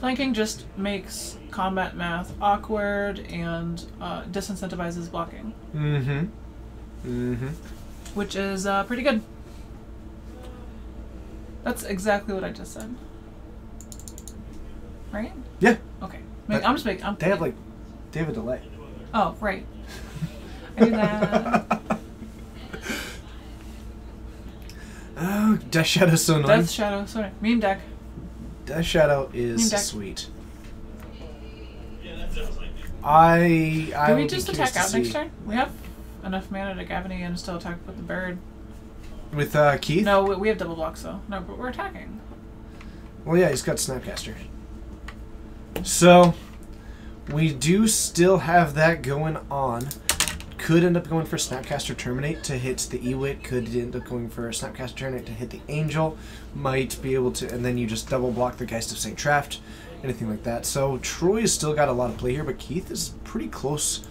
Flanking just makes combat math awkward and disincentivizes blocking, Mm-hmm. Mm-hmm. which is pretty good. That's exactly what I just said. Right? Yeah. Okay. But I'm just making. They have a delay. Oh, right. I do that. Oh, Death Shadow's so annoying. Death Shadow. Sorry. Meme deck. Death Shadow is Meme deck. sweet. I Do we would be just curious attack to out next see. turn? We have enough mana to Gavany and still attack with the bird. With Keith? No, we have double blocks though. No, but we're attacking. Well, yeah, he's got Snapcaster. So, we do still have that going on. Could end up going for Snapcaster Terminate to hit the Ewit. Could end up going for Snapcaster Terminate to hit the Angel. Might be able to, and then you just double block the Geist of St. Traft. anything like that. So Troy has still got a lot of play here, but Keith is pretty close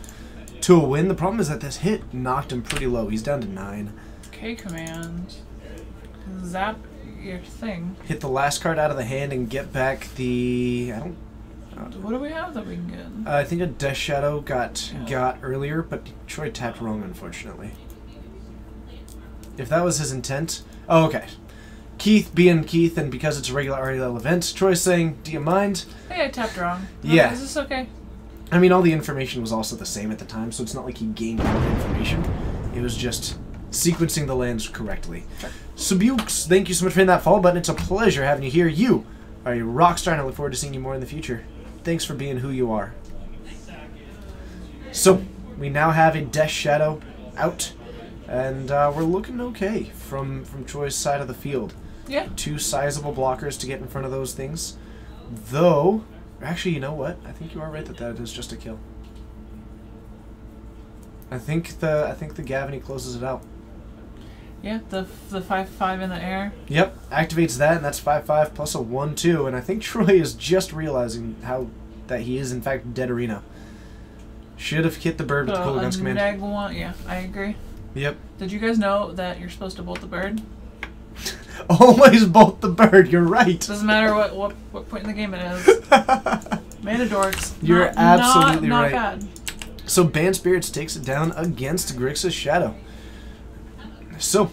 to a win. The problem is that this hit knocked him pretty low. He's down to 9. K command. Zap your thing. Hit the last card out of the hand and get back the... What do we have that we can get? I think a Death Shadow got earlier, but Troy tapped wrong, unfortunately. If that was his intent... Oh, okay. Keith being Keith, and because it's a regular REL event, Troy's saying, do you mind? Hey, I tapped wrong. No, Yeah. Is this okay? I mean, all the information was also the same at the time, so it's not like he gained more information. It was just sequencing the lands correctly. Sure. So, Bukes, thank you so much for hitting that follow button. It's a pleasure having you here. You are a rock star, and I look forward to seeing you more in the future. Thanks for being who you are. So, we now have a Death Shadow out, and we're looking okay from Troy's side of the field. Yeah. 2 sizable blockers to get in front of those things. Though, actually, you know what? I think you are right that is just a kill. I think the Gavany closes it out. Yeah, the 5/5 in the air. Yep, activates that, and that's 5/5 plus a 1/2. And I think Troy is just realizing that he is in fact dead arena. Should have hit the bird with the Kolaghan's command. Neg 1, yeah, I agree. Yep. Did you guys know that you're supposed to bolt the bird? Always bolt the bird. You're right. Doesn't matter what point in the game it is. Mana dorks. You're absolutely not right. Bad. So Banned Spirits takes it down against Grixis Shadow. So,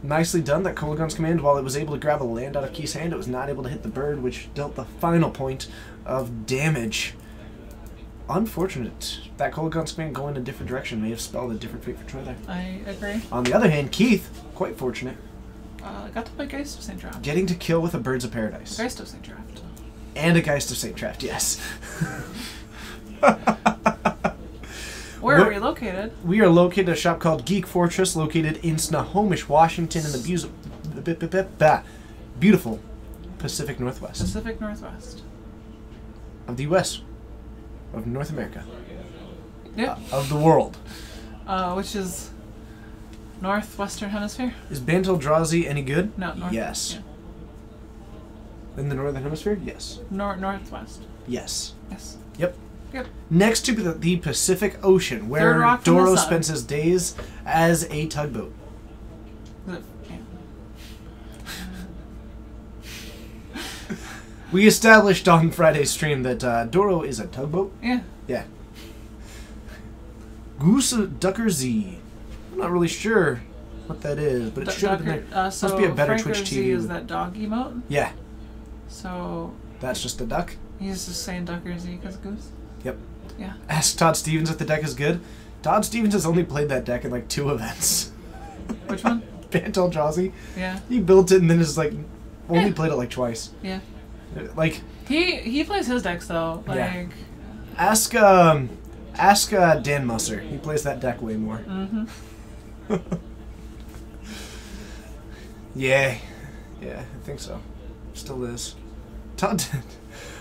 nicely done. That Kolaghan's command, while it was able to grab a land out of Keith's hand, it was not able to hit the bird, which dealt the final point of damage. Unfortunate. That Kolaghan's command going a different direction may have spelled a different fate for Troy there. I agree. On the other hand, Keith, quite fortunate, Got to play Geist of St. Draft. getting to kill with a Birds of Paradise. Geist of St. Draft. And a Geist of St. Draft, yes. Where are we located? We are located at a shop called Geek Fortress, located in Snohomish, Washington, in the beautiful Pacific Northwest Pacific Northwest. of the U.S., of North America, Yep. of the world. Which is Northwestern Hemisphere? Is Bant Eldrazi any good? No, North. Yes. Yeah. In the Northern Hemisphere? Yes. Northwest. Yes. Yes. Yep. Yep. Next to the Pacific Ocean, Third where rock from the Doro sun. spends his days as a tugboat. Yeah. We established on Friday's stream that Doro is a tugboat. Yeah. Yeah. Goose Ducker Z. I'm not really sure what that is, but it should have been there. So Must be a better Franker Twitch Z TV. is that dog emote. Yeah, So that's just the duck. he's just saying Ducker Z because Goose. Yep. Yeah. Ask Todd Stevens if the deck is good. Todd Stevens has only played that deck in like 2 events. Which one? Bant Eldrazi. Yeah. He built it and then has like only Yeah. played it like twice. Yeah. Like He plays his decks though. Like. Yeah. ask Dan Musser. He plays that deck way more. Mm-hmm. Yeah, I think so. Still is. Todd,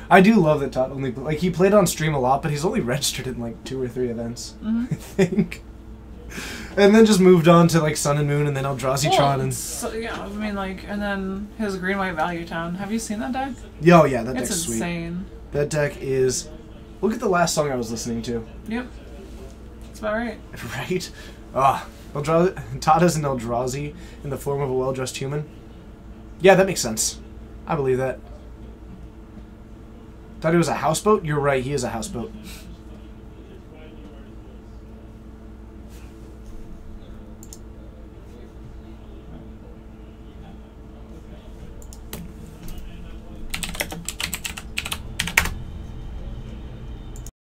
I do love that Todd only he played on stream a lot, but he's only registered in like 2 or 3 events, Mm-hmm. I think. And then just moved on to like Sun and Moon, and then Eldrazi-tron, and So, yeah, I mean, like, and then his Green White Value Town. Have you seen that deck? oh yeah, that It's deck's sweet. insane. That deck is. Look at the last song I was listening to. Yep. That's about right. Right? Todd is an Eldrazi in the form of a well-dressed human. Yeah, that makes sense. I believe that. Thought he was a houseboat? You're right, he is a houseboat.